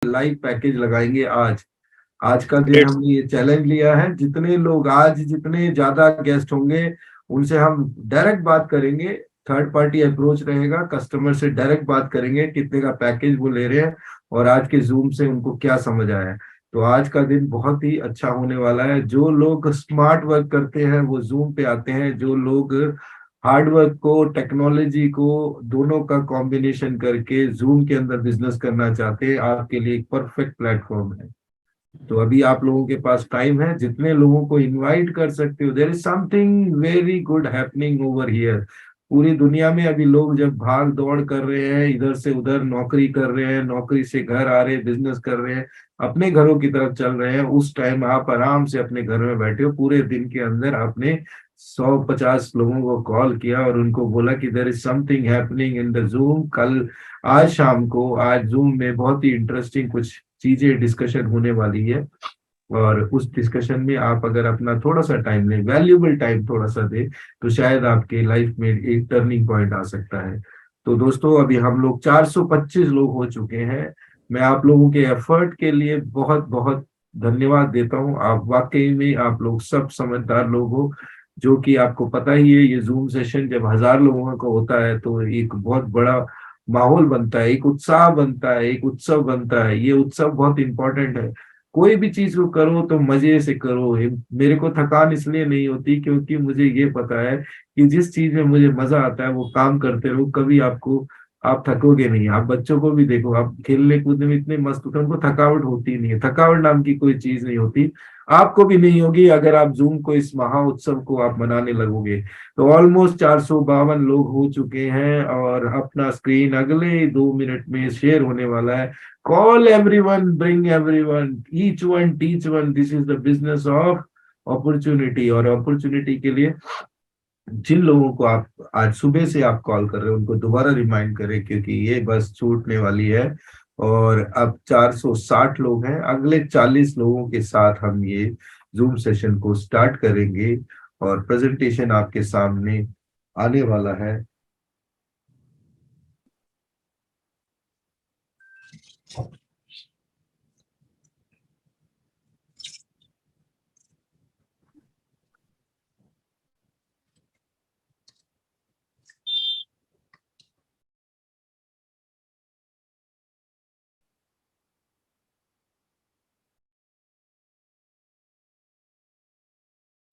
Live package लगाएंगे आज। आज का दिन हमने ये चैलेंज लिया है, जितने लोग आज जितने ज्यादा गेस्ट होंगे उनसे हम डायरेक्ट बात करेंगे। थर्ड पार्टी अप्रोच रहेगा, कस्टमर से डायरेक्ट बात करेंगे कितने का पैकेज वो ले रहे हैं और आज के जूम से उनको क्या समझ आया है। तो आज का दिन बहुत ही अच्छा होने वाला है। जो लोग स्मार्ट वर्क करते हैं वो जूम पे आते हैं, जो लोग हार्ड वर्क को टेक्नोलॉजी को दोनों का कॉम्बिनेशन करके जूम के अंदर बिजनेस करना चाहते हैं, आपके लिए एक परफेक्ट प्लेटफॉर्म है। तो अभी आप लोगों के पास टाइम है, जितने लोगों को इनवाइट कर सकते हो। There is something very good happening over here. पूरी दुनिया में अभी लोग जब भाग दौड़ कर रहे हैं, इधर से उधर नौकरी कर रहे हैं, नौकरी से घर आ रहे हैं, बिजनेस कर रहे हैं, अपने घरों की तरफ चल रहे हैं, उस टाइम आप आराम से अपने घर में बैठे हो। पूरे दिन के अंदर आपने 150 लोगों को कॉल किया और उनको बोला कि there is something happening in the Zoom. कल आज शाम को आज जूम में बहुत ही इंटरेस्टिंग कुछ चीजें डिस्कशन होने वाली है। और उस डिस्कशन में आप अगर अपना थोड़ा सा टाइम लें, वैल्यूएबल टाइम थोड़ा सा दे, तो शायद आपके लाइफ में एक टर्निंग पॉइंट आ सकता है। तो दोस्तों, अभी हम लोग 425 लोग हो चुके हैं। मैं आप लोगों के एफर्ट के लिए बहुत बहुत धन्यवाद देता हूं। आप वाकई में आप लोग सब समझदार लोग हो। जो कि आपको पता ही है, ये जूम सेशन जब 1000 लोगों का होता है तो एक बहुत बड़ा माहौल बनता है, एक उत्साह बनता है, एक उत्सव बनता है। ये उत्सव बहुत इंपॉर्टेंट है। कोई भी चीज को करो तो मजे से करो। मेरे को थकान इसलिए नहीं होती क्योंकि मुझे ये पता है कि जिस चीज में मुझे मजा आता है वो काम करते रहो, कभी आपको आप थकोगे नहीं। आप बच्चों को भी देखो, आप खेलने कूदने में इतने मस्त होते हैं, उनको थकावट होती नहीं है। थकावट नाम की कोई चीज नहीं होती। आपको भी नहीं होगी अगर आप जूम को, इस महा उत्सव को आप मनाने लगोगे। तो ऑलमोस्ट 452 लोग हो चुके हैं और अपना स्क्रीन अगले 2 मिनट में शेयर होने वाला है। Call everyone, bring everyone, each one, teach one. This is the business of opportunity। और अपॉर्चुनिटी के लिए जिन लोगों को आप आज सुबह से आप कॉल कर रहे हो उनको दोबारा रिमाइंड करें, क्योंकि ये बस छूटने वाली है। और अब 460 लोग हैं, अगले 40 लोगों के साथ हम ये जूम सेशन को स्टार्ट करेंगे और प्रेजेंटेशन आपके सामने आने वाला है।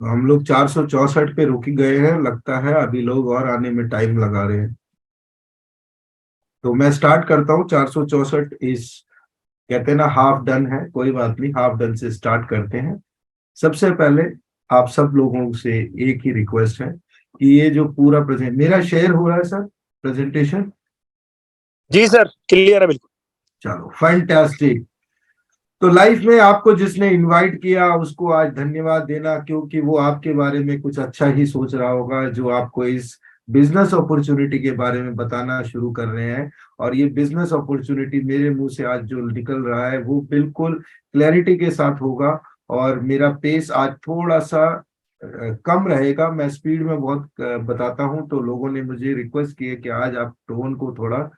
तो हम लोग 464 पे रुक गए हैं, लगता है अभी लोग और आने में टाइम लगा रहे हैं। तो मैं स्टार्ट करता हूँ। 464 इस, कहते हैं ना, हाफ डन है। कोई बात नहीं, हाफ डन से स्टार्ट करते हैं। सबसे पहले आप सब लोगों से एक ही रिक्वेस्ट है कि ये जो पूरा प्रेजेंट मेरा शेयर हो रहा है सर, प्रेजेंटेशन। जी सर, क्लियर है बिल्कुल। चलो, फैंटास्टिक। तो लाइफ में आपको जिसने इनवाइट किया उसको आज धन्यवाद देना, क्योंकि वो आपके बारे में कुछ अच्छा ही सोच रहा होगा, जो आपको इस बिजनेस अपॉर्चुनिटी के बारे में बताना शुरू कर रहे हैं। और ये बिजनेस अपॉर्चुनिटी मेरे मुंह से आज जो निकल रहा है वो बिल्कुल क्लैरिटी के साथ होगा। और मेरा पेस आज थोड़ा सा कम रहेगा। मैं स्पीड में बहुत बताता हूं, तो लोगों ने मुझे रिक्वेस्ट की है कि आज आप टोन को थोड़ा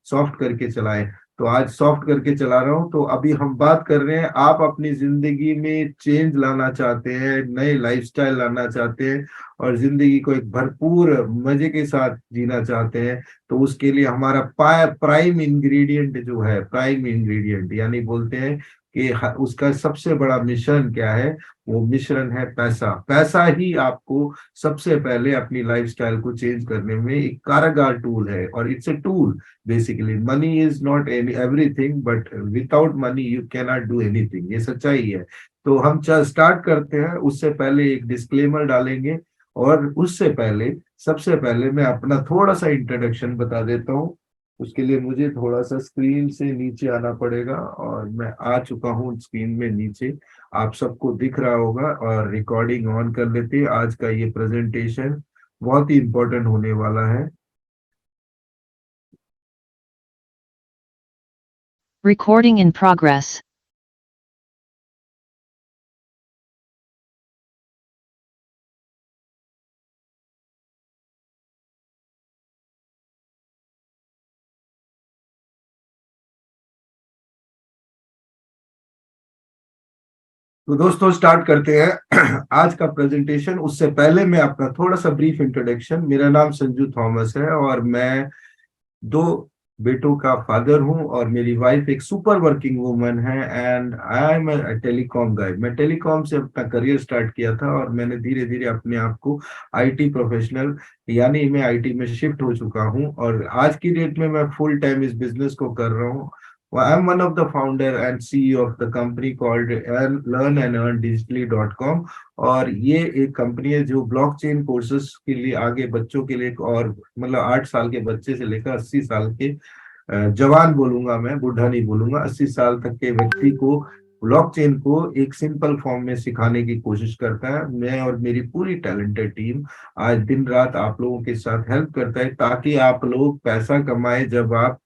सॉफ्ट करके चलाएं। तो आज सॉफ्ट करके चला रहा हूँ। तो अभी हम बात कर रहे हैं, आप अपनी जिंदगी में चेंज लाना चाहते हैं, नए लाइफस्टाइल लाना चाहते हैं और जिंदगी को एक भरपूर मजे के साथ जीना चाहते हैं। तो उसके लिए हमारा प्राइम इंग्रेडिएंट जो है, प्राइम इंग्रेडिएंट यानी बोलते हैं कि उसका सबसे बड़ा मिश्रण क्या है, वो मिश्रण है पैसा। पैसा ही आपको सबसे पहले अपनी लाइफस्टाइल को चेंज करने में एक कारगर टूल है। और it's a tool. Basically money is not any everything, but without money you can not do anything. ये सच्चाई है। तो हम स्टार्ट करते हैं। उससे पहले एक डिस्क्लेमर डालेंगे। और उससे पहले, सबसे पहले मैं अपना थोड़ा सा इंट्रोडक्शन बता देता हूँ। उसके लिए मुझे थोड़ा सा स्क्रीन से नीचे आना पड़ेगा और मैं आ चुका हूँ स्क्रीन में नीचे। आप सबको दिख रहा होगा और रिकॉर्डिंग ऑन कर लेते हैं। आज का ये प्रेजेंटेशन बहुत ही इंपॉर्टेंट होने वाला है। Recording in progress. तो दोस्तों स्टार्ट करते हैं आज का प्रेजेंटेशन। उससे पहले मैं अपना थोड़ा सा ब्रीफ इंट्रोडक्शन। मेरा नाम संजू थॉमस है और मैं दो बेटों का फादर हूं और मेरी वाइफ एक सुपर वर्किंग वुमन है and I am a telecom guy. मैं टेलीकॉम से अपना करियर स्टार्ट किया था और मैंने धीरे धीरे अपने आप को आईटी प्रोफेशनल यानी मैं आईटी में शिफ्ट हो चुका हूं और आज की डेट में मैं फुल टाइम इस बिजनेस को कर रहा हूं। I am one of the founder and CEO of the company called learn and earn digitally.com। और ये एक कंपनी है जो ब्लॉकचेन कोर्सेज के लिए आगे बच्चों के लिए और मतलब 8 साल के बच्चे से लेकर 80 साल के जवान बोलूंगा, मैं बूढ़ा नहीं बोलूंगा, 80 साल तक के व्यक्ति को ब्लॉकचेन को एक सिंपल फॉर्म में सिखाने की कोशिश करता है। मैं और मेरी पूरी टैलेंटेड टीम आज दिन रात आप लोगों के साथ हेल्प करता है ताकि आप लोग पैसा कमाए जब आप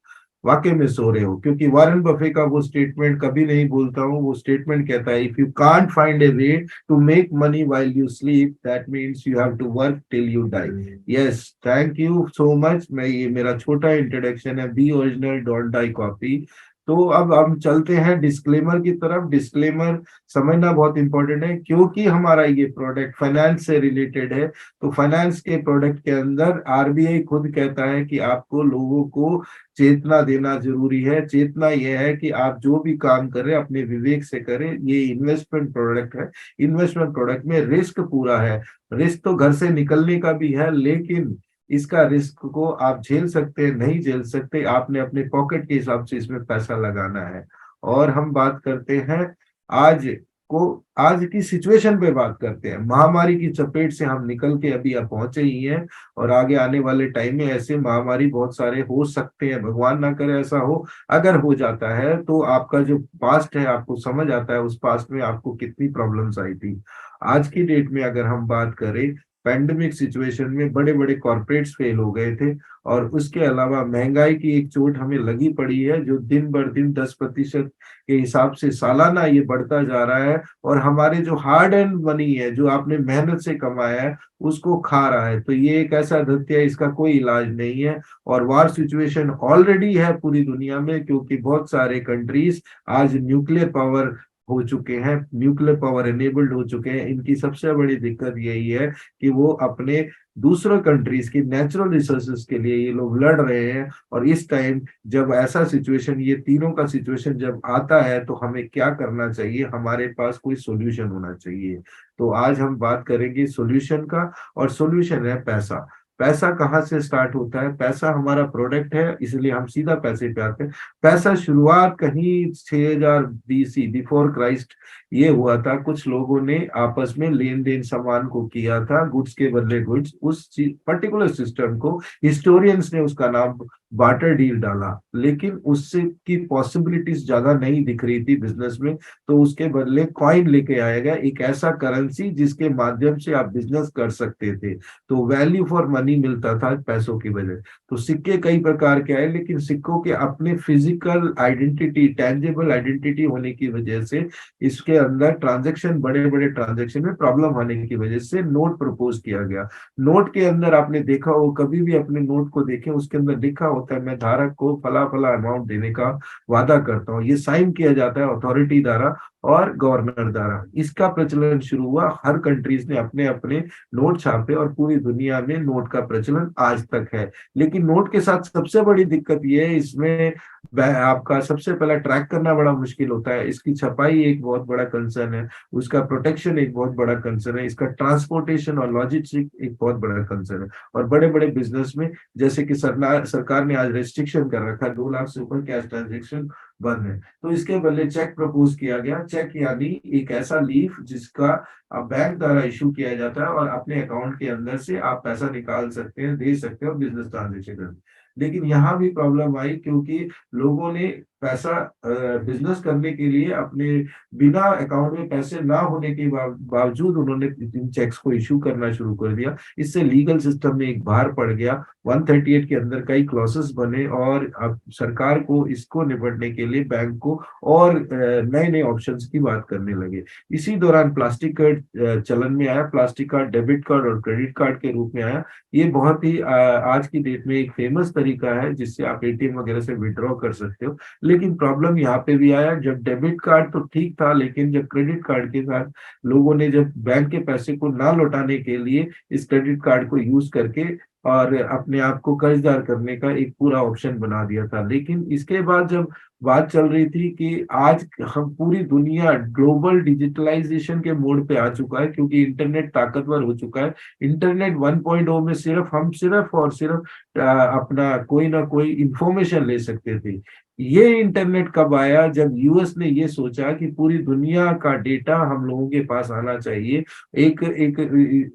वाकई में सो रहे हो। क्योंकि वॉरेन बफे का वो स्टेटमेंट कभी नहीं भूलता हूँ। वो स्टेटमेंट कहता है, if you can't find a way to make money while you sleep that means you have to work till you die. Yes, thank you so much. मैं ये मेरा छोटा इंट्रोडक्शन है। Be original, don't die copy. तो अब हम चलते हैं डिस्क्लेमर की तरफ। डिस्क्लेमर समझना बहुत इंपॉर्टेंट है क्योंकि हमारा ये प्रोडक्ट फाइनेंस से रिलेटेड है। तो फाइनेंस के प्रोडक्ट के अंदर आरबीआई खुद कहता है कि आपको लोगों को चेतना देना जरूरी है। चेतना यह है कि आप जो भी काम कर रहे हैं अपने विवेक से करें। ये इन्वेस्टमेंट प्रोडक्ट है। इन्वेस्टमेंट प्रोडक्ट में रिस्क पूरा है। रिस्क तो घर से निकलने का भी है, लेकिन इसका रिस्क को आप झेल सकते हैं नहीं झेल सकते, आपने अपने पॉकेट के हिसाब से इसमें पैसा लगाना है। और हम बात करते हैं आज को, आज की सिचुएशन पे बात करते हैं। महामारी की चपेट से हम निकल के अभी अब पहुंचे ही हैं और आगे आने वाले टाइम में ऐसे महामारी बहुत सारे हो सकते हैं। भगवान ना करे ऐसा हो। अगर हो जाता है तो आपका जो पास्ट है आपको समझ आता है उस पास्ट में आपको कितनी प्रॉब्लम्स आई थी। आज की डेट में अगर हम बात करें, पैंडेमिक सिचुएशन में बड़े बड़े कॉर्पोरेट्स फेल हो गए थे और उसके अलावा महंगाई की एक चोट हमें लगी पड़ी है जो दिन बर दिन 10% के हिसाब से सालाना ये बढ़ता जा रहा है और हमारे जो हार्ड एंड मनी है जो आपने मेहनत से कमाया है उसको खा रहा है। तो ये एक ऐसा दत्य है, इसका कोई इलाज नहीं है। और वार सिचुएशन ऑलरेडी है पूरी दुनिया में क्योंकि बहुत सारे कंट्रीज आज न्यूक्लियर पावर हो चुके हैं, न्यूक्लियर पावर एनेबल्ड हो चुके हैं। इनकी सबसे बड़ी दिक्कत यही है कि वो अपने दूसरों कंट्रीज की नेचुरल रिसोर्सेज के लिए ये लोग लड़ रहे हैं। और इस टाइम जब ऐसा सिचुएशन, ये तीनों का सिचुएशन जब आता है तो हमें क्या करना चाहिए, हमारे पास कोई सॉल्यूशन होना चाहिए। तो आज हम बात करेंगे सॉल्यूशन का और सॉल्यूशन है पैसा। पैसा कहाँ से स्टार्ट होता है? पैसा हमारा प्रोडक्ट है, इसलिए हम सीधा पैसे पे आते हैं। पैसा शुरुआत कहीं 6000 बीसी बिफोर क्राइस्ट ये हुआ था। कुछ लोगों ने आपस में लेन देन सामान को किया था, गुड्स के बदले गुड्स। उस पर्टिकुलर सिस्टम को हिस्टोरियंस ने उसका नाम बार्टर डील डाला, लेकिन उससे की पॉसिबिलिटीज ज्यादा नहीं दिख रही थी बिजनेस में। तो उसके बदले कॉइन लेके आया गया, एक ऐसा करेंसी जिसके माध्यम से आप बिजनेस कर सकते थे। तो वैल्यू फॉर मनी मिलता था पैसों की वजह। तो सिक्के कई प्रकार के आए, लेकिन सिक्कों के अपने फिजिकल आइडेंटिटी, टेंजिबल आइडेंटिटी होने की वजह से इसके अंदर ट्रांजैक्शन, बड़े बड़े ट्रांजैक्शन में प्रॉब्लम होने की वजह से नोट प्रपोज किया गया। नोट के अंदर आपने देखा हो, कभी भी अपने नोट को देखें, उसके अंदर लिखा होता है मैं धारक को फला फला अमाउंट देने का वादा करता हूँ। ये साइन किया जाता है अथॉरिटी द्वारा और गवर्नर द्वारा। इसका प्रचलन शुरू हुआ, हर कंट्रीज ने अपने अपने नोट छापे और पूरी दुनिया में नोट का प्रचलन आज तक है। लेकिन नोट के साथ सबसे बड़ी दिक्कत यह है, इसमें आपका सबसे पहला ट्रैक करना बड़ा मुश्किल होता है। इसकी छपाई एक बहुत बड़ा कंसर्न है, उसका प्रोटेक्शन एक बहुत बड़ा कंसर्न है, इसका ट्रांसपोर्टेशन और लॉजिस्टिक एक बहुत बड़ा कंसर्न है। और बड़े बड़े बिजनेस में जैसे कि सरकार ने आज रेस्ट्रिक्शन कर रखा है, 2 लाख से ऊपर कैश ट्रांजेक्शन बंद है। तो इसके बदले चेक प्रपोज किया गया। चेक यानी एक ऐसा लीफ जिसका बैंक द्वारा इशू किया जाता है और अपने अकाउंट के अंदर से आप पैसा निकाल सकते हैं, दे सकते हो, बिजनेस ट्रांजेक्शन कर। लेकिन यहाँ भी प्रॉब्लम आई क्योंकि लोगों ने पैसा बिजनेस करने के लिए अपने बिना अकाउंट में पैसे ना होने के बावजूद उन्होंने इन चेक्स को इशू करना शुरू कर दिया। इससे लीगल सिस्टम में एक भार पड़ गया। 138 के अंदर कई क्लॉसेस बने और अब सरकार को इसको निपटने के लिए बैंक को और नए नए ऑप्शंस की बात करने लगे। इसी दौरान प्लास्टिक कार्ड चलन में आया। प्लास्टिक कार्ड डेबिट कार्ड और क्रेडिट कार्ड के रूप में आया। ये बहुत ही आज की डेट में एक फेमस तरीका है जिससे आप एटीएम वगैरह से विड्रॉ कर सकते हो। लेकिन प्रॉब्लम यहाँ पे भी आया, जब डेबिट कार्ड तो ठीक था, लेकिन जब क्रेडिट कार्ड के साथ लोगों ने जब बैंक के पैसे को ना लौटाने के लिए इस क्रेडिट कार्ड को यूज करके और अपने आप को कर्जदार करने का एक पूरा ऑप्शन बना दिया था। लेकिन इसके बाद जब बात चल रही थी कि आज हम पूरी दुनिया ग्लोबल डिजिटलाइजेशन के मोड पे आ चुका है, क्योंकि इंटरनेट ताकतवर हो चुका है। इंटरनेट 1.0 में सिर्फ और सिर्फ अपना कोई ना कोई इंफॉर्मेशन ले सकते थे। ये इंटरनेट कब आया, जब यूएस ने ये सोचा कि पूरी दुनिया का डेटा हम लोगों के पास आना चाहिए। एक एक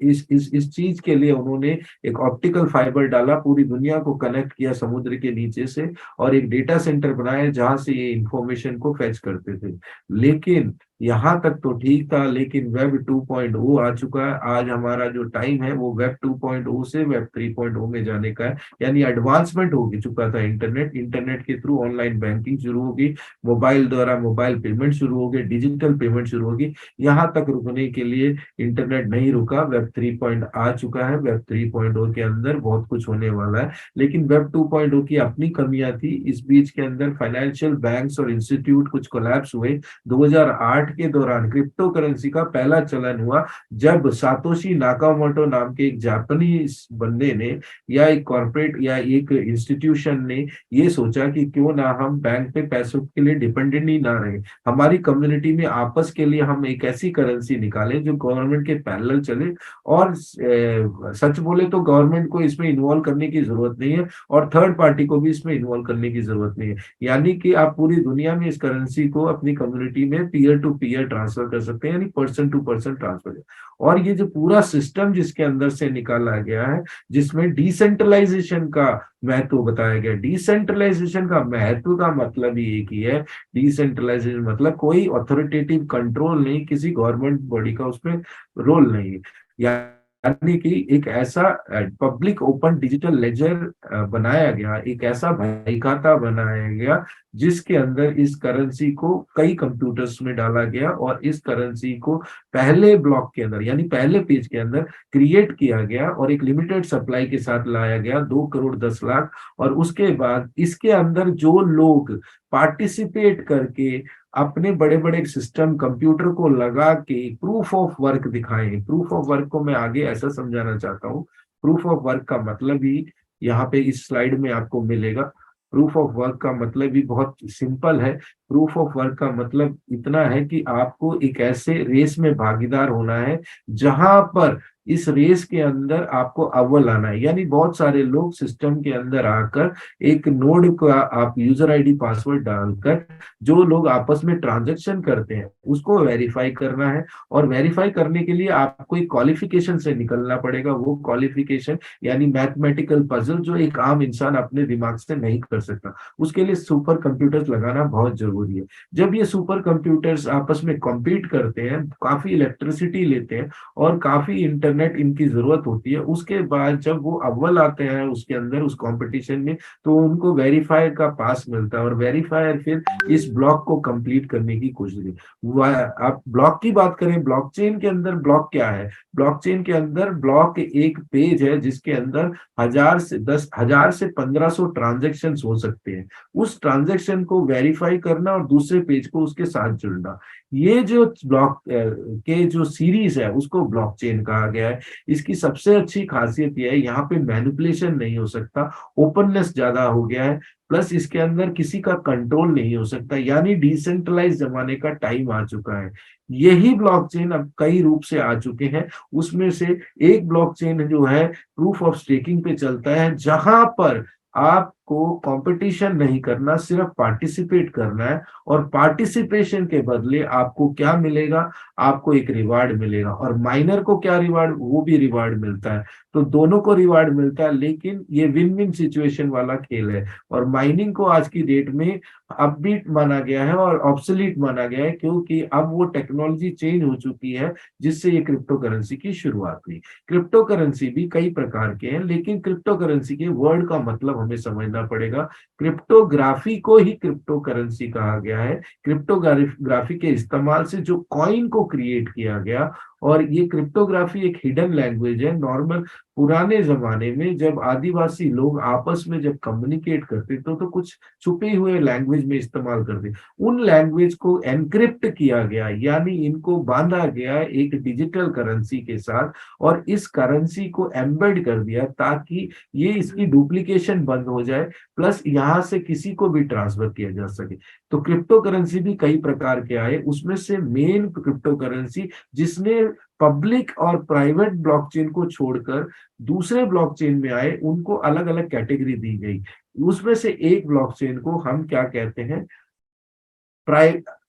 इस चीज के लिए उन्होंने एक ऑप्टिकल फाइबर डाला, पूरी दुनिया को कनेक्ट किया समुद्र के नीचे से, और एक डेटा सेंटर बनाया जहां से ये इंफॉर्मेशन को फेच करते थे। लेकिन यहाँ तक तो ठीक था, लेकिन वेब 2.0 आ चुका है। आज हमारा जो टाइम है वो वेब 2.0 से वेब 3.0 में जाने का है, यानी एडवांसमेंट हो चुका था। इंटरनेट के थ्रू ऑनलाइन बैंकिंग शुरू होगी, मोबाइल द्वारा मोबाइल पेमेंट शुरू हो गए, डिजिटल पेमेंट शुरू होगी। यहाँ तक रुकने के लिए इंटरनेट नहीं रुका, वेब 3 आ चुका है। वेब 3.0 के अंदर बहुत कुछ होने वाला है, लेकिन वेब 2.0 की अपनी कमियां थी। इस बीच के अंदर फाइनेंशियल बैंक्स और इंस्टीट्यूट कुछ कोलैप्स हुए। 2008 के दौरान क्रिप्टो करेंसी का पहला चलन हुआ, जब सातोशी नाकामोटो नाम के एक जापानीज बंदे ने या एक कॉर्पोरेट या एक इंस्टीट्यूशन ने ये सोचा कि क्यों ना हम बैंक पे पैसों के लिए डिपेंडेंट ही ना रहे, हमारी कम्युनिटी में आपस के लिए हम एक ऐसी करेंसी निकालें जो गवर्नमेंट के पैरेलल चले। और सच बोले तो गवर्नमेंट को इसमें इन्वॉल्व करने की जरूरत नहीं है, और थर्ड पार्टी को भी इसमें इन्वॉल्व करने की जरूरत नहीं है। यानी कि आप पूरी दुनिया में इस करेंसी को अपनी कम्युनिटी में पीयर टू पीयर ट्रांसफर कर सकते हैं, यानी पर्सन टू पर्सन ट्रांसफर। और ये जो पूरा सिस्टम जिसके अंदर से निकाला गया है, जिसमें डिसेंट्रलाइजेशन का महत्व बताया गया। डिसेंट्रलाइजेशन का महत्व का मतलब ही एक ही है। डिसेंट्रलाइजेशन मतलब कोई अथॉरिटेटिव कंट्रोल नहीं, किसी गवर्नमेंट बॉडी का उसमें रोल नहीं है। यानी कि एक ऐसा पब्लिक ओपन डिजिटल लेजर बनाया गया, एक ऐसा भाई खाता बनाया गया जिसके अंदर इस करेंसी को कई कंप्यूटर्स में डाला गया, और इस करेंसी को पहले ब्लॉक के अंदर यानी पहले पेज के अंदर क्रिएट किया गया, और एक लिमिटेड सप्लाई के साथ लाया गया, 2 करोड़ 10 लाख। और उसके बाद इसके अंदर जो लोग पार्टिसिपेट करके अपने बड़े बड़े सिस्टम कंप्यूटर को लगा के प्रूफ ऑफ वर्क दिखाएं। प्रूफ ऑफ वर्क को मैं आगे ऐसा समझाना चाहता हूँ। प्रूफ ऑफ वर्क का मतलब ही यहाँ पे इस स्लाइड में आपको मिलेगा। प्रूफ ऑफ वर्क का मतलब भी बहुत सिंपल है। प्रूफ ऑफ वर्क का मतलब इतना है कि आपको एक ऐसे रेस में भागीदार होना है जहां पर इस रेस के अंदर आपको अव्वल आना है। यानी बहुत सारे लोग सिस्टम के अंदर आकर एक नोड का आप यूजर आईडी पासवर्ड डालकर जो लोग आपस में ट्रांजैक्शन करते हैं उसको वेरीफाई करना है, और वेरीफाई करने के लिए आपको एक क्वालिफिकेशन से निकलना पड़ेगा। वो क्वालिफिकेशन यानी मैथमेटिकल पजल जो एक आम इंसान अपने दिमाग से नहीं कर सकता, उसके लिए सुपर कंप्यूटर्स लगाना बहुत जरूरी है। जब ये सुपर कंप्यूटर्स आपस में कॉम्पीट करते हैं, काफी इलेक्ट्रिसिटी लेते हैं और काफी इंटरनेट इनकी जरूरत होती है, उसके बाद जब वो अव्वल आते हैं उसके अंदर उस कंपटीशन में, तो उनको वेरीफायर का पास मिलता है, और वेरीफायर फिर इस ब्लॉक को कंप्लीट करने की कोशिश करती। आप ब्लॉक की बात करें, ब्लॉकचेन के अंदर ब्लॉक क्या है? ब्लॉकचेन के अंदर ब्लॉक एक पेज है जिसके अंदर 1000 से 1500 ट्रांजेक्शन हो सकते हैं। उस ट्रांजेक्शन को वेरीफाई करना और दूसरे पेज को उसके साथ जुड़ना, ये जो ब्लॉक के जो सीरीज है उसको ब्लॉकचेन कहा गया है। इसकी सबसे अच्छी खासियत यह है, यहाँ पे मैनिपुलेशन नहीं हो सकता, ओपननेस ज्यादा हो गया है, प्लस इसके अंदर किसी का कंट्रोल नहीं हो सकता, यानी डिसेंट्रलाइज जमाने का टाइम आ चुका है। यही ब्लॉकचेन अब कई रूप से आ चुके हैं। उसमें से एक ब्लॉकचेन जो है प्रूफ ऑफ स्टेकिंग पे चलता है, जहां पर आपको कंपटीशन नहीं करना, सिर्फ पार्टिसिपेट करना है, और पार्टिसिपेशन के बदले आपको क्या मिलेगा? आपको एक रिवार्ड मिलेगा। और माइनर को क्या रिवार्ड? वो भी रिवार्ड मिलता है। तो दोनों को रिवार्ड मिलता है, लेकिन ये विन विन सिचुएशन वाला खेल है। और माइनिंग को आज की डेट में अपबीट माना गया है और ऑब्सोलीट माना गया है, क्योंकि अब वो टेक्नोलॉजी चेंज हो चुकी है जिससे ये क्रिप्टो करेंसी की शुरुआत हुई। क्रिप्टो करेंसी भी कई प्रकार के हैं, लेकिन क्रिप्टो करेंसी के वर्ड का मतलब हमें समझना पड़ेगा। क्रिप्टोग्राफी को ही क्रिप्टो करेंसी कहा गया है। क्रिप्टोग्राफी के इस्तेमाल से जो कॉइन को क्रिएट किया गया और ये क्रिप्टोग्राफी एक हिडन लैंग्वेज है। नॉर्मल पुराने जमाने में जब आदिवासी लोग आपस में जब कम्युनिकेट करते तो कुछ छुपे हुए लैंग्वेज में इस्तेमाल करते, उन लैंग्वेज को एनक्रिप्ट किया गया, यानी इनको बांधा गया एक डिजिटल करेंसी के साथ, और इस करेंसी को एम्बेड कर दिया ताकि ये इसकी डुप्लीकेशन बंद हो जाए, प्लस यहाँ से किसी को भी ट्रांसफर किया जा सके। तो क्रिप्टो करेंसी भी कई प्रकार के आए, उसमें से मेन क्रिप्टो करेंसी जिसने पब्लिक और प्राइवेट ब्लॉकचेन को छोड़कर दूसरे ब्लॉकचेन में आए, उनको अलग अलग कैटेगरी दी गई। उसमें से एक ब्लॉकचेन को हम क्या कहते हैं,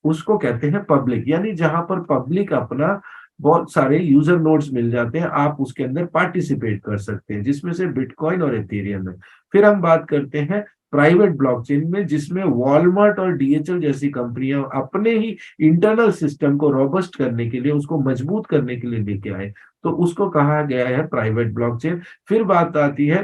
उसको कहते हैं पब्लिक, यानी जहां पर पब्लिक अपना बहुत सारे यूजर नोड्स मिल जाते हैं, आप उसके अंदर पार्टिसिपेट कर सकते हैं, जिसमें से बिटकॉइन और एथेरियम है। फिर हम बात करते हैं प्राइवेट ब्लॉकचेन में, जिसमें वॉलमार्ट और डीएचएल जैसी कंपनियां अपने ही इंटरनल सिस्टम को रोबस्ट करने के लिए, उसको मजबूत करने के लिए लेके आए, तो उसको कहा गया है प्राइवेट ब्लॉकचेन। फिर बात आती है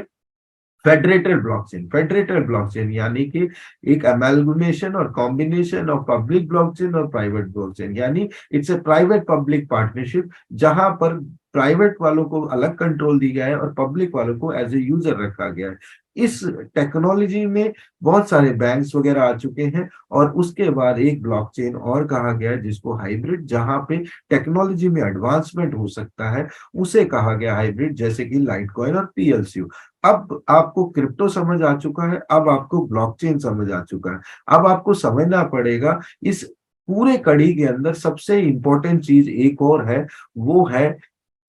फेडरेटेड ब्लॉकचेन। फेडरेटेड ब्लॉकचेन यानी कि एक अमेलगमेशन और कॉम्बिनेशन ऑफ पब्लिक ब्लॉकचेन और प्राइवेट ब्लॉकचेन, यानी it's a private public partnership, जहां पर प्राइवेट वालों को अलग कंट्रोल दी गया है और पब्लिक वालों को एज ए यूजर रखा गया है। इस टेक्नोलॉजी में बहुत सारे बैंक्स वगैरह आ चुके हैं, और उसके बाद एक ब्लॉकचेन और कहा गया है जिसको हाइब्रिड, जहां पे टेक्नोलॉजी में एडवांसमेंट हो सकता है, उसे कहा गया हाइब्रिड, जैसे कि लाइटकॉइन और पीएलसीयू। अब आपको क्रिप्टो समझ आ चुका है, अब आपको ब्लॉकचेन समझ आ चुका है। अब आपको समझना पड़ेगा इस पूरे कड़ी के अंदर सबसे इंपॉर्टेंट चीज एक और है, वो है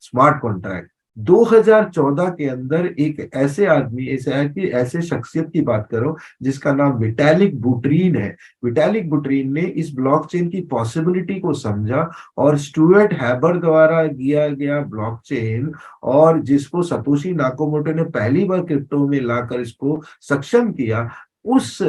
स्मार्ट कॉन्ट्रैक्ट। 2014 के अंदर एक ऐसे आदमी, ऐसे शख्सियत की बात करो जिसका नाम विटालिक बुटरीन है। विटालिक बुटरीन ने इस ब्लॉकचेन की पॉसिबिलिटी को समझा, और स्टुअर्ट हैबर द्वारा दिया गया ब्लॉकचेन, और जिसको सतोशी नाकामोटो ने पहली बार क्रिप्टो में लाकर इसको सक्षम किया, उस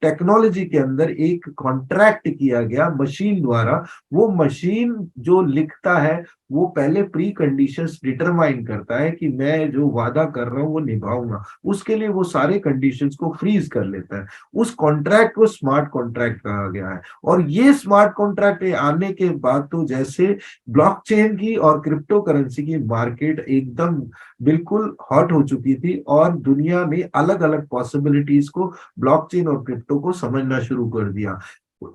टेक्नोलॉजी के अंदर एक कॉन्ट्रैक्ट किया गया मशीन द्वारा। वो मशीन जो लिखता है, वो पहले प्री कंडीशंस डिटरमाइन करता है कि मैं जो वादा कर रहा हूं वो निभाऊंगा, उसके लिए वो सारे कंडीशंस को फ्रीज कर लेता है। उस कॉन्ट्रैक्ट को स्मार्ट कॉन्ट्रैक्ट कहा गया है। और ये स्मार्ट कॉन्ट्रैक्ट आने के बाद तो जैसे ब्लॉकचेन की और क्रिप्टो करेंसी की मार्केट एकदम बिल्कुल हॉट हो चुकी थी, और दुनिया ने अलग अलग पॉसिबिलिटीज को, ब्लॉकचेन और क्रिप्टो को समझना शुरू कर दिया।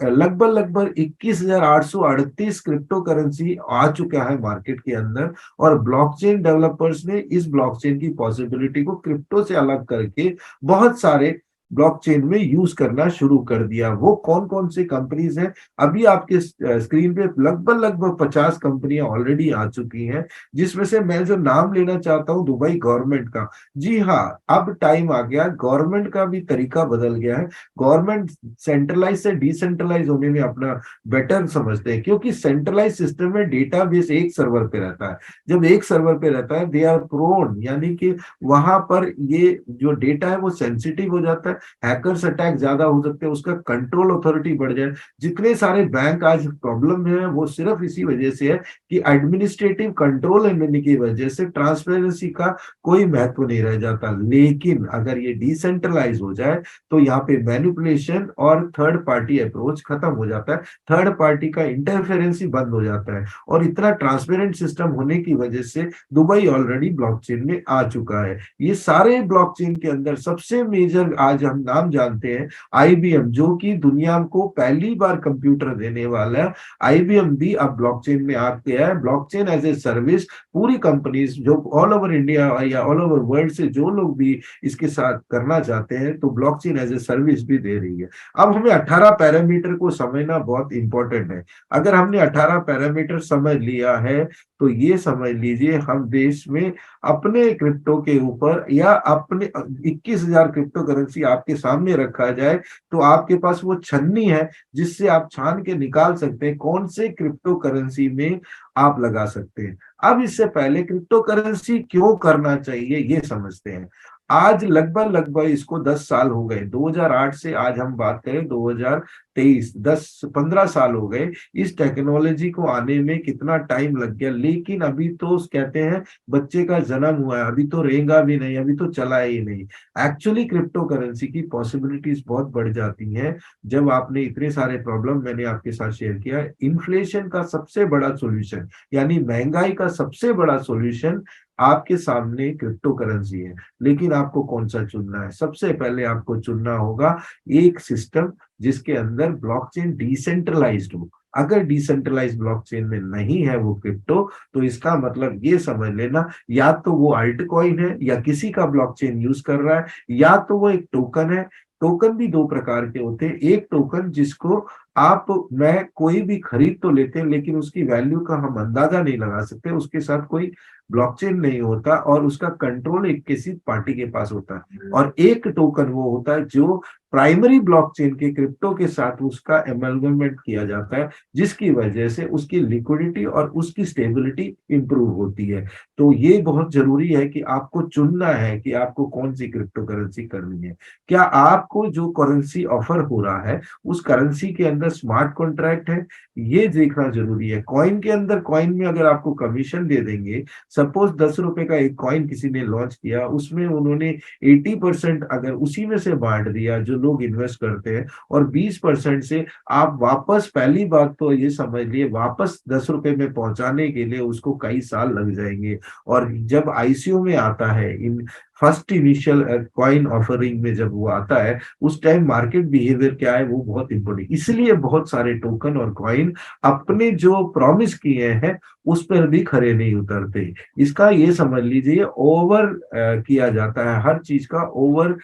लगभग 21,838 क्रिप्टो करेंसी आ चुका है मार्केट के अंदर, और ब्लॉकचेन डेवलपर्स ने इस ब्लॉकचेन की पॉसिबिलिटी को क्रिप्टो से अलग करके बहुत सारे ब्लॉकचेन में यूज करना शुरू कर दिया। वो कौन कौन सी कंपनीज हैं, अभी आपके स्क्रीन पे लगभग 50 कंपनियां ऑलरेडी आ चुकी हैं, जिसमें से मैं जो नाम लेना चाहता हूं, दुबई गवर्नमेंट का। जी हाँ, अब टाइम आ गया, गवर्नमेंट का भी तरीका बदल गया है। गवर्नमेंट सेंट्रलाइज से डिसेंट्रलाइज होने में अपना बेटर समझते हैं, क्योंकि सेंट्रलाइज सिस्टम में डेटाबेस एक सर्वर पे रहता है। जब एक सर्वर पे रहता है, दे आर प्रोन, यानी कि वहां पर ये जो डेटा है वो सेंसिटिव हो जाता है, हैकर्स अटैक ज्यादा हो सकते हैं, उसका कंट्रोल अथॉरिटी बढ़ जाए। जितने सारे बैंक आज प्रॉब्लम में है, वो सिर्फ इसी वजह से है कि एडमिनिस्ट्रेटिव कंट्रोल होने की वजह से ट्रांसपेरेंसी का कोई महत्व नहीं रह जाता। लेकिन अगर ये डिसेंट्रलाइज हो जाए तो यहाँ पे मैनिपुलेशन और थर्ड पार्टी अप्रोच खत्म हो जाता है, थर्ड पार्टी का इंटरफेरेंसी बंद हो जाता है, और इतना ट्रांसपेरेंट सिस्टम होने की वजह से दुबई ऑलरेडी ब्लॉकचेन में आ चुका है। ये सारे ब्लॉकचेन के अंदर सबसे मेजर आज हम नाम जानते हैं आईबीएम, जो कि दुनिया को पहली बार कंप्यूटर देने वाला है। आईबीएम भी अब ब्लॉकचेन में आ गया है। ब्लॉकचेन एज ए सर्विस पूरी कंपनीज जो ऑल ओवर इंडिया या ऑल ओवर वर्ल्ड से जो लोग भी इसके साथ करना चाहते हैं, तो ब्लॉकचेन एज ए सर्विस भी दे रही है। अब हमें 18 पैरामीटर को समझना बहुत इंपॉर्टेंट है। अगर हमने 18 पैरामीटर समझ लिया है, तो ये समझ लीजिए हम देश में अपने क्रिप्टो के ऊपर, या अपने 21,000 क्रिप्टो करेंसी आपके सामने रखा जाए, तो आपके पास वो छन्नी है जिससे आप छान के निकाल सकते हैं कौन से क्रिप्टो करेंसी में आप लगा सकते हैं। अब इससे पहले क्रिप्टो करेंसी क्यों करना चाहिए ये समझते हैं। आज लगभग लगभग इसको 10 साल हो गए, 2008 से आज हम बात करें 2023, 10-15 साल हो गए इस टेक्नोलॉजी को आने में, कितना टाइम लग गया। लेकिन अभी तो कहते हैं बच्चे का जन्म हुआ है, अभी तो रहेगा भी नहीं, अभी तो चला ही नहीं। एक्चुअली क्रिप्टो करेंसी की पॉसिबिलिटीज बहुत बढ़ जाती हैं जब आपने इतने सारे प्रॉब्लम मैंने आपके साथ शेयर किया। इन्फ्लेशन का सबसे बड़ा सोल्यूशन, यानी महंगाई का सबसे बड़ा सोल्यूशन आपके सामने क्रिप्टो करेंसी है। लेकिन आपको कौन सा चुनना है? सबसे पहले आपको चुनना होगा एक सिस्टम जिसके अंदर ब्लॉकचेन डिसेंट्रलाइज्ड हो। अगर डिसेंट्रलाइज ब्लॉकचेन में नहीं है वो क्रिप्टो, तो इसका मतलब ये समझ लेना, या तो वो अल्ट कॉइन है या किसी का ब्लॉकचेन यूज कर रहा है, या तो वो एक टोकन है। टोकन भी दो प्रकार के होते हैं, एक टोकन जिसको आप मैं कोई भी खरीद तो लेते हैं लेकिन उसकी वैल्यू का हम अंदाजा नहीं लगा सकते, उसके साथ कोई ब्लॉकचेन नहीं होता और उसका कंट्रोल एक किसी पार्टी के पास होता है। और एक टोकन वो होता है जो प्राइमरी ब्लॉकचेन के क्रिप्टो के साथ उसका एमलगमेंट किया जाता है, जिसकी वजह से उसकी लिक्विडिटी और उसकी स्टेबिलिटी इंप्रूव होती है। तो ये बहुत जरूरी है कि आपको चुनना है कि आपको कौन सी क्रिप्टो करेंसी करनी है। क्या आपको जो करेंसी ऑफर हो रहा है उस करेंसी के अंदर स्मार्ट कॉन्ट्रैक्ट है, ये देखना जरूरी है। कॉइन के अंदर, कॉइन में अगर आपको कमीशन दे देंगे, सपोज 10 रुपए का एक कॉइन किसी ने लॉन्च किया, उसमें उन्होंने 80% अगर उसी में से बांट दिया जो लोग इन्वेस्ट करते हैं, और 20% से आप वापस, पहली बात तो ये समझ लिए, वापस 10 रुपए में पहुंचाने के लिए उसको कई साल लग जाएंगे। और जब आईसीओ में आता है, in first initial coin offering में जब वो आता है, उस टाइम मार्केट बिहेवियर क्या है वो बहुत इंपॉर्टेंट। इसलिए बहुत सारे टोकन और कॉइन अपने जो प्रॉमिस किए हैं उस पर भी खरे नहीं उतरते। इसका ये समझ लीजिए, ओवर किया जाता है, हर चीज का ओवर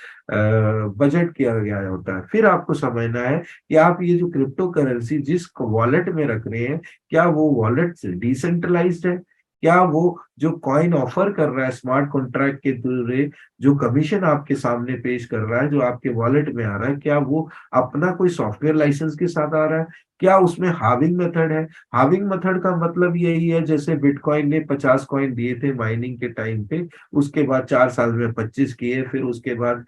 बजट किया गया होता है। फिर आपको समझना है कि आप ये जो क्रिप्टो करेंसी जिस वॉलेट में रख रहे हैं, क्या वो वॉलेट डिसेंट्रलाइज्ड है? क्या वो जो कॉइन ऑफर कर रहा है स्मार्ट कॉन्ट्रैक्ट के थ्रू, जो कमीशन आपके सामने पेश कर रहा है, जो आपके वॉलेट में आ रहा है, क्या वो अपना कोई सॉफ्टवेयर लाइसेंस के साथ आ रहा है? क्या उसमें हाविंग मेथड है? हाविंग मेथड का मतलब यही है, जैसे बिटकॉइन ने 50 कॉइन दिए थे माइनिंग के टाइम पे, उसके बाद 4 साल में 25 किए, फिर उसके बाद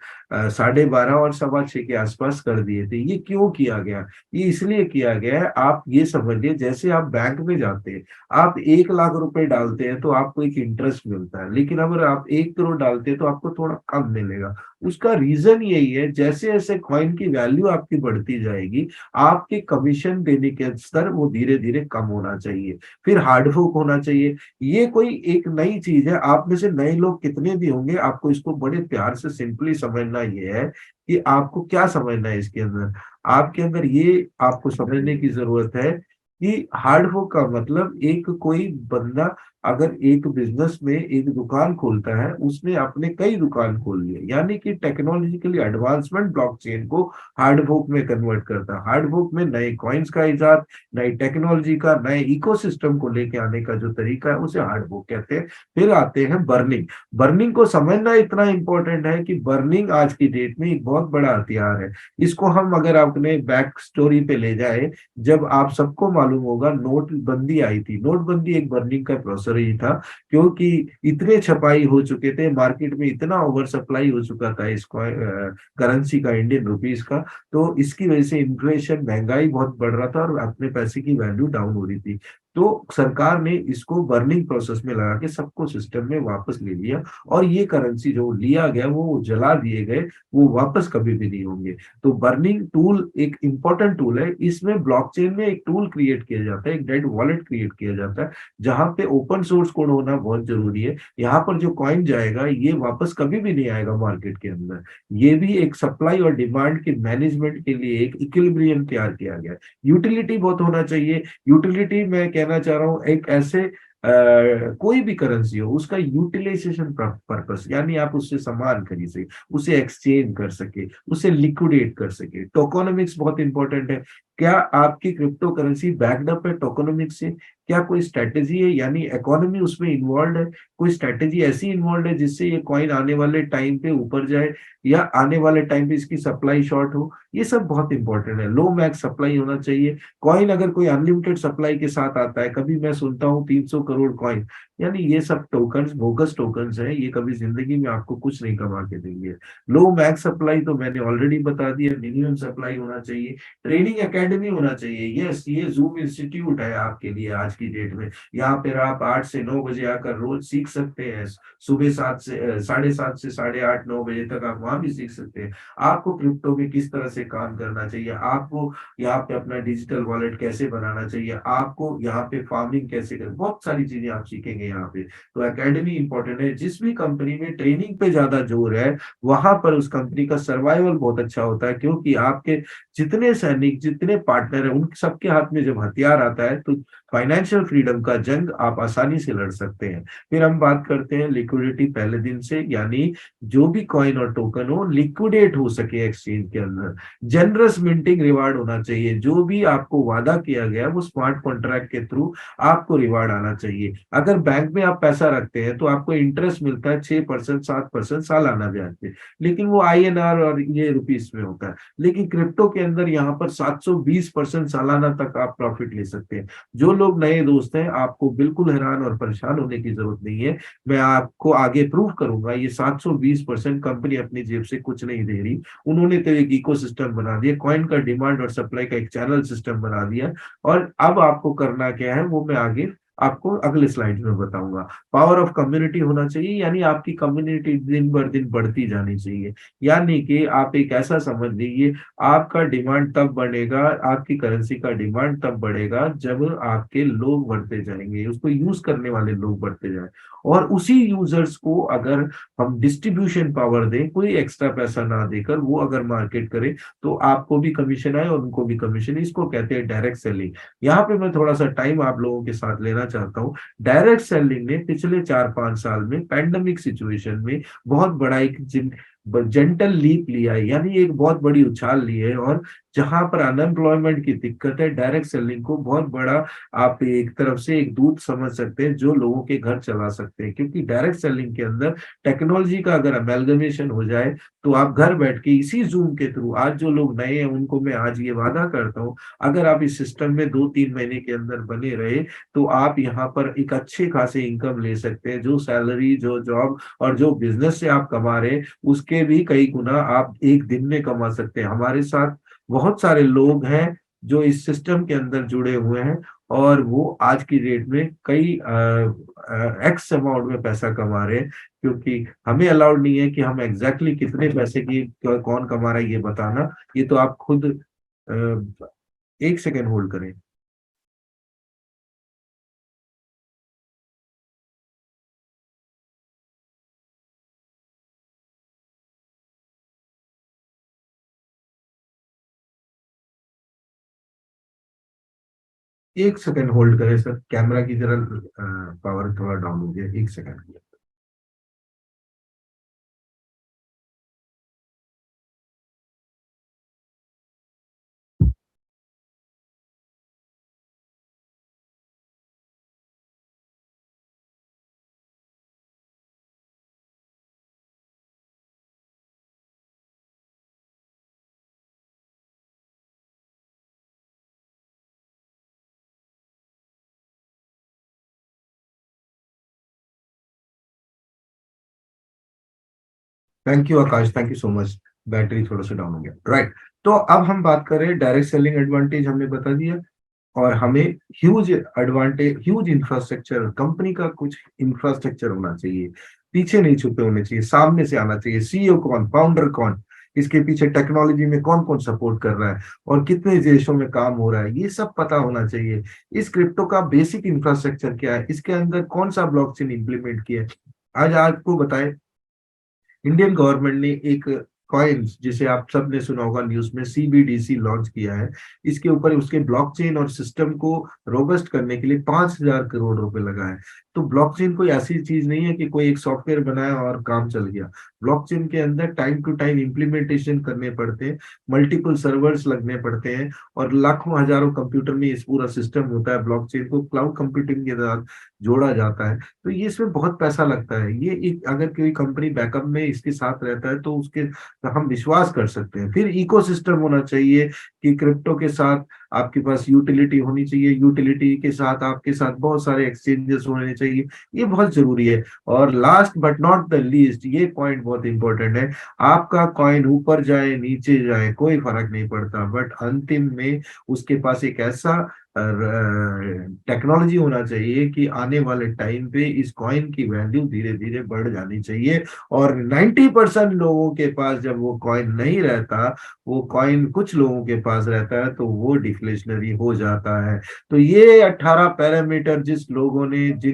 12.5 और 6.25 के आसपास कर दिए थे। ये क्यों किया गया? ये इसलिए किया गया है, आप ये समझिए, जैसे आप बैंक में जाते हैं, आप 1 लाख रुपए डालते हैं तो आपको एक इंटरेस्ट मिलता है, लेकिन अगर आप 1 करोड़ डालते हैं तो आपको थोड़ा कम मिलेगा। उसका रीजन यही है, जैसे जैसे कॉइन की वैल्यू आपकी बढ़ती जाएगी, आपके कमीशन देने के स्तर वो धीरे धीरे कम होना चाहिए। फिर हार्ड फोक होना चाहिए। ये कोई एक नई चीज है, आप में से नए लोग कितने भी होंगे, आपको इसको बड़े प्यार से सिंपली समझना ये है कि आपको क्या समझना है इसके अंदर। आपके अंदर ये आपको समझने की जरूरत है कि हार्ड वर्क का मतलब, एक कोई बंदा अगर एक बिजनेस में एक दुकान खोलता है, उसने अपने कई दुकान खोल लिए, यानी कि टेक्नोलॉजिकली एडवांसमेंट ब्लॉकचेन को हार्ड वर्क में कन्वर्ट करता है। हार्ड वर्क में नए कॉइन्स का इजाद, नई टेक्नोलॉजी का, नए इकोसिस्टम को लेके आने का जो तरीका है उसे हार्ड वर्क कहते हैं। फिर आते हैं बर्निंग। बर्निंग को समझना इतना इंपॉर्टेंट है कि बर्निंग आज की डेट में एक बहुत बड़ा हथियार है। इसको हम अगर अपने बैक स्टोरी पे ले जाए, जब आप सबको मालूम होगा नोटबंदी आई थी, नोटबंदी एक बर्निंग का प्रोसेस ही था, क्योंकि इतने छपाई हो चुके थे, मार्केट में इतना ओवर सप्लाई हो चुका था इस करेंसी का, इंडियन रुपीस का। तो इसकी वजह से इन्फ्लेशन, महंगाई बहुत बढ़ रहा था और अपने पैसे की वैल्यू डाउन हो रही थी। तो सरकार ने इसको बर्निंग प्रोसेस में लगा के सबको सिस्टम में वापस ले लिया, और ये करेंसी जो लिया गया वो जला दिए गए, वो वापस कभी भी नहीं होंगे। तो बर्निंग टूल एक इंपॉर्टेंट टूल है। इसमें ब्लॉकचेन में एक टूल क्रिएट किया जाता है, एक डेड वॉलेट क्रिएट किया जाता है, जहां पे ओपन सोर्स कोड होना बहुत जरूरी है। यहाँ पर जो कॉइन जाएगा ये वापस कभी भी नहीं आएगा मार्केट के अंदर। ये भी एक सप्लाई और डिमांड के मैनेजमेंट के लिए एक इक्विलिब्रियम तैयार किया गया है। यूटिलिटी बहुत होना चाहिए। यूटिलिटी मैं कहना चाह रहा हूँ, एक ऐसे कोई भी करेंसी हो, उसका यूटिलाइजेशन पर्पस, यानी आप उससे सामान खरीद सके, उसे एक्सचेंज कर सके, उसे लिक्विडेट कर सके। टोकोनॉमिक्स बहुत इंपॉर्टेंट है। क्या आपकी क्रिप्टो करेंसी बैक्ड अप है टोकोनॉमिक्स से? क्या कोई स्ट्रेटेजी है, यानी इकोनॉमी उसमें इन्वॉल्व है? कोई स्ट्रेटेजी ऐसी इन्वॉल्व है जिससे ये कॉइन आने वाले टाइम पे ऊपर जाए, या आने वाले टाइम पे इसकी सप्लाई शॉर्ट हो? ये सब बहुत इंपॉर्टेंट है। लो मैक्स सप्लाई होना चाहिए। कॉइन अगर कोई अनलिमिटेड सप्लाई के साथ आता है, कभी मैं सुनता हूँ 300 करोड़ कॉइन, यानी ये सब टोकन्स बोगस टोकन्स हैं, ये कभी जिंदगी में आपको कुछ नहीं कमा के देंगे। लो मैक्स सप्लाई तो मैंने ऑलरेडी बता दिया, मिनिमम सप्लाई होना चाहिए, ट्रेनिंग एकेडमी होना चाहिए। यस, ये जूम इंस्टीट्यूट है आपके लिए आज की डेट में। यहाँ पर आप 8 से 9 बजे आकर रोज सीख सकते हैं। सुबह 7 से 8:30 9 बजे तक आप वहां भी सीख सकते हैं। आपको क्रिप्टो में किस तरह से काम करना चाहिए, आपको यहाँ पे अपना डिजिटल वॉलेट कैसे बनाना चाहिए, आपको यहाँ पे फार्मिंग कैसे करना, बहुत सारी चीजें आप सीखेंगे यहाँ पे। तो एकेडमी इंपॉर्टेंट है। जिस भी कंपनी में ट्रेनिंग पे ज्यादा जोर है, वहां पर उस कंपनी का सर्वाइवल बहुत अच्छा होता है, क्योंकि आपके जितने सैनिक, जितने पार्टनर है, उन सबके हाथ में जब हथियार आता है तो फाइनेंशियल फ्रीडम का जंग आप आसानी से लड़ सकते हैं। फिर हम बात करते हैं लिक्विडिटी पहले दिन से, यानी जो भी कॉइन और टोकन हो लिक्विडेट हो सके एक्सचेंज के अंदर। जनरस मिंटिंग रिवार्ड होना चाहिए, जो भी आपको वादा किया गया वो स्मार्ट कॉन्ट्रैक्ट के थ्रू आपको रिवार्ड आना चाहिए। अगर बैंक में आप पैसा रखते हैं तो आपको इंटरेस्ट मिलता है 6% 7% सालाना ब्याज पे, लेकिन वो INR और ये रुपीस में होता है। लेकिन क्रिप्टो के अंदर यहाँ पर 720% सालाना तक आप प्रॉफिट ले सकते हैं। जो लोग नए दोस्त हैं, आपको बिल्कुल हैरान और परेशान होने की जरूरत नहीं है। मैं आपको आगे प्रूव करूंगा, ये 720% कंपनी अपनी जेब से कुछ नहीं दे रही। उन्होंने तो एक इकोसिस्टम बना दिया, कॉइन का डिमांड और सप्लाई का एक चैनल सिस्टम बना दिया। और अब आपको करना क्या है वो मैं आगे आपको अगले स्लाइड में बताऊंगा। पावर ऑफ कम्युनिटी होना चाहिए, यानी आपकी कम्युनिटी दिन बर दिन बढ़ती जानी चाहिए। यानी कि आप एक ऐसा समझ लीजिए, आपका डिमांड तब बढ़ेगा, आपकी करेंसी का डिमांड तब बढ़ेगा जब आपके लोग बढ़ते जाएंगे, उसको यूज करने वाले लोग बढ़ते जाए। और उसी यूजर्स को अगर हम डिस्ट्रीब्यूशन पावर दें, कोई एक्स्ट्रा पैसा ना देकर, वो अगर मार्केट करे तो आपको भी कमीशन आए और उनको भी कमीशन, इसको कहते हैं डायरेक्ट सेलिंग। यहाँ पे मैं थोड़ा सा टाइम आप लोगों के साथ लेना चाहता हूँ। डायरेक्ट सेलिंग ने पिछले 4-5 साल में पैंडेमिक सिचुएशन में बहुत बड़ा एक जेंटल लीप लिया है, यानी एक बहुत बड़ी उछाल ली है। और जहां पर अनएम्प्लॉयमेंट की दिक्कत है, डायरेक्ट सेलिंग को बहुत बड़ा आप एक तरफ से एक दूत समझ सकते हैं जो लोगों के घर चला सकते हैं। क्योंकि डायरेक्ट सेलिंग के अंदर टेक्नोलॉजी का अगर अमेलगमेशन हो जाए तो आप घर बैठ के इसी जूम के थ्रू, आज जो लोग नए हैं उनको मैं आज ये वादा करता हूँ, अगर आप इस सिस्टम में 2-3 महीने के अंदर बने रहे तो आप यहाँ पर एक अच्छे खासे इनकम ले सकते हैं। जो सैलरी, जो जॉब और जो बिजनेस से आप कमा रहे हैं, उसके भी कई गुना आप एक दिन में कमा सकते हैं। हमारे साथ बहुत सारे लोग हैं जो इस सिस्टम के अंदर जुड़े हुए हैं, और वो आज की डेट में कई एक्स अमाउंट में पैसा कमा रहे हैं। क्योंकि हमें अलाउड नहीं है कि हम एग्जैक्टली कितने पैसे की कौन कमा रहा है ये बताना। ये तो आप खुद 1 सेकेंड होल्ड करें। एक सेकंड होल्ड करें सर, कैमरा की जरा पावर थोड़ा डाउन हो गया, 1 second. Thank you Akash, thank you so much. Battery थोड़ा सा डाउन हो गया, राइट। तो अब हम बात करें डायरेक्ट सेलिंग एडवांटेज, हमने बता दिया। और हमें huge advantage, huge infrastructure, company का कुछ इंफ्रास्ट्रक्चर होना चाहिए, पीछे नहीं छुपे होने चाहिए, सामने से आना चाहिए। CEO कौन, फाउंडर कौन, इसके पीछे टेक्नोलॉजी में कौन कौन सपोर्ट कर रहा है और कितने देशों में काम हो रहा है, ये सब पता होना चाहिए। इस क्रिप्टो का बेसिक इंफ्रास्ट्रक्चर क्या है, इसके अंदर कौन सा ब्लॉकचेन इंप्लीमेंट किया है, आज आपको बताएं। इंडियन गवर्नमेंट ने एक कॉइन्स, जिसे आप सब ने सुना होगा न्यूज में, CBDC लॉन्च किया है। इसके ऊपर उसके ब्लॉकचेन और सिस्टम को रोबस्ट करने के लिए 5,000 करोड़ रुपए लगा है। तो ब्लॉकचेन कोई ऐसी चीज नहीं है कि कोई एक सॉफ्टवेयर बनाया और काम चल गया। ब्लॉकचेन के अंदर टाइम टू टाइम इम्प्लीमेंटेशन करने पड़ते हैं, मल्टीपल सर्वर्स लगने पड़ते हैं, और लाखों हजारों कंप्यूटर में इस पूरा सिस्टम होता है। ब्लॉकचेन को क्लाउड कंप्यूटिंग के साथ जोड़ा जाता है। तो ये इसमें बहुत पैसा लगता है। ये एक, अगर कोई कंपनी बैकअप में इसके साथ रहता है तो उसके तो हम विश्वास कर सकते हैं। फिर इकोसिस्टम होना चाहिए कि क्रिप्टो के साथ आपके पास यूटिलिटी होनी चाहिए, यूटिलिटी के साथ आपके साथ बहुत सारे एक्सचेंजेस होने चाहिए, ये बहुत जरूरी है। और last but not the least, ये पॉइंट बहुत इंपॉर्टेंट है, आपका कॉइन ऊपर जाए नीचे जाए कोई फर्क नहीं पड़ता, बट अंतिम में उसके पास एक ऐसा टेक्नोलॉजी होना चाहिए कि आने वाले टाइम पे इस कॉइन की वैल्यू धीरे धीरे बढ़ जानी चाहिए। और 90% लोगों के पास जब वो कॉइन नहीं रहता, वो कॉइन कुछ लोगों के पास रहता है, तो वो डिफ्लेशनरी हो जाता है। तो ये 18 पैरामीटर जिन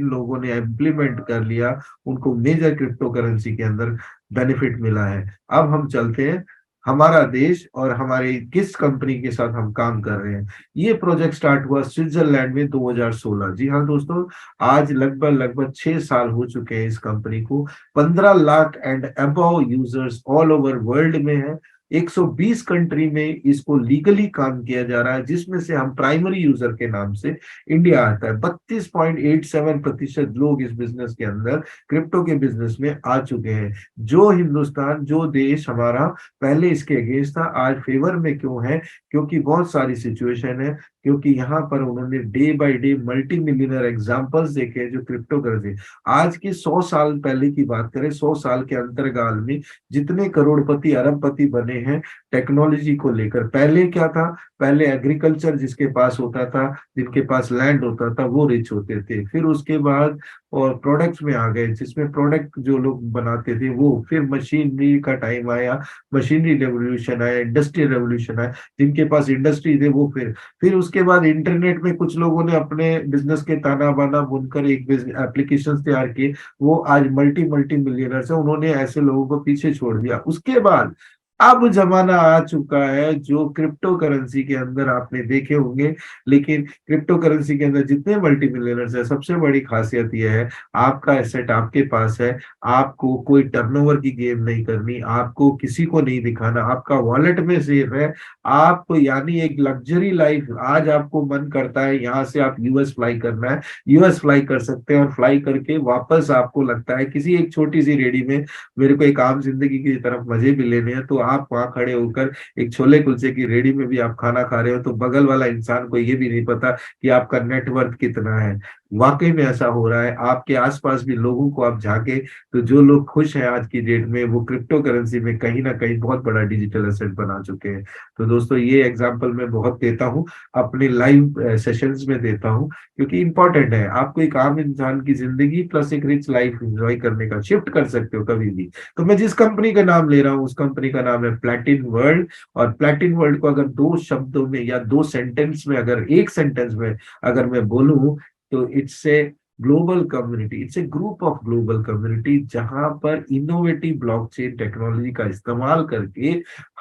लोगों ने इम्प्लीमेंट कर लिया, उनको मेजर क्रिप्टो करेंसी के अंदर बेनिफिट मिला है। अब हम चलते हैं हमारा देश और हमारे किस कंपनी के साथ हम काम कर रहे हैं। ये प्रोजेक्ट स्टार्ट हुआ स्विट्जरलैंड में 2016। जी हाँ दोस्तों, आज लगभग लगभग 6 साल हो चुके हैं इस कंपनी को। 15 lakh and above users all over world में है। 120 कंट्री में इसको लीगली काम किया जा रहा है, जिसमें से हम प्राइमरी यूजर के नाम से इंडिया आता है। 32.87% लोग इस बिजनेस के अंदर, क्रिप्टो के बिजनेस में आ चुके हैं। जो हिंदुस्तान, जो देश हमारा पहले इसके अगेंस्ट था, आज फेवर में क्यों है? क्योंकि बहुत सारी सिचुएशन है, क्योंकि यहाँ पर उन्होंने day by day multi millionaire examples देखे जो क्रिप्टो करेंसी। आज की 100 साल पहले की बात करें, 100 साल के अंतरकाल में जितने करोड़पति अरबपति बने हैं टेक्नोलॉजी को लेकर। पहले क्या था? पहले एग्रीकल्चर जिसके पास होता था, जिनके पास लैंड होता था, वो रिच होते थे। फिर उसके बाद और प्रोडक्ट्स में आ गए, जिसमें प्रोडक्ट जो लोग बनाते थे वो, फिर मशीनरी का टाइम आया, मशीनरी रेवोल्यूशन आया, इंडस्ट्रियल रेवोल्यूशन आया, जिनके पास इंडस्ट्री थे वो फिर उसके बाद इंटरनेट में कुछ लोगों ने अपने बिजनेस के ताना बाना बुनकर एक एप्लीकेशन तैयार किए, वो आज मल्टी मल्टी मिलियनर्स है। उन्होंने ऐसे लोगों को पीछे छोड़ दिया। उसके बाद अब जमाना आ चुका है जो क्रिप्टो करेंसी के अंदर आपने देखे होंगे, लेकिन क्रिप्टो करेंसी के अंदर जितने मल्टी मिलियनर्स है, सबसे बड़ी खासियत यह है, आपका एसेट आपके पास है, आपको कोई टर्नओवर की गेम नहीं करनी, आपको किसी को नहीं दिखाना, आपका वॉलेट में सेफ है। आप यानी एक लग्जरी लाइफ, आज आपको मन करता है यहाँ से आप यूएस फ्लाई करना है, यूएस फ्लाई कर सकते हैं, और फ्लाई करके वापस आपको लगता है किसी एक छोटी सी रेडी में मेरे को एक आम जिंदगी की तरफ मजे भी लेने हैं, तो आप वहां खड़े होकर एक छोले कुलचे की रेडी में भी आप खाना खा रहे हो, तो बगल वाला इंसान को ये भी नहीं पता कि आपका नेटवर्थ कितना है। वाकई में ऐसा हो रहा है। आपके आसपास भी लोगों को आप झांके, तो जो लोग खुश हैं आज की डेट में, वो क्रिप्टो करेंसी में कहीं ना कहीं बहुत बड़ा डिजिटल एसेट बना चुके हैं। तो दोस्तों, ये एग्जांपल मैं बहुत देता हूँ, अपने लाइव सेशंस में देता हूँ, क्योंकि इंपॉर्टेंट है। आपको एक आम इंसान की जिंदगी प्लस एक रिच लाइफ एंजॉय करने का, शिफ्ट कर सकते हो कभी भी। तो मैं जिस कंपनी का नाम ले रहा हूँ, उस कंपनी का नाम है प्लैटिन वर्ल्ड। और प्लैटिन वर्ल्ड को अगर दो शब्दों में या दो सेंटेंस में, अगर एक सेंटेंस में अगर मैं बोलूं, तो it's a global community, it's a group of global community, जहां पर इनोवेटिव ब्लॉकचेन टेक्नोलॉजी का इस्तेमाल करके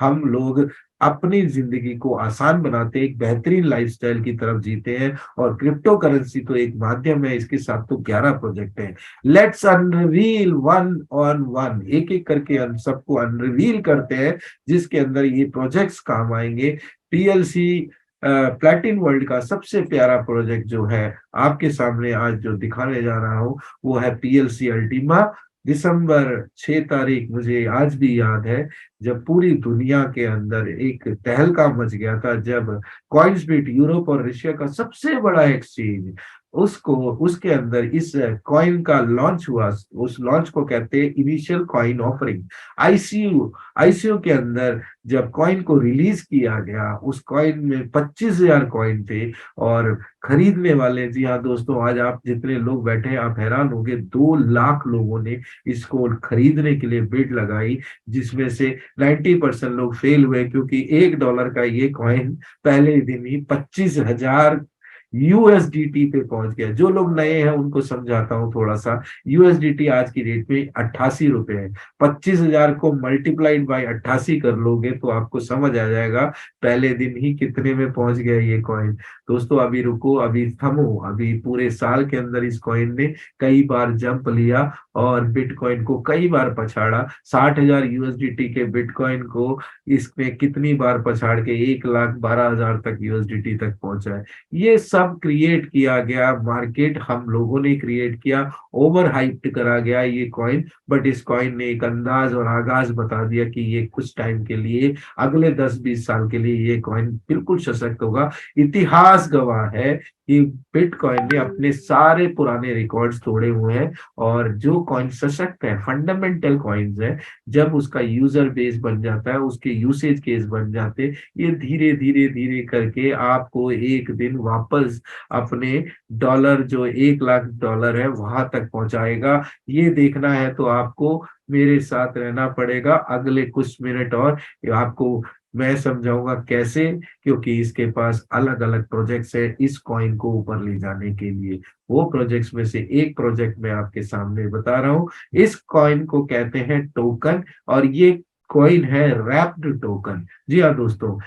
हम लोग अपनी जिंदगी को आसान बनाते हैं, एक बेहतरीन लाइफस्टाइल की तरफ जीते हैं। और क्रिप्टो करेंसी तो एक माध्यम है, इसके साथ तो 11 प्रोजेक्ट हैं। लेट्स अनरिवील वन ऑन वन, एक एक करके हम सबको अनरिवील करते हैं, जिसके अंदर ये प्रोजेक्ट्स काम आएंगे। पीएलसी प्लैटिन वर्ल्ड का सबसे प्यारा प्रोजेक्ट जो है आपके सामने आज जो दिखाने जा रहा हूं, वो है पीएलसी अल्टीमा। दिसंबर 6 तारीख मुझे आज भी याद है, जब पूरी दुनिया के अंदर एक तहलका मच गया था, जब कॉइन्सबिट, यूरोप और रशिया का सबसे बड़ा एक्सचेंज, उसको उसके अंदर इस कॉइन का लॉन्च हुआ। उस लॉन्च को कहते हैं initial coin offering, ICU. ICU के अंदर जब कॉइन को रिलीज किया गया, उस कॉइन में 25,000 कॉइन थे, और खरीदने वाले, जी हाँ दोस्तों, आज आप जितने लोग बैठे हैं आप हैरान होंगे, 2 लाख लोगों ने इसको खरीदने के लिए बिड लगाई, जिसमें से 90% लोग फेल हुए, क्योंकि $1 का ये कॉइन पहले दिन ही 25,000 यूएसडीटी पे पहुंच गया। जो लोग नए हैं उनको समझाता हूं थोड़ा सा, यूएसडीटी आज की रेट में 88 रुपए है। 25,000 को मल्टीप्लाइड बाय 88 कर लोगे तो आपको समझ आ जाएगा पहले दिन ही कितने में पहुंच गया ये कॉइन। दोस्तों, अभी रुको, अभी थमो, अभी पूरे साल के अंदर इस कॉइन ने कई बार जंप लिया और बिटकॉइन को कई बार पछाड़ा। 60,000 यूएसडीटी के बिटकॉइन को इसने कितनी बार पछाड़ के 1,12,000 तक यूएसडीटी तक पहुंचा है। ये सब सब क्रिएट किया गया, मार्केट हम लोगों ने क्रिएट किया, ओवर हाइप्ड करा गया ये कॉइन, बट इस कॉइन ने एक अंदाज और आगाज बता दिया कि ये कुछ टाइम के लिए, अगले 10-20 साल के लिए ये कॉइन बिल्कुल सशक्त होगा। इतिहास गवाह है कि बिटकॉइन ने अपने सारे पुराने रिकॉर्ड्स तोड़े हुए हैं, और जो कॉइन सशक्त है, फंडामेंटल कॉइन्स है, जब उसका यूजर बेस बन जाता है, उसके यूसेज केस बन जाते, ये धीरे धीरे धीरे करके आपको एक दिन वापस अपने डॉलर, जो $1 लाख है, वहां तक पहुंचाएगा। ये देखना है तो आपको मेरे साथ रहना पड़ेगा अगले कुछ मिनट, और आपको मैं समझाऊंगा कैसे, क्योंकि इसके पास अलग अलग प्रोजेक्ट्स है इस कॉइन को ऊपर ले जाने के लिए। वो प्रोजेक्ट्स में से एक प्रोजेक्ट मैं आपके सामने बता रहा हूँ। इस कॉइन को कहते हैं टोकन, और ये कॉइन है रैप्ड टोकन। जी हाँ दोस्तों,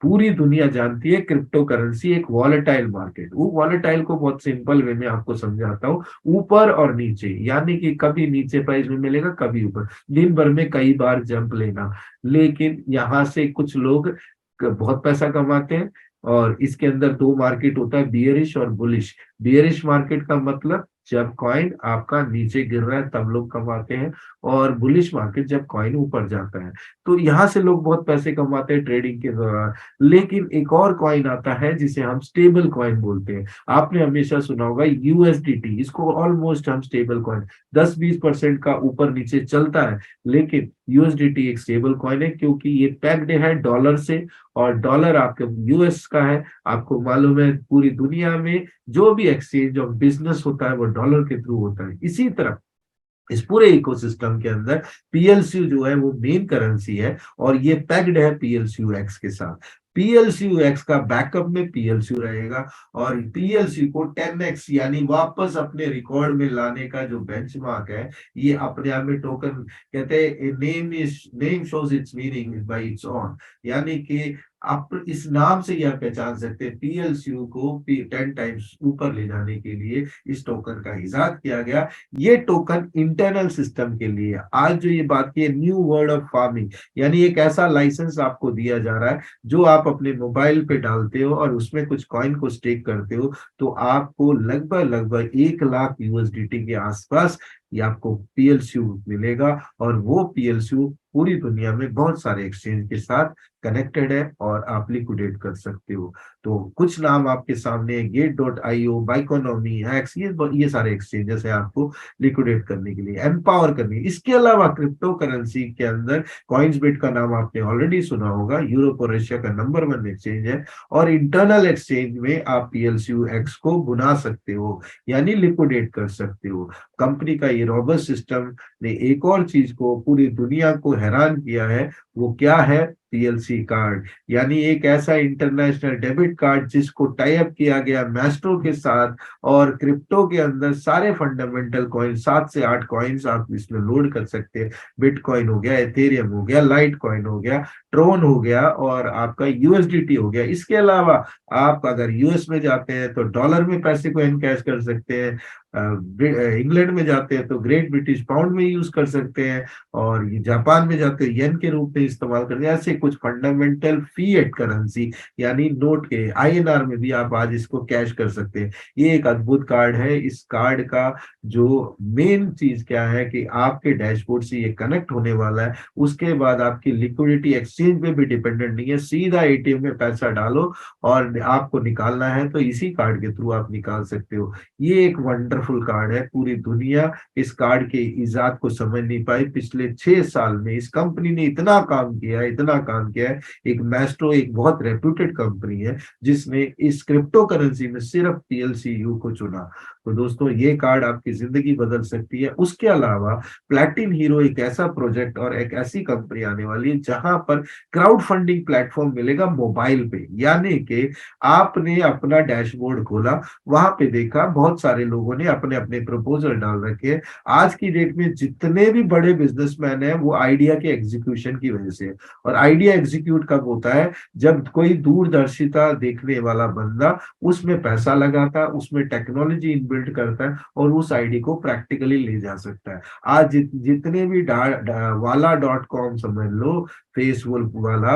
पूरी दुनिया जानती है क्रिप्टो करेंसी एक वॉलेटाइल मार्केट। वो वॉलेटाइल को बहुत सिंपल वे में आपको समझाता हूँ, ऊपर और नीचे, यानी कि कभी नीचे प्राइस में मिलेगा, कभी ऊपर, दिन भर में कई बार जंप लेना। लेकिन यहाँ से कुछ लोग बहुत पैसा कमाते हैं, और इसके अंदर दो मार्केट होता है, बियरिश और बुलिश। बियरिश मार्केट का मतलब जब कॉइन आपका नीचे गिर रहा है तब लोग कमाते हैं, और बुलिश मार्केट जब कॉइन ऊपर जाता है, तो यहाँ से लोग बहुत पैसे कमाते हैं ट्रेडिंग के दौरान। लेकिन एक और कॉइन आता है जिसे हम स्टेबल कॉइन बोलते हैं। आपने हमेशा सुना होगा यूएसडीटी, इसको ऑलमोस्ट हम स्टेबल कॉइन, 10-20% का ऊपर नीचे चलता है, लेकिन यूएसडीटी एक स्टेबल कॉइन है क्योंकि ये पैक्ड है डॉलर से, और डॉलर आपके यूएस का है। आपको मालूम है पूरी दुनिया में जो भी एक्सचेंज ऑफ बिजनेस होता है वो डॉलर के थ्रू होता है। इसी तरह इस पूरे इकोसिस्टम के अंदर पीएलसीयू जो है वो मेन करेंसी है, और ये पैक्ड है पीएलसीयू एक्स के साथ। पीएलसीयू एक्स का बैकअप में पीएलसीयू रहेगा, और पीएलसीयू को 10x यानी वापस अपने रिकॉर्ड में लाने का जो बेंचमार्क है, ये अपने आप में टोकन कहते हैं, name shows it's meaning bye its own, यानी कि आप इस नाम से यह पहचान सकते हैं पीएलसीयू को 10 टाइम्स ऊपर ले जाने के लिए इस टोकन का इजाद किया गया। ये टोकन इंटरनल सिस्टम के लिए, आज जो ये बात की है न्यू वर्ड ऑफ फार्मिंग, यानी एक ऐसा लाइसेंस आपको दिया जा रहा है जो आप अपने मोबाइल पे डालते हो और उसमें कुछ कॉइन को स्टेक करते हो, तो आपको लगभग 1 लाख यूएसडीटी के आसपास ये आपको पीएलसीयू मिलेगा, और वो पीएलसीयू पूरी दुनिया में बहुत सारे एक्सचेंज के साथ कनेक्टेड है, और आप लिक्विडेट कर सकते हो। तो कुछ नाम आपके सामने, गेट.io, बाइकोनॉमी, एक्स, ये सारे एक्सचेंजेस है आपको लिक्विडेट करने के लिए, एम्पावर करने। इसके अलावा क्रिप्टो करेंसी के अंदर कॉइन्सबिट का नाम आपने ऑलरेडी सुना होगा, यूरोप और रशिया का नंबर 1 एक्सचेंज है, और इंटरनल एक्सचेंज में आप पीएलसीयू एक्स को बुना सकते हो, यानी लिक्विडेट कर सकते हो। कंपनी का ये रॉबस्ट सिस्टम ने एक और चीज को पूरी दुनिया को हैरान किया है, वो क्या है, पीएलसी कार्ड, यानी एक ऐसा इंटरनेशनल डेबिट कार्ड जिसको टाई अप किया गया मैस्ट्रो के साथ, और क्रिप्टो के अंदर सारे फंडामेंटल कॉइन, 7 से 8 कॉइन्स आप इसमें लोड कर सकते हैं। बिटकॉइन हो गया, एथेरियम हो गया, लाइट कॉइन हो गया, ट्रोन हो गया, और आपका यूएसडीटी हो गया। इसके अलावा आप अगर यूएस में जाते हैं तो डॉलर में पैसे को एनकैश कर सकते हैं, इंग्लैंड में जाते हैं तो ग्रेट ब्रिटिश पाउंड में यूज कर सकते हैं, और ये जापान में जाते हैं येन के रूप में इस्तेमाल करते हैं। ऐसे कुछ फंडामेंटल फीएट करेंसी यानी नोट के आईएनआर में भी आप आज इसको कैश कर सकते हैं। ये एक अद्भुत कार्ड है। इस कार्ड का जो मेन चीज क्या है कि आपके डैशबोर्ड से ये कनेक्ट होने वाला है, उसके बाद आपकी लिक्विडिटी एक्सचेंज पे भी डिपेंडेंट नहीं है, सीधा एटीएम में पैसा डालो और आपको निकालना है तो इसी कार्ड के थ्रू आप निकाल सकते हो। ये एक वंडरफुल कार्ड है। पूरी दुनिया इस कार्ड के इजाद को समझ नहीं पाई। पिछले 6 साल में इस कंपनी ने इतना काम किया है। एक मैस्ट्रो एक बहुत रेप्यूटेड कंपनी है जिसने इस क्रिप्टो करेंसी में सिर्फ पीएलसीयू को चुना। तो दोस्तों ये कार्ड आपकी जिंदगी बदल सकती है। उसके अलावा प्लैटिन हीरो एक ऐसा प्रोजेक्ट और एक ऐसी कंपनी आने वाली है जहां पर क्राउड फंडिंग प्लेटफॉर्म मिलेगा मोबाइल पे, यानी कि आपने अपना डैशबोर्ड खोला, वहां पे देखा बहुत सारे लोगों ने अपने अपने प्रपोजल डाल रखे हैं। आज की डेट में जितने भी बड़े बिजनेसमैन हैं वो आइडिया के एग्जीक्यूशन की वजह से, और आइडिया एग्जीक्यूट कब होता है, जब कोई दूरदर्शिता देखने वाला बंदा उसमें पैसा लगाता, उसमें टेक्नोलॉजी बिल्ड करता है और उस आईडी को प्रैक्टिकली ले जा सकता है। आज जितने भी वाला .com समझ लो, फेसबुक वाला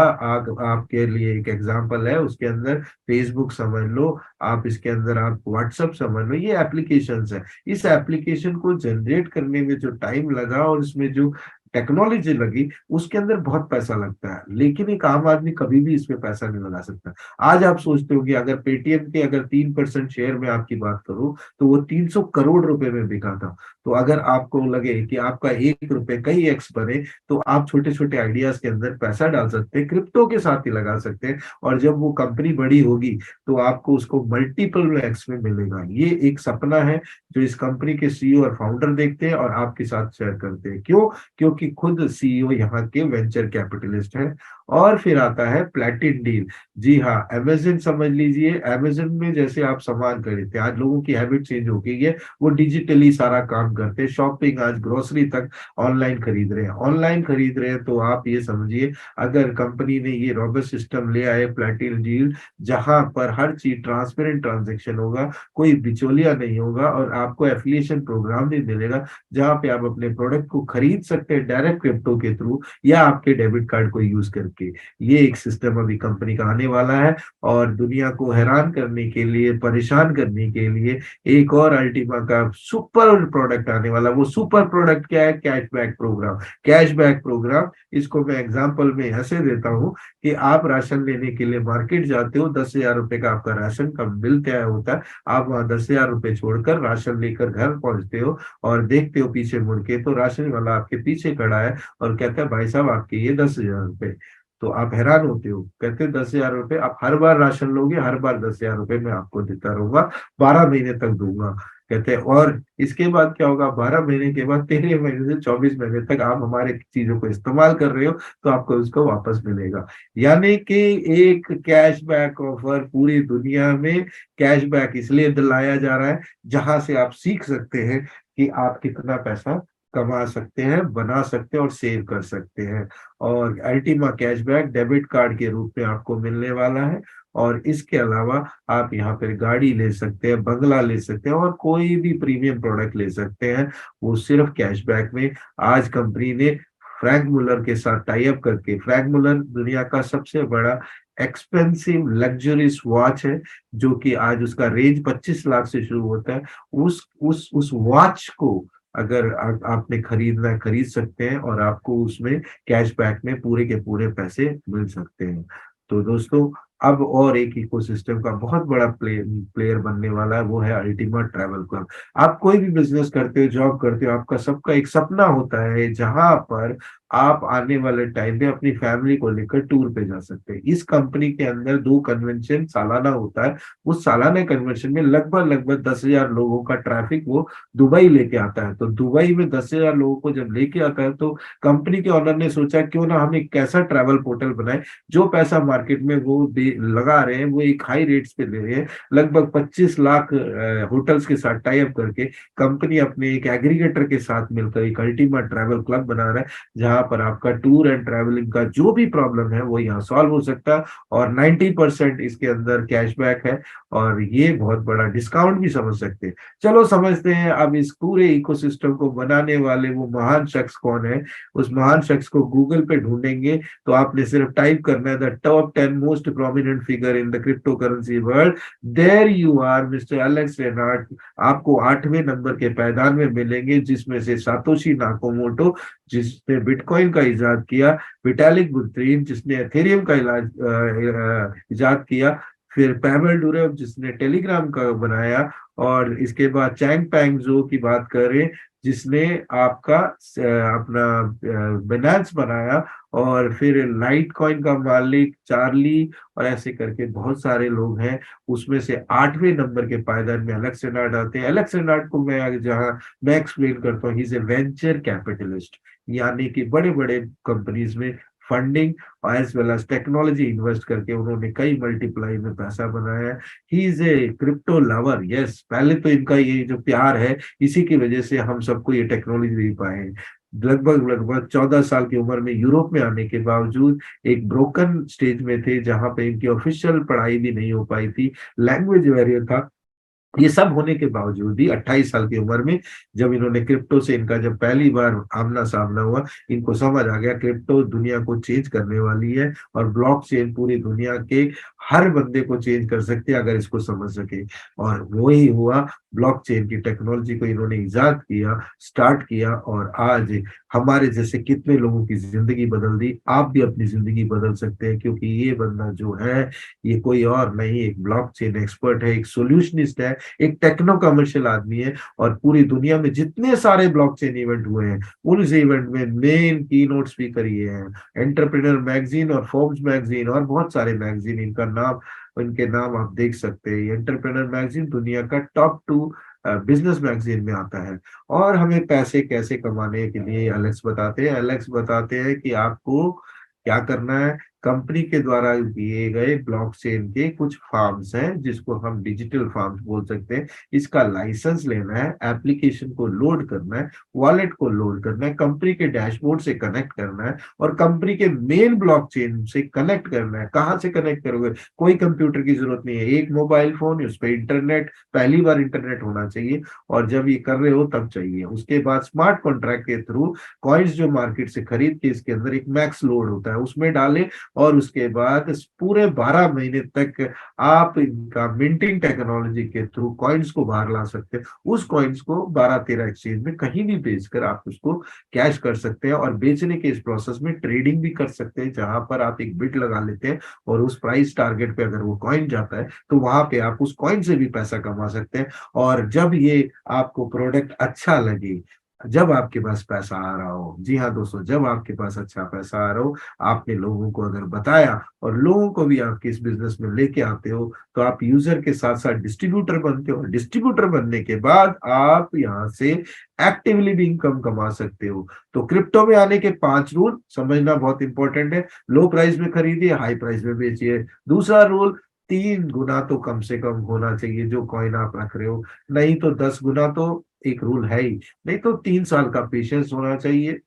आपके लिए एक एग्जांपल है, उसके अंदर फेसबुक समझ लो, आप इसके अंदर आप व्हाट्सएप समझ लो, ये एप्लीकेशंस है। इस एप्लीकेशन को जनरेट करने में जो टाइम लगा और इसमें जो टेक्नोलॉजी लगी, उसके अंदर बहुत पैसा लगता है, लेकिन एक आम आदमी कभी भी इसमें पैसा नहीं लगा सकता। आज आप सोचते हो कि अगर पेटीएम के अगर 3% शेयर में आपकी बात करूं तो वो 300 करोड़ रुपए में बिका था। तो अगर आपको लगे कि आपका 1 रुपए कई एक्स बने, तो आप छोटे छोटे आइडियाज के अंदर पैसा डाल सकते हैं, क्रिप्टो के साथ ही लगा सकते हैं, और जब वो कंपनी बड़ी होगी तो आपको उसको मल्टीपल एक्स में मिलेगा। ये एक सपना है जो इस कंपनी के सीईओ और फाउंडर देखते हैं और आपके साथ शेयर करते हैं। क्यों? क्योंकि खुद सीईओ यहाँ के वेंचर कैपिटलिस्ट हैं। और फिर आता है प्लैटिन डील। जी हाँ, अमेजन समझ लीजिए, अमेजन में जैसे आप सामान खरीदते हैं, आज लोगों की हैबिट चेंज हो गई है, वो डिजिटली सारा काम करते हैं, शॉपिंग आज ग्रोसरी तक ऑनलाइन खरीद रहे हैं। ऑनलाइन खरीद रहे हैं तो आप ये समझिए, अगर कंपनी ने ये रॉबस्ट सिस्टम ले आए प्लैटिन डील, जहां पर हर चीज ट्रांसपेरेंट ट्रांजेक्शन होगा, कोई बिचौलिया नहीं होगा, और आपको एफिलिएशन प्रोग्राम भी मिलेगा जहां पे आप अपने प्रोडक्ट को खरीद सकते हैं डायरेक्ट क्रिप्टो के थ्रू या आपके डेबिट कार्ड को यूज करके। ये एक सिस्टम अभी कंपनी का आने वाला है, और दुनिया को हैरान करने के लिए, परेशान करने के लिए एक और अल्टीमा का सुपर प्रोडक्ट आने वाला। वो सुपर प्रोडक्ट क्या है? Cashback programme. कैशबैक प्रोग्राम, इसको मैं एग्जांपल में ऐसे देता हूं कि आप राशन लेने के लिए मार्केट जाते हो, 10,000 रुपए का आपका राशन का बिल तय होता है, आप वहां 10,000 रुपए छोड़कर राशन लेकर घर पहुंचते हो और देखते हो पीछे मुड़ के तो राशन वाला आपके पीछे खड़ा है और कहता है भाई साहब आपके ये 10,000 रुपए। तो आप हैरान होते हो, कहते हैं 10,000 रुपए, आप हर बार राशन लोगे, हर बार 10,000 रुपए मैं आपको देता रहूंगा, 12 महीने तक दूंगा। कहते हैं और इसके बाद क्या होगा? 12 महीने के बाद 13 महीने से 24 महीने तक आप हमारे चीजों को इस्तेमाल कर रहे हो तो आपको उसको वापस मिलेगा। यानी कि एक कैशबैक ऑफर पूरी दुनिया में कैशबैक इसलिए दिलाया जा रहा है जहां से आप सीख सकते हैं कि आप कितना पैसा कमा सकते हैं, बना सकते हैं और सेव कर सकते हैं। और अल्टीमा कैशबैक डेबिट कार्ड के रूप में आपको मिलने वाला है, और इसके अलावा आप यहाँ पर गाड़ी ले सकते हैं, बंगला ले सकते हैं और कोई भी प्रीमियम प्रोडक्ट ले सकते हैं, वो सिर्फ कैशबैक में। आज कंपनी ने फ्रैंक मुलर के साथ टाई अप करके, फ्रैंक मुलर दुनिया का सबसे बड़ा एक्सपेंसिव लग्जरीज वॉच है, जो कि आज उसका रेंज 25 लाख से शुरू होता है। उस वॉच को अगर आपने खरीदना है, खरीद सकते हैं, और आपको उसमें कैशबैक में पूरे के पूरे पैसे मिल सकते हैं। तो दोस्तों, अब और एक इकोसिस्टम का बहुत बड़ा प्लेयर बनने वाला है, वो है अल्टीमा ट्रैवल क्लब। आप कोई भी बिजनेस करते हो, जॉब करते हो, आपका सबका एक सपना होता है जहां पर आप आने वाले टाइम में अपनी फैमिली को लेकर टूर पे जा सकते हैं। इस कंपनी के अंदर 2 कन्वेंशन सालाना होता है। उस सालाना कन्वेंशन में लगभग 10,000 लोगों का ट्रैफिक वो दुबई लेके आता है। तो दुबई में 10,000 लोगों को जब लेके आता है तो कंपनी के ऑनर ने सोचा क्यों ना हम एक कैसा ट्रैवल पोर्टल बनाए, जो पैसा मार्केट में वो लगा रहे हैं वो एक हाई रेट्स पे ले रहे हैं। लगभग 25 लाख होटल्स के साथ टाई अप करके कंपनी अपने एक एग्रीगेटर के साथ मिलकर एक अल्टीमा ट्रैवल क्लब बना रहा है, जहां पर आपका टूर एंड ट्रैवलिंग का जो भी प्रॉब्लम है वो यहाँ सॉल्व हो सकता है। और 90% इसके अंदर कैशबैक है, और ये बहुत बड़ा डिस्काउंट भी समझ सकते हैं। चलो समझते हैं अब इस पूरे इकोसिस्टम को बनाने वाले वो महान शख्स कौन है। उस महान शख्स को गूगल पे ढूंढेंगे तो आपने सिर्फ टाइप करना है the top 10 most prominent figure in the crypto currency world, there you are mister Alex Renard. आपको 8वें नंबर के पायदान में मिलेंगे, जिसमें से सातोशी नाकामोटो जिसने बिटकॉइन का इजाद किया, विटालिक बुterin जिसने एथेरियम का इजाद किया, फिर पैवेल डुरेव जिसने टेलीग्राम का बनाया, और इसके बाद चैंगपेंग जो की बात करें जिसने आपका अपना बिनांस बनाया, और फिर लाइट कॉइन का मालिक चार्ली, और ऐसे करके बहुत सारे लोग हैं। उसमें से 8वें नंबर के पायदान में एलेक्स रेनार्ड आते हैं। एलेक्स रेनार्ड को मैं एक्सप्लेन करता हूँ, he is a venture capitalist, यानी कि बड़े बड़े कंपनीज में funding as well as technology invest करके उन्होंने कई मल्टीप्लाई में पैसा बनाया है। He is a crypto lover. Yes, पहले तो इनका ये जो प्यार है, इसी की वजह से हम सबको ये टेक्नोलॉजी दे पाए हैं। लगभग 14 साल की उम्र में यूरोप में आने के बावजूद एक ब्रोकन स्टेज में थे, जहां पे इनकी ऑफिशियल पढ़ाई भी नहीं हो पाई थी, लैंग्वेज बैरियर था, ये सब होने के बावजूद भी 28 साल की उम्र में जब इन्होंने क्रिप्टो से इनका जब पहली बार आमना सामना हुआ, इनको समझ आ गया क्रिप्टो दुनिया को चेंज करने वाली है और ब्लॉकचेन पूरी दुनिया के हर बंदे को चेंज कर सकते हैं अगर इसको समझ सके। और वो ही हुआ, ब्लॉकचेन की टेक्नोलॉजी को इन्होंने इजाद किया, स्टार्ट किया और आज हमारे जैसे कितने लोगों की जिंदगी बदल दी। आप भी अपनी जिंदगी बदल सकते हैं, क्योंकि ये बंदा जो है ये कोई और नहीं, एक ब्लॉकचेन एक्सपर्ट है, एक सोल्यूशनिस्ट है, एक टेक्नो कमर्शियल आदमी है। और पूरी दुनिया में जितने सारे ब्लॉकचेन इवेंट हुए हैं उन इवेंट में मेन की नोट स्पीकर ये हैं। एंटरप्रेन्योर मैगजीन और फोर्ब्स मैगजीन और बहुत सारे मैगजीन, इनके नाम आप देख सकते हैं। एंटरप्रेन्योर मैगजीन दुनिया का टॉप 2 बिजनेस मैगजीन में आता है। और हमें पैसे कैसे कमाने के लिए एलेक्स बताते हैं कि आपको क्या करना है। कंपनी के द्वारा दिए गए ब्लॉकचेन के कुछ फार्म्स हैं जिसको हम डिजिटल फार्म्स बोल सकते हैं। इसका लाइसेंस लेना है, एप्लीकेशन को लोड करना है, वॉलेट को लोड करना है, कंपनी के डैशबोर्ड से कनेक्ट करना है और कंपनी के मेन ब्लॉकचेन से कनेक्ट करना है। कहाँ से कनेक्ट करोगे? कोई कंप्यूटर की जरूरत नहीं है, एक मोबाइल फोन, उस पर इंटरनेट, पहली बार इंटरनेट होना चाहिए और जब ये कर रहे हो तब चाहिए। उसके बाद स्मार्ट कॉन्ट्रैक्ट के थ्रू कॉइन्स जो मार्केट से खरीद के इसके अंदर एक मैक्स लोड होता है उसमें डाले और उसके बाद पूरे 12 महीने तक आप इनका मिंटिंग टेक्नोलॉजी के थ्रू कॉइन्स को बाहर ला सकते हैं। उस कॉइन्स को 12-13 एक्सचेंज में कहीं भी बेचकर आप उसको कैश कर सकते हैं और बेचने के इस प्रोसेस में ट्रेडिंग भी कर सकते हैं, जहां पर आप एक बिट लगा लेते हैं और उस प्राइस टारगेट पे अगर वो कॉइन जाता है तो वहां पे आप उस कॉइन से भी पैसा कमा सकते हैं। और जब ये आपको प्रोडक्ट अच्छा लगे, जब आपके पास पैसा आ रहा हो, जी हाँ दोस्तों, जब आपके पास अच्छा पैसा आ रहा हो, आपने लोगों को अगर बताया और लोगों को भी आपके इस बिजनेस में लेके आते हो, तो आप यूजर के साथ साथ डिस्ट्रीब्यूटर बनते हो। डिस्ट्रीब्यूटर बनने के बाद आप यहाँ से एक्टिवली भी इनकम कमा सकते हो। तो क्रिप्टो में आने के 5 रूल समझना बहुत इंपॉर्टेंट है। लो प्राइस में खरीदिए, हाई प्राइस में बेचिए। दूसरा रूल, 3 गुना तो कम से कम होना चाहिए जो कॉइन आप रख रहे हो, नहीं तो 10 गुना तो एक रूल है ही। नहीं तो 3 साल का पेशेंस होना चाहिए,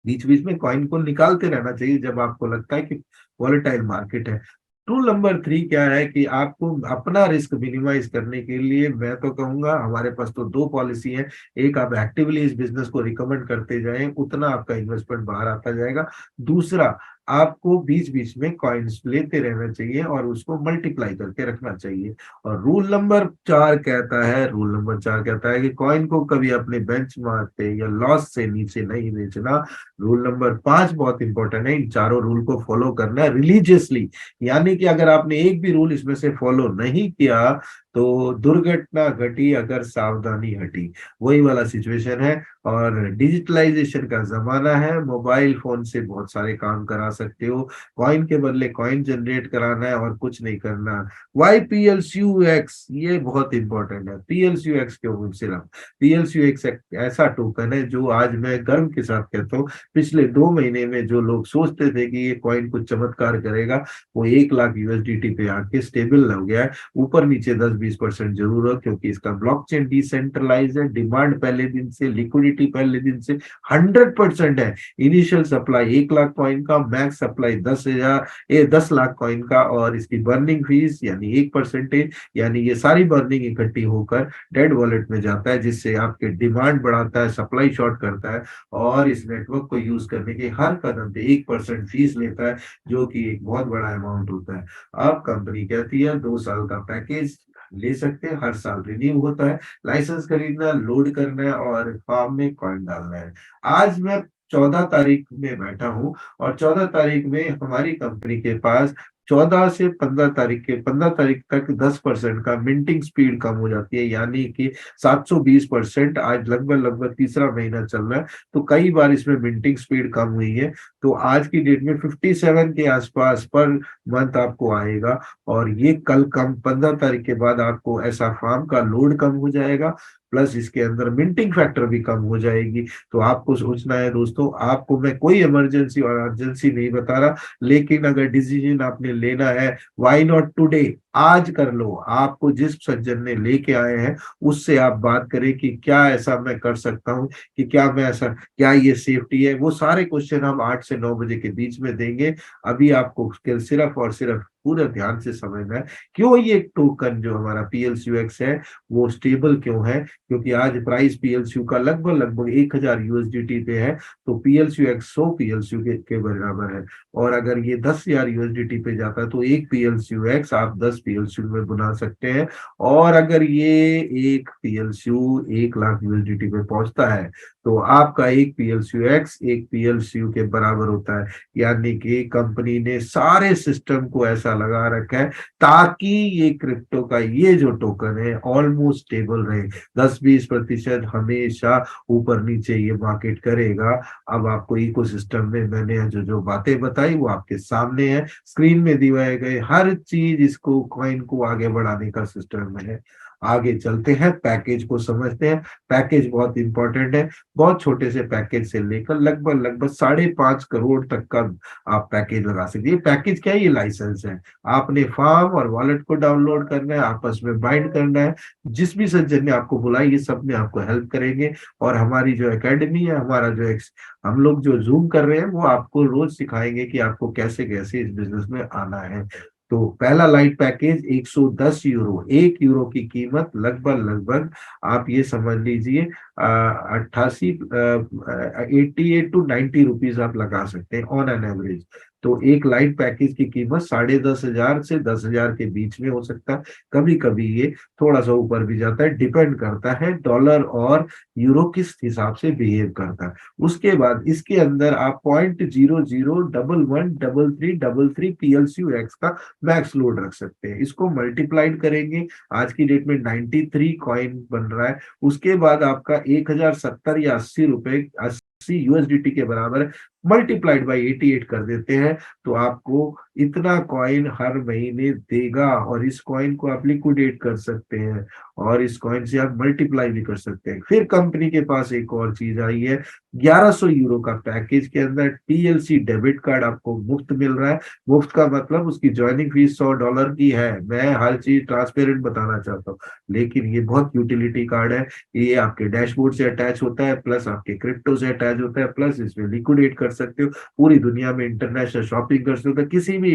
बीच बीच में कॉइन को निकालते रहना चाहिए जब आपको लगता है कि वॉलेटाइल मार्केट है। रूल नंबर 3 क्या है कि आपको अपना रिस्क मिनिमाइज करने के लिए मैं तो कहूंगा हमारे पास तो 2 पॉलिसी है। एक, आप एक्टिवली इस बिजनेस को रिकमेंड करते जाएं, उतना आपका इन्वेस्टमेंट बाहर आता जाएगा। दूसरा, आपको बीच बीच में कॉइन्स लेते रहना चाहिए और उसको मल्टीप्लाई करके रखना चाहिए। और रूल नंबर 4 कहता है कि कॉइन को कभी अपने बेंचमार्क पे या लॉस से नीचे नहीं बेचना। रूल नंबर 5 बहुत इंपॉर्टेंट है, इन चारों रूल को फॉलो करना है रिलीजियसली। यानी कि अगर आपने एक भी रूल इसमें से फॉलो नहीं किया तो दुर्घटना घटी अगर सावधानी हटी, वही वाला सिचुएशन है। और डिजिटलाइजेशन का जमाना है, मोबाइल फोन से बहुत सारे काम करा सकते हो, कॉइन के बदले कॉइन जनरेट कराना है और कुछ नहीं करना। वाई PLCUX, ये बहुत इंपॉर्टेंट है। PLCUX क्यों? सिर्फ PLCUX एक ऐसा टोकन है जो आज मैं गर्व के साथ कहता हूँ, पिछले 2 महीने में जो लोग सोचते थे कि ये कॉइन कुछ चमत्कार करेगा, वो 1 लाख USDT पे आके स्टेबल हो गया है। ऊपर नीचे 10-20% जरूर हो, क्योंकि इसका ब्लॉकचेन डिसेंट्रलाइज है, डिमांड पहले दिन से, लिक्विडिटी पहले दिन से 100% है। इनिशियल सप्लाई 1 लाख कॉइन का, मैक्स सप्लाई 10 लाख कॉइन का, और इसकी बर्निंग फीस यानी 1%, यानी ये सारी बर्निंग इकट्ठी होकर डेड वॉलेट में जाता है, जिससे आपके डिमांड बढ़ाता है, सप्लाई शॉर्ट करता है और इस नेटवर्क को यूज करने के हर कदम पे 1% फीस लेता है, जो कि एक बहुत बड़ा अमाउंट होता है। अब कंपनी कहती है 2 साल का पैकेज ले सकते हैं, हर साल रिन्यू होता है, लाइसेंस खरीदना, लोड करना है और फार्म में कॉइन डालना है। आज मैं 14 तारीख में बैठा हूँ और 14 तारीख में हमारी कंपनी के पास 15 तारीख तक 10% का मिंटिंग स्पीड कम हो जाती है, यानी कि 720%। आज लगभग तीसरा महीना चल रहा है, तो कई बार इसमें मिंटिंग स्पीड कम हुई है। तो आज की डेट में 57 के आसपास पर मंथ आपको आएगा और ये कल कम 15 तारीख के बाद आपको ऐसा फार्म का लोड कम हो जाएगा, प्लस इसके अंदर मिंटिंग फैक्टर भी कम हो जाएगी। तो आपको सोचना है दोस्तों, आपको मैं कोई इमरजेंसी और अर्जेंसी नहीं बता रहा, लेकिन अगर डिसीजन आपने लेना है, व्हाई नॉट टुडे, आज कर लो। आपको जिस सज्जन ने लेके आए हैं उससे आप बात करें कि क्या ऐसा मैं कर सकता हूँ, कि क्या ये सेफ्टी है। वो सारे क्वेश्चन हम 8 से 9 बजे के बीच में देंगे। अभी आपको सिर्फ और सिर्फ पूरा ध्यान से समझना है। क्यों ये टोकन जो हमारा PLCUX है वो स्टेबल क्यों है? क्योंकि आज प्राइस PLCU का लगभग 1000 USDT पे है, तो PLCUX 100 PLCU के बराबर है। और अगर ये 10,000 USDT पे जाता है तो एक PLCUX आप 10 PLCU में बना सकते हैं। और अगर ये एक PLCU 1 लाख USDT पे पहुंचता है तो आपका एक PLCUX एक PLCU के बराबर होता है। यानी कि कंपनी ने सारे सिस्टम को ऐसा लगा रखा है ताकि ये क्रिप्टो का ये जो टोकन है ऑलमोस्ट स्टेबल रहे। 10-20% हमेशा ऊपर नीचे ये मार्केट करेगा। अब आपको इकोसिस्टम में मैंने जो जो बातें बताई वो आपके सामने है, स्क्रीन में दिखाए गए हर चीज इसको कॉइन को आगे बढ़ाने का सिस्टम है। आगे चलते हैं, पैकेज को समझते हैं। पैकेज बहुत इंपॉर्टेंट है। बहुत छोटे से पैकेज से लेकर लगभग 5.5 करोड़ तक का आप पैकेज लगा सकते हैं। ये पैकेज क्या है? ये लाइसेंस है। आपने फार्म और वॉलेट को डाउनलोड करना है, आपस में बाइंड करना है। जिस भी सज्जन ने आपको बुलाया ये सब में आपको हेल्प करेंगे। और हमारी जो एकेडमी है, हमारा जो हम लोग जो जूम कर रहे हैं वो आपको रोज सिखाएंगे कि आपको कैसे कैसे इस बिजनेस में आना है। तो पहला लाइट पैकेज 110 यूरो, 1 यूरो की कीमत लगभग आप ये समझ लीजिए 88 to 90 रुपीज आप लगा सकते हैं ऑन एन एवरेज। तो एक लाइट पैकेज की कीमत 10,500 से 10,000 के बीच में हो सकता है। कभी कभी ये थोड़ा सा ऊपर भी जाता है, डिपेंड करता है डॉलर और यूरो किस हिसाब से बिहेव करता है। उसके बाद इसके अंदर आप 0.00113333 PLCUX का मैक्स लोड रख सकते हैं। इसको मल्टीप्लाइड करेंगे, आज की डेट में 93 कॉइन बन रहा है। उसके बाद आपका 1070 या 80 USDT के बराबर है, मल्टीप्लाइड बाई 88 कर देते हैं तो आपको इतना कॉइन हर महीने देगा। और इस कॉइन को आप लिक्विडेट कर सकते हैं और इस कॉइन से आप मल्टीप्लाई भी कर सकते हैं। फिर कंपनी के पास एक और चीज आई है, 1100 यूरो का पैकेज के अंदर PLC डेबिट कार्ड आपको मुफ्त मिल रहा है। मुफ्त का मतलब उसकी ज्वाइनिंग फीस $100 की है। मैं हर चीज ट्रांसपेरेंट बताना चाहता हूँ, लेकिन ये बहुत यूटिलिटी कार्ड है। ये आपके डैशबोर्ड से अटैच होता है, प्लस आपके क्रिप्टो से अटैच होता है, प्लस इसमें लिक्विडेट कर सकते हो, पूरी दुनिया में इंटरनेशनल शॉपिंग कर सकते हो, किसी भी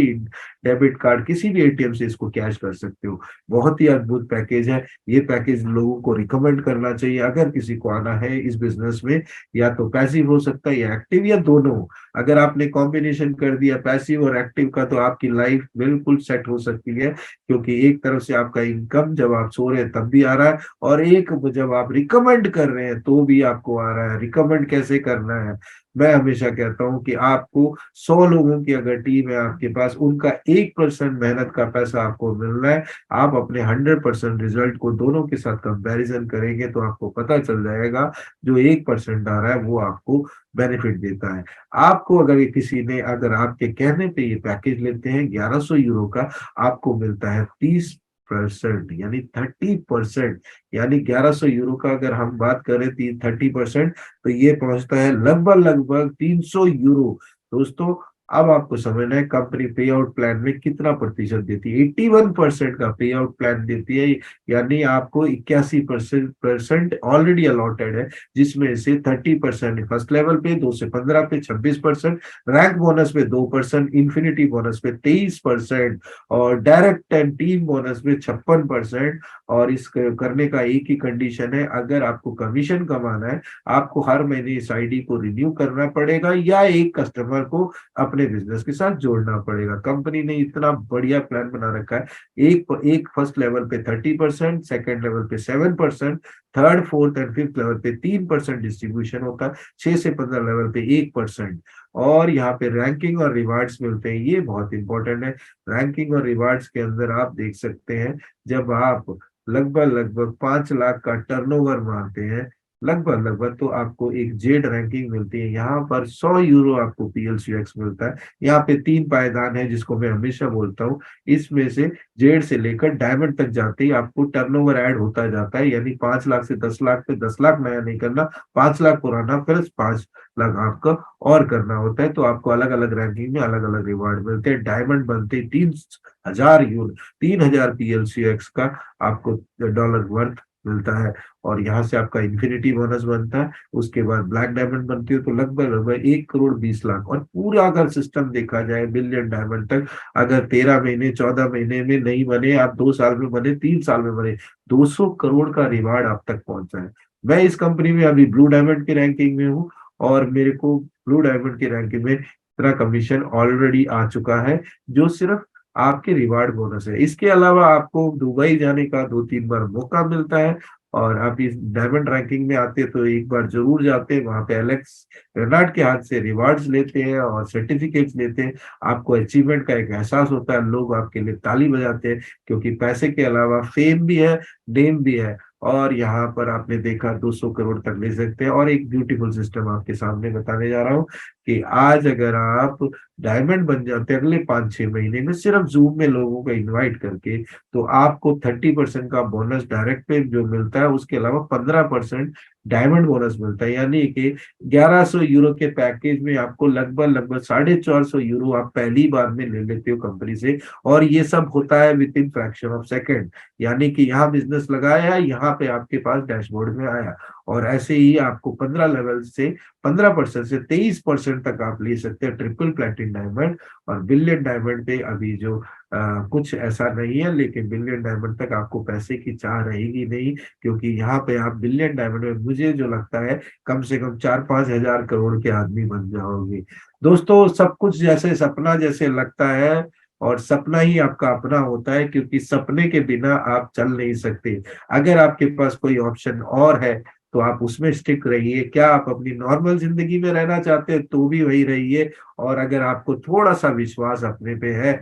डेबिट कार्ड किसी भी ATM से इसको कैश कर सकते हो। बहुत ही अद्भुत पैकेज है। ये पैकेज लोगों को रिकमेंड करना चाहिए अगर किसी को आना है इस बिजनेस में। या तो पैसिव हो सकता है या एक्टिव, या दोनों। अगर आपने कॉम्बिनेशन कर दिया पैसिव और एक्टिव का तो आपकी लाइफ बिल्कुल सेट हो सकती है। क्योंकि एक तरफ से आपका इनकम जब आप सो रहे हैं तब भी आ रहा है, और एक जब आप रिकमेंड कर रहे हैं तो भी आपको आ रहा है। रिकमेंड कैसे करना है? मैं हमेशा कहता हूं कि आपको 100 लोगों की अगर टीम है आपके पास, उनका 1% मेहनत का पैसा आपको मिल रहा है। आप अपने 100% रिजल्ट को दोनों के साथ कंपैरिजन करेंगे तो आपको पता चल जाएगा जो 1% आ रहा है वो आपको बेनिफिट देता है। आपको अगर ये किसी ने अगर आपके कहने पे ये पैकेज लेते हैं 1100 यूरो का, आपको मिलता है 30% यानी 30%। यानी 1100 यूरो का अगर हम बात करें 30% तो ये पहुंचता है लगभग 300 यूरो। दोस्तों अब आपको समझना है कंपनी पे आउट प्लान में कितना प्रतिशत देती है। 81% का पे आउट प्लान देती है। यानी आपको 81% ऑलरेडी अलॉटेड है, जिसमें से 30% फर्स्ट लेवल पे, 2 से 15 पे 26%, रैंक बोनस पे 2%, इन्फिनिटी बोनस पे 23%, और डायरेक्ट एंड टीम बोनस पे 56%। और इस करने का एक ही कंडीशन है, अगर आपको कमीशन कमाना है आपको हर महीने इस ID को रिन्यू करना पड़ेगा या एक कस्टमर को अपने बिजनेस के साथ जोड़ना पड़ेगा। कंपनी ने इतना बढ़िया प्लान बना रखा है। एक फर्स्ट लेवल पे 30%, सेकंड लेवल पे 7%, third fourth and fifth level पे 3% डिस्ट्रीब्यूशन होता है, 6 से 15 लेवल पे 1%। और यहाँ पे रैंकिंग और रिवार्ड्स मिलते हैं, ये बहुत इंपॉर्टेंट है। रैंकिंग और रिवार्ड्स के अंदर आप देख सकते हैं जब आप लगभग 5 लाख का टर्नओवर मारते हैं लगभग तो आपको एक जेड रैंकिंग मिलती है। यहाँ पर 100 यूरो आपको PLCUX मिलता है। यहाँ पे 3 पायदान है जिसको मैं हमेशा बोलता हूँ, इसमें से जेड से लेकर डायमंड तक जाते ही आपको टर्नओवर ऐड होता जाता है। यानी 5 लाख से 10 लाख पे 10 लाख नया नहीं करना, 5 लाख पुराना प्लस 5 लाख आपका और करना होता है। तो आपको अलग अलग रैंकिंग में अलग अलग रिवार्ड मिलते हैं। डायमंड बनते 3,000 यूरो, 3,000 PLCUX का आपको डॉलर वर्थ मिलता है, और यहाँ से आपका इन्फिनिटी बोनस बनता है। उसके बाद ब्लैक डायमंड बनती हो तो लगभग लगभग 1 करोड़ 20 लाख, और पूरा अगर सिस्टम देखा जाए बिलियन डायमंड तक, अगर 13 महीने 14 महीने में नहीं बने, आप 2 साल में बने, 3 साल में बने, 200 करोड़ का रिवार्ड आप तक पहुंचा है। मैं इस कंपनी में अभी ब्लू डायमंड की रैंकिंग में हूँ, और मेरे को ब्लू डायमंड की रैंकिंग में इतना कमीशन ऑलरेडी आ चुका है, जो सिर्फ आपके रिवार्ड बोनस है। इसके अलावा आपको दुबई जाने का 2-3 बार मौका मिलता है, और आप इस डायमंड रैंकिंग में आते हैं तो एक बार जरूर जाते हैं वहां पे, एलेक्स रेनाल्ड के हाथ से रिवार्ड्स लेते हैं और सर्टिफिकेट्स लेते हैं। आपको अचीवमेंट का एक एहसास होता है, लोग आपके लिए ताली बजाते हैं, क्योंकि पैसे के अलावा फेम भी है, नेम भी है। और यहाँ पर आपने देखा 200 करोड़ तक ले सकते हैं। और एक ब्यूटीफुल सिस्टम आपके सामने बताने जा रहा हूँ कि आज अगर आप डायमंड बन जाते हैं अगले 5-6 महीने में, सिर्फ जूम में लोगों को इनवाइट करके, तो आपको 30% का बोनस डायरेक्ट पे जो मिलता है, उसके अलावा 15% डायमंड बोनस मिलता है। यानी कि 1100 यूरो के पैकेज में आपको लगभग लगभग 450 यूरो आप पहली बार में ले लेते हो कंपनी से। और ये सब होता है with in fraction of second, यानी कि यहाँ बिजनेस लगाया, यहाँ पे आपके पास डैशबोर्ड में आया। और ऐसे ही आपको 15 लेवल से 15% से 23% तक आप ले सकते हैं ट्रिपल प्लेटिन डायमंड। और बिलियन डायमंड पे अभी जो कुछ ऐसा नहीं है, लेकिन बिलियन डायमंड तक आपको पैसे की चाह रहेगी नहीं, क्योंकि यहाँ पे आप बिलियन डायमंड में मुझे जो लगता है कम से कम 4-5 हजार करोड़ के आदमी बन जाओगे। दोस्तों, सब कुछ जैसे सपना जैसे लगता है, और सपना ही आपका अपना होता है, क्योंकि सपने के बिना आप चल नहीं सकते। अगर आपके पास कोई ऑप्शन और है तो आप उसमें स्टिक रहिए। क्या आप अपनी नॉर्मल जिंदगी में रहना चाहते हैं तो भी वही रहिए। और अगर आपको थोड़ा सा विश्वास अपने पे है,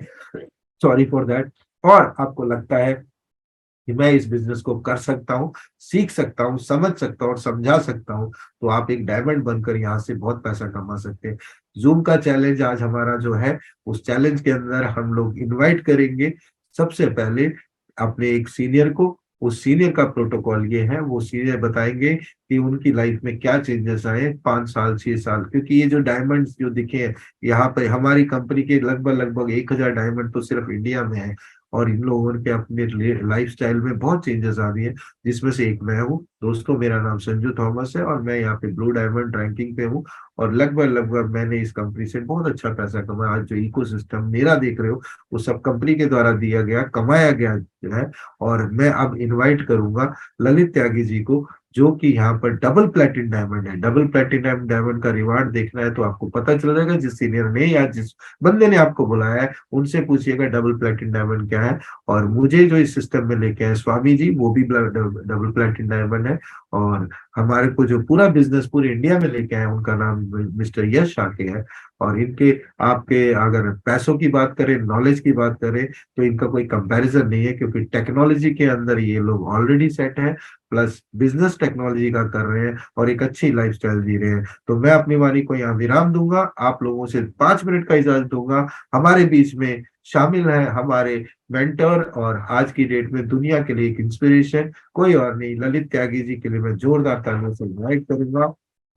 सॉरी फॉर दैट, और आपको लगता है कि मैं इस बिजनेस को कर सकता हूँ, सीख सकता हूँ, समझ सकता हूँ और समझा सकता हूँ, तो आप एक डायमंड बनकर यहाँ से बहुत पैसा कमा सकते हैं। जूम का चैलेंज आज हमारा जो है, उस चैलेंज के अंदर हम लोग इनवाइट करेंगे सबसे पहले अपने एक सीनियर को। उस सीनियर का प्रोटोकॉल ये है, वो सीनियर बताएंगे कि उनकी लाइफ में क्या चेंजेस आए 5 साल 6 साल, क्योंकि ये जो डायमंड्स जो दिखे हैं यहाँ पे, हमारी कंपनी के लगभग लगभग 1,000 डायमंड तो सिर्फ इंडिया में है। और इन लोगों के अपने लाइफ स्टाइल में बहुत चेंजेस आ रही है, जिसमें से एक मैं हूँ। दोस्तों, मेरा नाम संजू थॉमस है, और मैं यहाँ पे ब्लू डायमंड रैंकिंग पे हूँ। और लगभग लगभग मैंने इस कंपनी से बहुत अच्छा पैसा कमाया। आज जो इकोसिस्टम मेरा देख रहे हो, वो सब कंपनी के द्वारा दिया गया, कमाया गया है। और मैं अब इनवाइट करूंगा ललित त्यागी जी को, जो कि यहाँ पर डबल प्लेटिन डायमंड है। डबल प्लेटिन डायमंड का रिवार्ड देखना है तो आपको पता चल जाएगा, जिस सीनियर ने या जिस बंदे ने आपको बुलाया है उनसे पूछिएगा डबल प्लेटिन डायमंड क्या है। और मुझे जो इस सिस्टम में लेके आए स्वामी जी, वो भी डबल प्लेटिन डायमंड है। और हमारे को जो पूरा बिजनेस पूरे इंडिया में लेके आए, उनका नाम मिस्टर यश शाके है। और इनके, आपके अगर पैसों की बात करें, नॉलेज की बात करें, तो इनका कोई कंपैरिजन नहीं है, क्योंकि टेक्नोलॉजी के अंदर ये लोग ऑलरेडी सेट है, प्लस बिजनेस टेक्नोलॉजी का कर रहे हैं, और एक अच्छी लाइफस्टाइल जी रहे हैं। तो मैं अपनी वाणी को यहाँ विराम दूंगा, आप लोगों से 5 मिनट का इजाजत दूंगा। हमारे बीच में शामिल है हमारे मेंटर, और आज की डेट में दुनिया के लिए एक इंस्पिरेशन, कोई और नहीं, ललित त्यागी जी के लिए मैं जोरदार तालियों से इनवाइट करूंगा।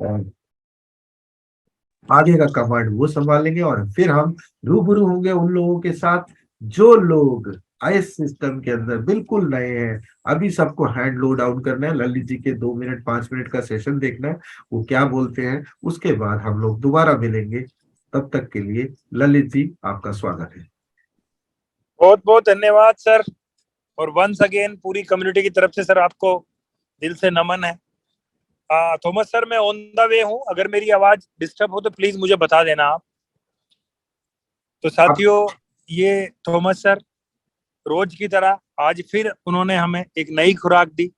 और आगे का कमांड वो संभालेंगे, और फिर हम रूबरू होंगे उन लोगों के साथ जो लोग आईएएस सिस्टम के अंदर बिल्कुल नए हैं। अभी सबको हैंड लो डाउन करना है, ललित जी के 2 मिनट 5 मिनट का सेशन देखना है, वो क्या बोलते हैं। उसके बाद हम लोग दोबारा मिलेंगे। तब तक के लिए ललित जी, आपका स्वागत है। बहुत बहुत धन्यवाद सर, और वंस अगेन पूरी कम्युनिटी की तरफ से सर आपको दिल से नमन है। थॉमस सर, मैं ऑन द वे हूँ, अगर मेरी आवाज डिस्टर्ब हो तो प्लीज मुझे बता देना आप। तो साथियों, ये थॉमस सर रोज की तरह आज फिर उन्होंने हमें एक नई खुराक दी,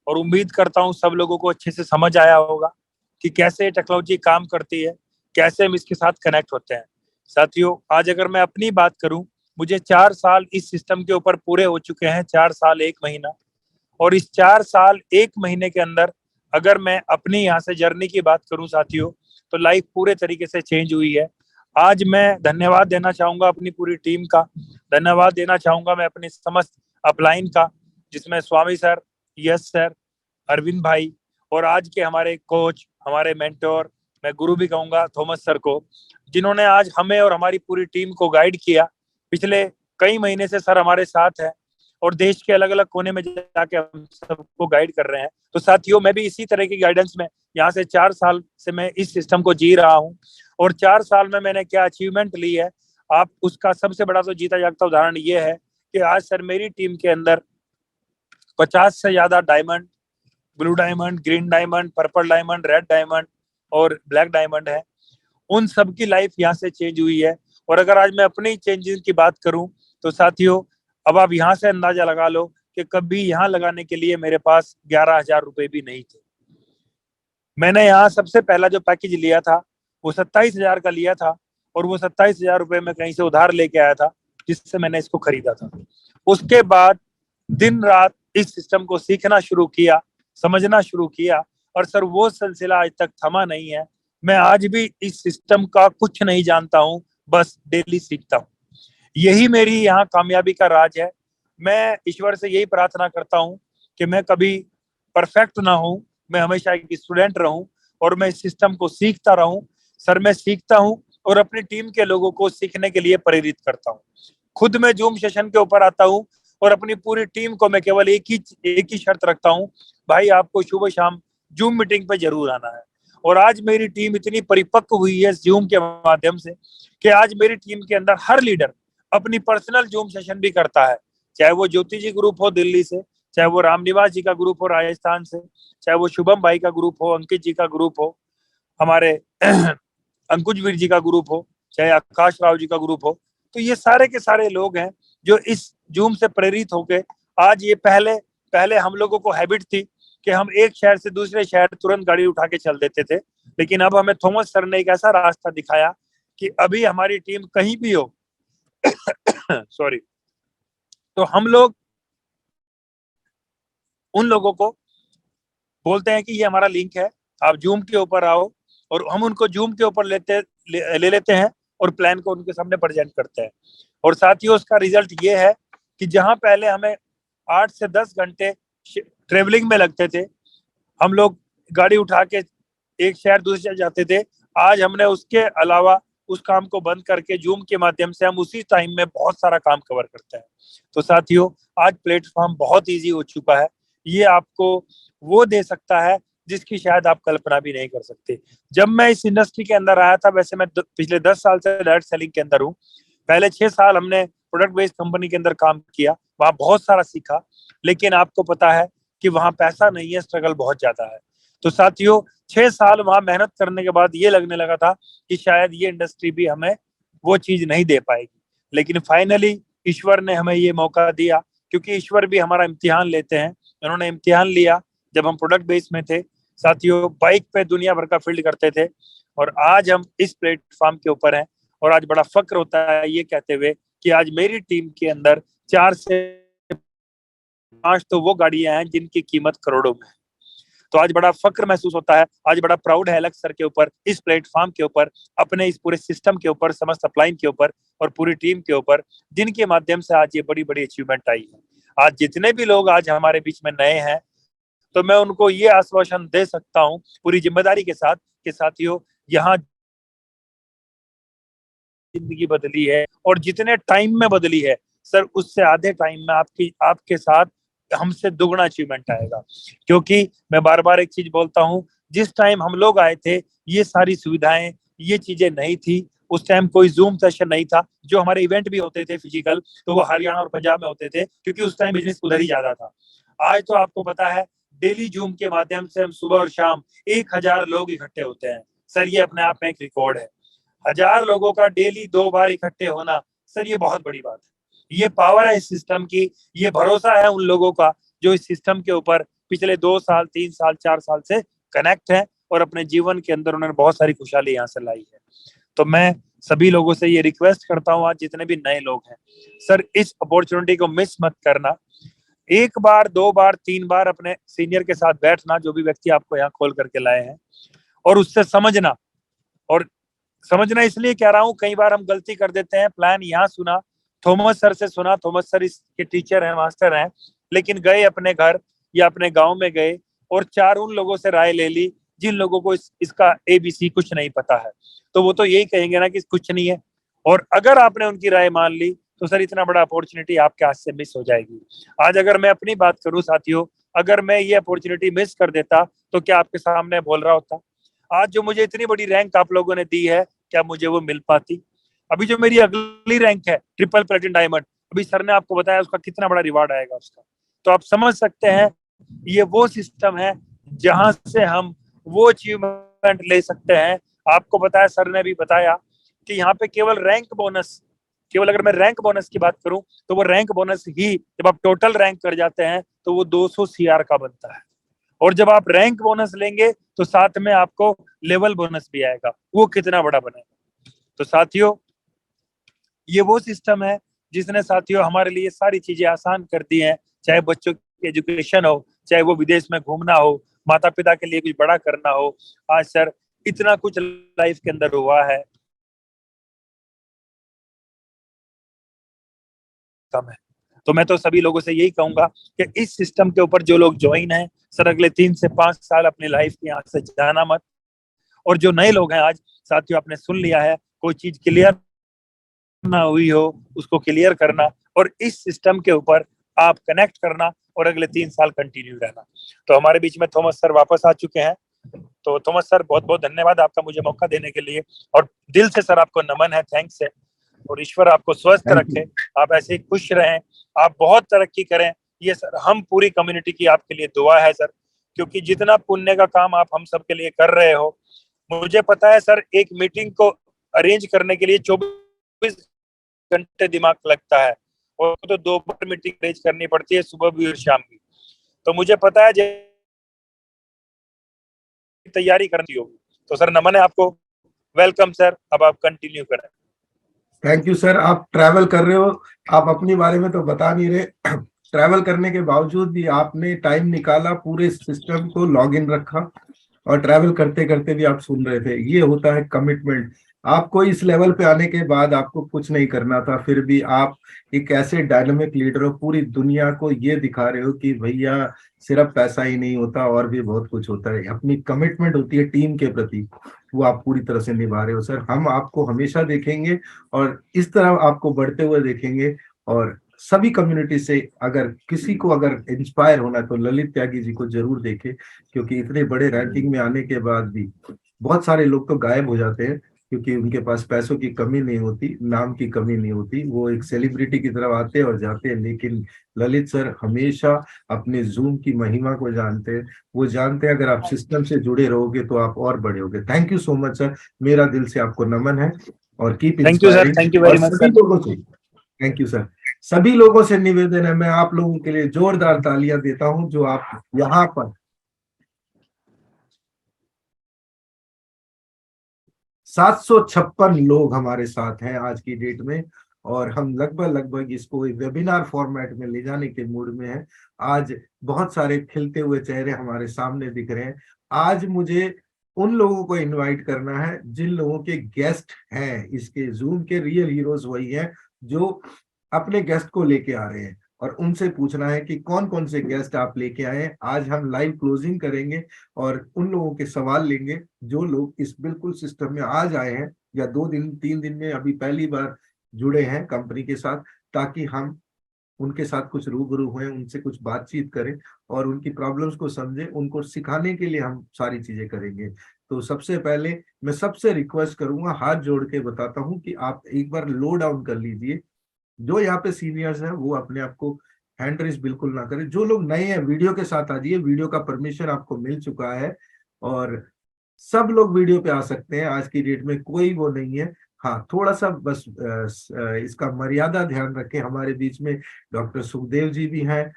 और उम्मीद करता हूँ सब लोगों को अच्छे से समझ आया होगा कि कैसे टेक्नोलॉजी काम करती है, कैसे हम इसके साथ कनेक्ट होते हैं। साथियों, आज अगर मैं अपनी बात करूं, मुझे 4 साल इस सिस्टम के ऊपर पूरे हो चुके हैं, 4 साल 1 महीना। और इस 4 साल 1 महीने के अंदर अगर मैं अपनी यहाँ से जर्नी की बात करूं साथियों, तो लाइफ पूरे तरीके से चेंज हुई है। आज मैं धन्यवाद देना चाहूंगा अपनी पूरी टीम का, धन्यवाद देना चाहूंगा मैं अपनी समस्त अपलाइन का, जिसमें स्वामी सर, यस सर, अरविंद भाई, और आज के हमारे कोच, हमारे मेंटोर, मैं गुरु भी कहूंगा, थॉमस सर को, जिन्होंने आज हमें और हमारी पूरी टीम को गाइड किया। पिछले कई महीने से सर हमारे साथ है, और देश के अलग अलग कोने में जाके हम सबको गाइड कर रहे हैं। तो साथियों, मैं भी इसी तरह की गाइडेंस में यहाँ से 4 साल से मैं इस सिस्टम को जी रहा हूँ, और 4 साल में मैंने क्या अचीवमेंट ली है, आप उसका सबसे बड़ा तो जीता जागता उदाहरण ये है कि आज सर मेरी टीम के अंदर 50 से ज्यादा diamond, blue diamond, green diamond, purple diamond, red diamond और ब्लैक डायमंड है। उन सब की लाइफ यहाँ से चेंज हुई है। और अगर आज मैं अपनी चेंजेस की बात करूं तो साथियों, अब आप यहाँ से अंदाजा लगा लो कि कभी यहाँ लगाने के लिए मेरे पास 11,000 रुपए भी नहीं थे। मैंने यहाँ सबसे पहला जो पैकेज लिया था वो 27,000 का लिया था, और वो 27,000 रुपए में कहीं से उधार लेके आया था जिससे मैंने इसको खरीदा था। उसके बाद दिन रात इस सिस्टम को सीखना शुरू किया, समझना शुरू किया, और सर वो सिलसिला आज तक थमा नहीं है। मैं आज भी इस सिस्टम का कुछ नहीं जानता हूँ, बस डेली सीखता हूँ। यही मेरी यहाँ कामयाबी का राज है। मैं ईश्वर से यही प्रार्थना करता हूँ कि मैं कभी परफेक्ट ना हूँ, मैं हमेशा एक स्टूडेंट रहूं और मैं इस सिस्टम को सीखता रहूं। सर मैं सीखता हूं और अपनी टीम के लोगों को सीखने के लिए प्रेरित करता हूं। खुद मैं जूम सेशन के ऊपर आता हूं और अपनी पूरी टीम को मैं केवल एक ही शर्त रखता हूं, भाई आपको सुबह शाम जूम मीटिंग पे जरूर आना है। और आज मेरी टीम इतनी परिपक्व हुई है जूम के माध्यम से कि आज मेरी टीम के अंदर हर लीडर अपनी पर्सनल जूम सेशन भी करता है, चाहे वो ज्योति जी ग्रुप हो दिल्ली से, चाहे वो रामनिवास जी का ग्रुप हो राजस्थान से, चाहे वो शुभम भाई का ग्रुप हो, अंकित जी का ग्रुप हो, हमारे अंकुश वीर जी का ग्रुप हो, चाहे आकाश राव जी का ग्रुप हो। तो ये सारे के सारे लोग हैं जो इस जूम से प्रेरित होके आज ये पहले पहले हम लोगों को हैबिट थी कि हम एक शहर से दूसरे शहर तुरंत गाड़ी उठा के चल देते थे, लेकिन अब हमें थॉमस सर ने एक ऐसा रास्ता दिखाया कि अभी हमारी टीम कहीं भी हो सॉरी, तो हम लोग उन लोगों को बोलते हैं कि ये हमारा लिंक है, आप जूम के ऊपर आओ, और हम उनको जूम के ऊपर ले लेते हैं और प्लान को उनके सामने प्रेजेंट करते हैं। और साथियों उसका रिजल्ट ये है कि जहां पहले हमें 8 से 10 घंटे ट्रेवलिंग में लगते थे, हम लोग गाड़ी उठा के एक शहर दूसरे शहर जाते थे, आज हमने उसके अलावा उस काम को बंद करके जूम के माध्यम से हम उसी टाइम में बहुत सारा काम कवर करते हैं। तो साथियों आज प्लेटफॉर्म बहुत ईजी हो चुका है, ये आपको वो दे सकता है जिसकी शायद आप कल्पना भी नहीं कर सकते। जब मैं इस इंडस्ट्री के अंदर आया था, वैसे मैं पिछले 10 साल से डायरेक्ट सेलिंग के अंदर हूँ। पहले 6 साल हमने प्रोडक्ट बेस्ड कंपनी के अंदर काम किया, वहां बहुत सारा सीखा, लेकिन आपको पता है कि वहां पैसा नहीं है, स्ट्रगल बहुत ज्यादा है। तो साथियों 6 साल वहां मेहनत करने के बाद ये लगने लगा था कि शायद ये इंडस्ट्री भी हमें वो चीज नहीं दे पाएगी, लेकिन फाइनली ईश्वर ने हमें ये मौका दिया, क्योंकि ईश्वर भी हमारा इम्तिहान लेते हैं। उन्होंने इम्तिहान लिया जब हम प्रोडक्ट बेस में थे साथियों, बाइक पे दुनिया भर का फील्ड करते थे, और आज हम इस प्लेटफॉर्म के ऊपर हैं। और आज बड़ा फक्र होता है ये कहते हुए कि आज मेरी टीम के अंदर 4 से 5 तो वो गाड़ियां हैं जिनकी कीमत करोड़ों में है। तो आज बड़ा फक्र महसूस होता है, आज बड़ा प्राउड है अलग सर के ऊपर, इस प्लेटफॉर्म के ऊपर, अपने इस पूरे सिस्टम के ऊपर, समस्त अपलाइन के ऊपर और पूरी टीम के ऊपर, जिनके माध्यम से आज ये बड़ी बड़ी अचीवमेंट आई है। आज जितने भी लोग आज हमारे बीच में नए हैं, तो मैं उनको ये आश्वासन दे सकता हूँ पूरी जिम्मेदारी के साथ कि साथियों यहाँ जिंदगी बदली है, और जितने टाइम में बदली है सर, उससे आधे टाइम में आपके साथ हमसे दुगना अचीवमेंट आएगा। क्योंकि मैं बार बार एक चीज बोलता हूँ, जिस टाइम हम लोग आए थे ये सारी सुविधाएं, ये चीजें नहीं थी। उस टाइम कोई जूम सेशन नहीं था, जो हमारे इवेंट भी होते थे फिजिकल, तो वो हरियाणा और पंजाब में होते थे, क्योंकि उस टाइम बिजनेस उधर ही ज्यादा था। आज तो आपको पता है डेली जूम के माध्यम से हम सुबह और शाम 1,000 लोग इकट्ठे होते हैं। सर ये अपने आप में एक रिकॉर्ड है, 1,000 लोगों का डेली 2 बार इकट्ठे होना, सर ये बहुत बड़ी बात है। ये पावर है इस सिस्टम की, ये भरोसा है उन लोगों का जो इस सिस्टम के ऊपर पिछले 2 साल 3 साल 4 साल से कनेक्ट है, और अपने जीवन के अंदर उन्होंने बहुत सारी खुशहाली यहाँ से लाई है। तो मैं सभी लोगों से ये रिक्वेस्ट करता हूँ, आज जितने भी नए लोग हैं, सर इस अपॉर्चुनिटी को मिस मत करना। 1 बार 2 बार 3 बार अपने सीनियर के साथ बैठना, जो भी व्यक्ति आपको यहाँ खोल करके लाए हैं, और उससे समझना। और समझना इसलिए कह रहा हूँ, कई बार हम गलती कर देते हैं, प्लान यहाँ सुना, थॉमस सर से सुना, थॉमस सर इसके टीचर हैं, मास्टर हैं, लेकिन गए अपने घर या अपने गांव में गए और 4 उन लोगों से राय ले ली जिन लोगों को इसका ABC कुछ नहीं पता है। तो वो तो यही कहेंगे ना कि कुछ नहीं है, और अगर आपने उनकी राय मान ली तो सर इतना बड़ा अपॉर्चुनिटी आपके हाथ से मिस हो जाएगी। आज अगर मैं अपनी बात करूं साथियों, अगर मैं ये अपॉर्चुनिटी मिस कर देता तो क्या आपके सामने बोल रहा होता? आज जो मुझे इतनी बड़ी रैंक आप लोगों ने दी है, क्या मुझे वो मिल पाती? अभी जो मेरी अगली रैंक है ट्रिपल प्लेटिनम डायमंड, अभी सर ने आपको बताया उसका कितना बड़ा रिवार्ड आएगा उसका। तो आप समझ सकते हैं ये वो सिस्टम है जहां से हम वो अचीवमेंट ले सकते हैं। आपको बताया, सर ने भी बताया कि यहाँ पे केवल रैंक बोनस, केवल अगर मैं रैंक बोनस की बात करूं तो वो रैंक बोनस ही जब आप टोटल रैंक कर जाते हैं तो वो 200 सीआर का बनता है। और जब आप रैंक बोनस लेंगे तो साथ में आपको लेवल बोनस भी आएगा, वो कितना बड़ा बनेगा। तो साथियों ये वो सिस्टम है जिसने साथियों हमारे लिए सारी चीजें आसान कर दी हैं, चाहे बच्चों की एजुकेशन हो, चाहे वो विदेश में घूमना हो, माता पिता के लिए कुछ बड़ा करना हो। आज सर इतना कुछ लाइफ के अंदर हुआ है, कम है। तो मैं तो सभी लोगों से यही कहूंगा कि इस सिस्टम के ऊपर जो लोग ज्वाइन हैं सर, अगले 3 से 5 साल अपनी लाइफ की यहाँ से जाना मत। और जो नए लोग हैं, आज साथियों आपने सुन लिया है, कोई चीज क्लियर ना हुई हो उसको क्लियर करना और इस सिस्टम के ऊपर आप कनेक्ट करना और अगले 3 साल कंटिन्यू रहना। तो हमारे बीच में थॉमस सर वापस आ चुके हैं। तो थॉमस सर बहुत बहुत धन्यवाद आपका मुझे मौका देने के लिए, और दिल से सर आपको नमन है, थैंक्स है। और ईश्वर आपको स्वस्थ रखे, आप ऐसे ही खुश रहें, आप बहुत तरक्की करें। ये सर हम पूरी कम्युनिटी की आपके लिए दुआ है सर, क्योंकि जितना पुण्य का काम आप हम सब के लिए कर रहे हो, मुझे पता है सर एक मीटिंग को अरेंज करने के लिए 24 घंटे दिमाग लगता है, और तो 2 बार मीटिंग अरेंज करनी पड़ती है, सुबह भी और शाम भी। तो मुझे पता है तैयारी करनी होगी। तो सर नमन है आपको, वेलकम सर, अब आप कंटिन्यू करें। Thank you sir. आप ट्रैवल कर रहे हो, आप अपने बारे में तो बता नहीं रहे। ट्रैवल करने के बावजूद भी आपने टाइम निकाला, पूरे सिस्टम को लॉग इन रखा, और ट्रैवल करते करते भी आप सुन रहे थे। ये होता है कमिटमेंट। आपको इस लेवल पे आने के बाद आपको कुछ नहीं करना था, फिर भी आप एक ऐसे डायनामिक लीडर हो, पूरी दुनिया को ये दिखा रहे हो कि भैया सिर्फ पैसा ही नहीं होता, और भी बहुत कुछ होता है। अपनी कमिटमेंट होती है टीम के प्रति, वो आप पूरी तरह से निभा रहे हो सर। हम आपको हमेशा देखेंगे और इस तरह आपको बढ़ते हुए देखेंगे। और सभी कम्युनिटी से अगर किसी को अगर इंस्पायर होना तो ललित त्यागी जी को जरूर देखे, क्योंकि इतने बड़े रैंकिंग में आने के बाद भी बहुत सारे लोग तो गायब हो जाते हैं, क्योंकि उनके पास पैसों की कमी नहीं होती, नाम की कमी नहीं होती, वो एक सेलिब्रिटी की तरफ आते हैं और जाते हैं। लेकिन ललित सर हमेशा अपने जूम की महिमा को जानते हैं। वो जानते हैं अगर आप सिस्टम से जुड़े रहोगे तो आप और बड़े होगे। Thank you so much sir, मेरा दिल से आपको नमन है, और keep thank you sir, inspiring. Thank you और वेरी मच सभी सर। लोगों से थैंक यू सर, सभी लोगों से निवेदन है, मैं आप लोगों के लिए जोरदार तालियां देता हूं जो आप यहाँ पर 756 लोग हमारे साथ हैं आज की डेट में, और हम लगभग इसको वेबिनार फॉर्मेट में ले जाने के मूड में हैं। आज बहुत सारे खिलते हुए चेहरे हमारे सामने दिख रहे हैं। आज मुझे उन लोगों को इनवाइट करना है जिन लोगों के गेस्ट हैं, इसके जूम के रियल हीरोज वही हैं जो अपने गेस्ट को लेके आ रहे हैं, और उनसे पूछना है कि कौन कौन से गेस्ट आप लेके आए हैं। आज हम लाइव क्लोजिंग करेंगे और उन लोगों के सवाल लेंगे जो लोग इस बिल्कुल सिस्टम में आज आए हैं, या 2 दिन 3 दिन में अभी पहली बार जुड़े हैं कंपनी के साथ, ताकि हम उनके साथ कुछ रूबरू हुए, उनसे कुछ बातचीत करें और उनकी प्रॉब्लम्स को समझें। उनको सिखाने के लिए हम सारी चीजें करेंगे। तो सबसे पहले मैं सबसे रिक्वेस्ट करूंगा, हाथ जोड़ के बताता हूं कि आप एक बार लो डाउन कर लीजिए। जो यहाँ पे सीनियर्स हैं वो अपने आप को हैंड रेस बिल्कुल ना करें। जो लोग नए हैं वीडियो के साथ आ जाइए, वीडियो का परमिशन आपको मिल चुका है, और सब लोग वीडियो पे आ सकते हैं। आज की डेट में कोई वो नहीं है। हाँ, थोड़ा सा बस इसका मर्यादा ध्यान रखें। हमारे बीच में डॉक्टर सुखदेव जी भी हैं,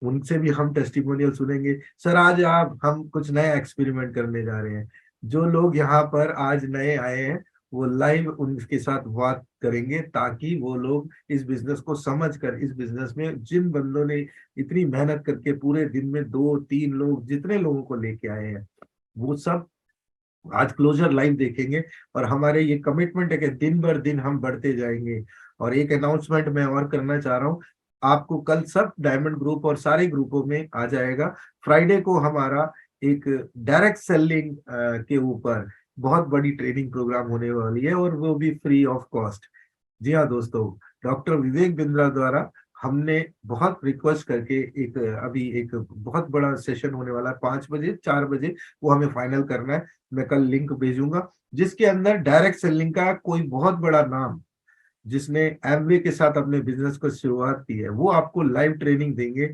उनसे भी हम टेस्टिमोनियल सुनेंगे। सर आज हम कुछ नया एक्सपेरिमेंट करने जा रहे हैं। जो लोग यहाँ पर आज नए आए हैं वो लाइव उनके साथ बात करेंगे, ताकि वो लोग इस बिजनेस को समझकर, इस बिजनेस में जिन बंदों ने इतनी मेहनत करके पूरे दिन में 2-3 लोग जितने लोगों को लेके आए हैं, वो सब आज क्लोजर लाइव देखेंगे। और हमारे ये कमिटमेंट है कि दिन भर दिन हम बढ़ते जाएंगे। और एक अनाउंसमेंट मैं और करना चाह रहा हूँ, आपको कल सब डायमंड ग्रुप और सारे ग्रुपों में आ जाएगा। फ्राइडे को हमारा एक डायरेक्ट सेलिंग के ऊपर बहुत बड़ी ट्रेनिंग प्रोग्राम होने वाली है, और वो भी फ्री ऑफ कॉस्ट। जी हाँ दोस्तों, डॉक्टर विवेक बिंद्रा द्वारा हमने बहुत रिक्वेस्ट करके अभी एक बहुत बड़ा सेशन होने वाला है 5 बजे 4 बजे, वो हमें फाइनल करना है। मैं कल लिंक भेजूंगा जिसके अंदर डायरेक्ट सेलिंग का कोई बहुत बड़ा नाम जिसने एमवे के साथ अपने बिजनेस को शुरुआत की है, वो आपको लाइव ट्रेनिंग देंगे।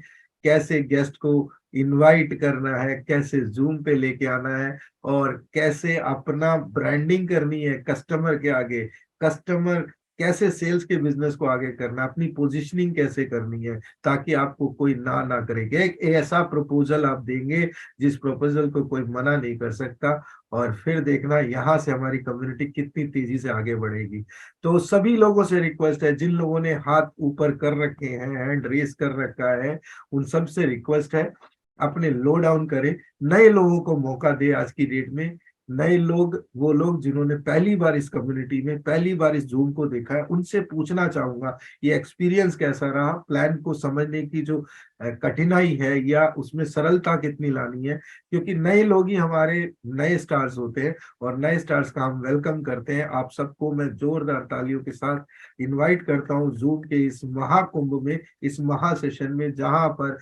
कैसे गेस्ट को इनवाइट करना है, कैसे जूम पे लेके आना है, और कैसे अपना ब्रांडिंग करनी है कस्टमर के आगे, कस्टमर कैसे सेल्स के बिजनेस को आगे करना, अपनी पोजीशनिंग कैसे करनी है ताकि आपको कोई ना करेगा। एक ऐसा प्रपोजल आप देंगे जिस प्रपोजल को कोई मना नहीं कर सकता, और फिर देखना यहाँ से हमारी कम्युनिटी कितनी तेजी से आगे बढ़ेगी। तो सभी लोगों से रिक्वेस्ट है, जिन लोगों ने हाथ ऊपर कर रखे हैं, हैंड रेस कर रखा है, उन सब से रिक्वेस्ट है अपने लो डाउन करें, नए लोगों को मौका दे। आज की डेट में नए लोग, वो लोग जिन्होंने पहली बार इस कम्युनिटी में पहली बार इस जूम को देखा है, उनसे पूछना चाहूंगा ये एक्सपीरियंस कैसा रहा, प्लान को समझने की जो कठिनाई है या उसमें सरलता कितनी लानी है, क्योंकि नए लोग ही हमारे नए स्टार्स होते हैं और नए स्टार्स का हम वेलकम करते हैं। आप सबको मैं जोरदार तालियों के साथ इनवाइट करता हूँ जूम के इस महाकुंभ में, इस महा सेशन में, जहां पर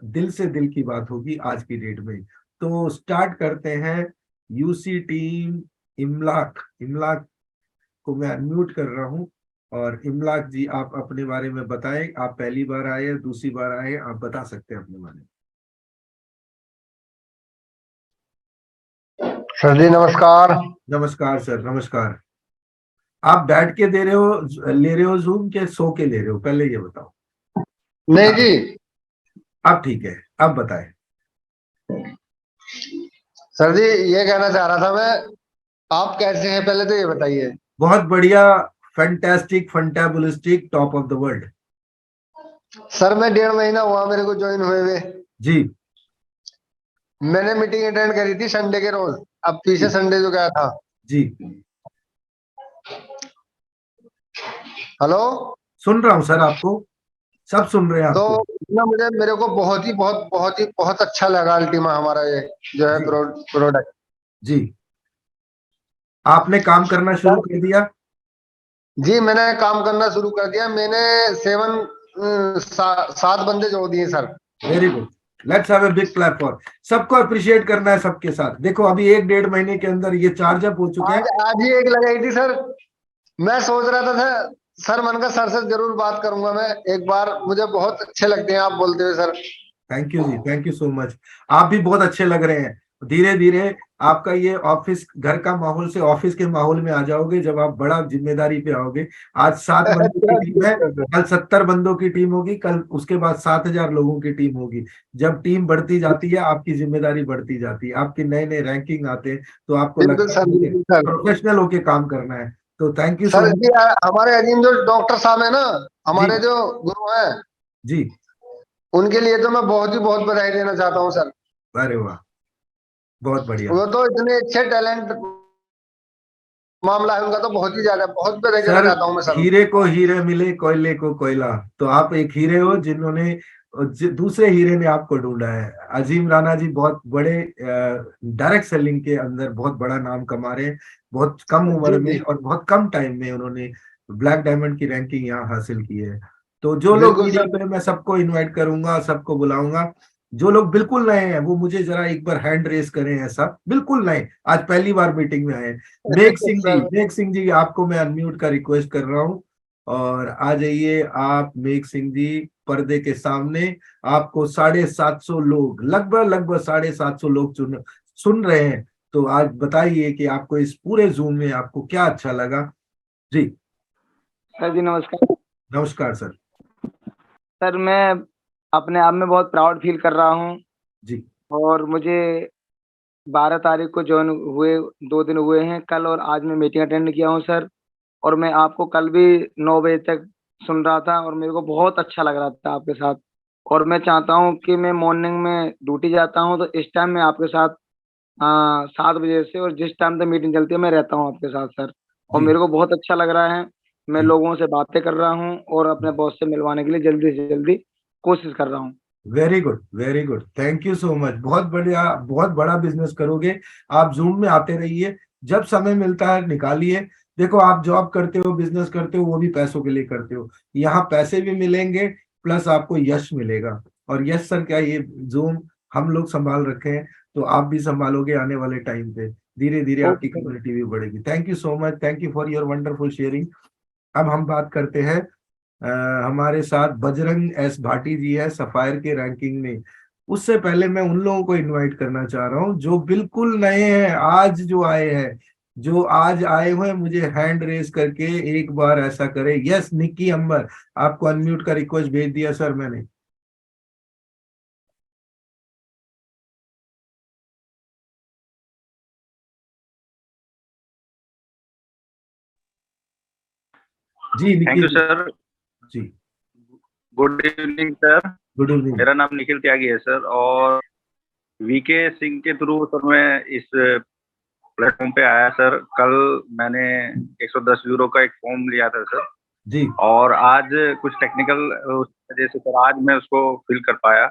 दिल से दिल की बात होगी आज की डेट में। तो स्टार्ट करते हैं। यूसी टीम इमलाक, इमलाक को मैं अनम्यूट कर रहा हूं, और इमलाक जी आप अपने बारे में बताएं। आप पहली बार आए, दूसरी बार आए, आप बता सकते हैं अपने बारे में। सर जी नमस्कार। नमस्कार सर, नमस्कार। आप बैठ के दे रहे हो, ले रहे हो जूम के सो के ले रहे हो, पहले ये बताओ। नहीं जी, अब ठीक है, अब बताएं। सर जी ये कहना चाह रहा था मैं, आप कैसे हैं पहले तो ये बताइए। बहुत बढ़िया, fantastic, fantabulistic, top of the world. Sir मैं 1.5 महीना हुआ मेरे को ज्वाइन हुए हुए। जी मैंने मीटिंग अटेंड करी थी संडे के रोज, अब पीछे संडे जो गया था। जी, हेलो, सुन रहा हूँ सर, आपको सब सुन रहे हैं तो आपको। ना मेरे को बहुत अच्छा लगा अल्टीमा हमारा ये जो है जी प्रोडक्ट। जी, आपने काम करना शुरू कर दिया। जी मैंने काम करना शुरू कर दिया। मैंने 7 बंदे जोड़ दिए sir. Very good, let's have a big clap for. सबको अप्रिशिएट करना है सबके साथ। देखो अभी 1-1.5 महीने के अंदर ये चार्ज अप हो चुके हैं। आज ही एक लगाई थी सर। मैं सोच रहा था सर, मन का सर से जरूर बात करूंगा मैं एक बार। मुझे बहुत अच्छे लगते हैं आप बोलते हुए सर। थैंक यू जी, थैंक यू सो मच। आप भी बहुत अच्छे लग रहे हैं। धीरे धीरे आपका ये ऑफिस, घर का माहौल से ऑफिस के माहौल में आ जाओगे जब आप बड़ा जिम्मेदारी पे आओगे। आज 7 बंदों की टीम है, कल 70 बंदों की टीम होगी, कल उसके बाद 7,000 लोगों की टीम होगी। जब टीम बढ़ती जाती है आपकी जिम्मेदारी बढ़ती जाती है, आपके नए नए रैंकिंग आते हैं, तो आपको बिल्कुल लगता सर, है बिल्कुल सर। प्रोफेशनल होके काम करना है। तो thank you so sir much. जी हमारे अजीम जो डॉक्टर साहब है ना, जी हमारे जो गुरु हैं, जी, उनके लिए तो मैं बहुत बधाई देना चाहता हूँ सर। अरे वाह, बहुत बढ़िया। वो तो इतने अच्छे टैलेंट, मामला है उनका तो बहुत ही ज्यादा, बहुत बधाई देना सर चाहता हूँ मैं सर। हीरे को हीरे मिले, कोयले को कोयला। तो आप एक हीरे हो जिन्होंने दूसरे हीरे ने आपको ढूंढा है। अजीम राणा जी बहुत बड़े डायरेक्ट सेलिंग के अंदर बहुत बड़ा नाम कमा रहे हैं। बहुत कम उम्र जी में जी, और बहुत कम टाइम में उन्होंने ब्लैक डायमंड की रैंकिंग यहाँ हासिल की है। तो जो लोग बिल्कुल मीडिया सर। पे, मैं सबको इनवाइट करूंगा, सबको बुलाऊंगा। जो लोग बिल्कुल नए हैं वो मुझे जरा एक बार हैंड रेस करें, ऐसा बिल्कुल नए, आज पहली बार मीटिंग में आए हैं। मेघ सिंह जी, सर मेघ सिंह जी आपको मैं अनम्यूट का रिक्वेस्ट कर रहा हूँ, और आ जाइए आप मेघ सिंह जी पर्दे के सामने। आपको 750 लोग, लगभग 750 लोग सुन रहे हैं। तो आज बताइए कि आपको इस पूरे जूम में आपको क्या अच्छा लगा। जी सर जी नमस्कार। नमस्कार सर। सर मैं अपने आप में बहुत प्राउड फील कर रहा हूँ, जी और मुझे 12 तारीख को ज्वाइन हुए 2 दिन हुए हैं, कल और आज मैं मीटिंग अटेंड किया हूँ सर। और मैं आपको कल भी 9 बजे तक सुन रहा था और मेरे को बहुत अच्छा लग रहा था आपके साथ। और मैं चाहता हूँ कि मैं मॉर्निंग में ड्यूटी जाता हूँ तो इस टाइम मैं आपके साथ 7 बजे से, और जिस टाइम तक मीटिंग चलती है मैं रहता हूँ आपके साथ सर। और जी मेरे को बहुत अच्छा लग रहा है। मैं जी, लोगों से बातें कर रहा हूँ और अपने बॉस से मिलवाने के लिए जल्दी से जल्दी कोशिश कर रहा हूँ। Very good, very good, thank you so much. बहुत बढ़िया, बहुत बड़ा बिजनेस करोगे। आप जूम में आते रहिए, जब समय मिलता है निकालिए। देखो आप जॉब करते हो, बिजनेस करते हो, वो भी पैसों के लिए करते हो। यहाँ पैसे भी मिलेंगे प्लस आपको यश मिलेगा। और यश सर क्या, ये जूम हम लोग संभाल रखे हैं, तो आप भी संभालोगे आने वाले टाइम पे। धीरे धीरे आपकी ओके सर। कम्युनिटी भी बढ़ेगी। Thank you so much, thank you for your wonderful sharing. अब हम बात करते हैं, हमारे साथ बजरंग एस भाटी जी है सफायर के रैंकिंग में। उससे पहले मैं उन लोगों को इनवाइट करना चाह रहा हूं जो बिल्कुल नए हैं, आज जो आए हैं, जो आज आए हुए हैं, मुझे हैंड रेज करके एक बार ऐसा करे। यस निक्की अंबर, आपको अनम्यूट का रिक्वेस्ट भेज दिया सर मैंने। जी थैंक निक्की यू जी। सर। जी good evening sir. Good evening. मेरा नाम निखिल त्यागी है सर, और वीके सिंह के थ्रू सर मैं इस प्लेटफॉर्म पे आया सर। कल मैंने 110 यूरो का एक फॉर्म लिया था सर, जी और आज कुछ टेक्निकल वजह से सर आज मैं उसको फिल कर पाया।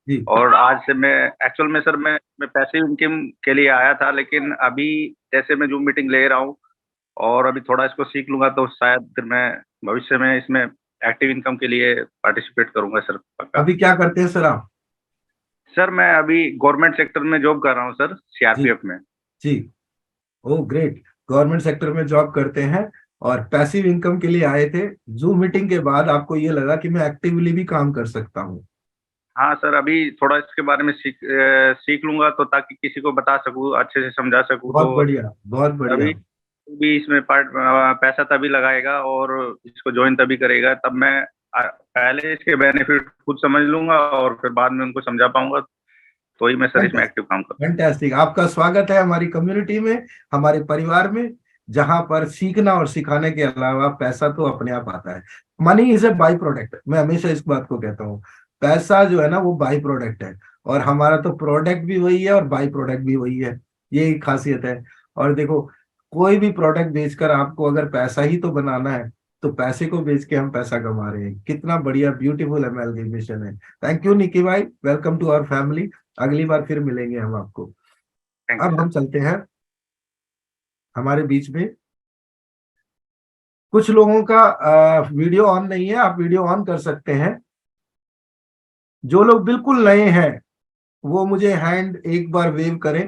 जी और आज से मैं एक्चुअल में सर मैं पैसिव इनकम के लिए आया था, लेकिन अभी जैसे मैं जूम मीटिंग ले रहा हूँ और अभी थोड़ा इसको सीख लूंगा तो शायद फिर मैं भविष्य में इसमें एक्टिव इनकम के लिए पार्टिसिपेट करूंगा सर, पक्का। अभी क्या करते हैं सर आप? सर मैं अभी गवर्नमेंट सेक्टर में जॉब कर रहा हूँ सर, जी सीआरपीएफ में। जी। ओ ग्रेट, गवर्नमेंट सेक्टर में जॉब करते हैं और पैसिव इनकम के लिए आए थे। जूम मीटिंग के बाद आपको ये लगा कि मैं एक्टिवली भी काम कर सकता हूँ। हाँ सर, अभी थोड़ा इसके बारे में सीख लूंगा तो ताकि किसी को बता सकूँ, अच्छे से समझा सकूँ। बहुत तो बढ़िया, बहुत बढ़िया। अभी भी इसमें पैसा तभी लगाएगा और इसको ज्वाइन तभी करेगा, तब मैं पहले इसके बेनिफिट खुद समझ लूंगा और फिर बाद में उनको समझा पाऊंगा, तो ही मैं सर इसमें एक्टिव काम करूँ। फैंटास्टिक, आपका स्वागत है हमारी कम्युनिटी में, हमारे परिवार में, जहां पर सीखना और सिखाने के अलावा पैसा तो अपने आप आता है। Money is a by product, मैं हमेशा इस बात को कहता हूँ। पैसा जो है ना वो बाई प्रोडक्ट है, और हमारा तो प्रोडक्ट भी वही है और बाई प्रोडक्ट भी वही है। ये खासियत है। और देखो, कोई भी प्रोडक्ट बेचकर आपको अगर पैसा ही तो बनाना है, तो पैसे को बेच के हम पैसा कमा रहे हैं। कितना बढ़िया ब्यूटीफुल एमएलगेमेशन है। थैंक यू निकी भाई, वेलकम टू आवर फैमिली। अगली बार फिर मिलेंगे हम आपको। थैंक यू अब सर। हम चलते हैं, हमारे बीच में कुछ लोगों का वीडियो ऑन नहीं है, आप वीडियो ऑन कर सकते हैं। जो लोग बिल्कुल नए हैं वो मुझे हैंड एक बार वेव करें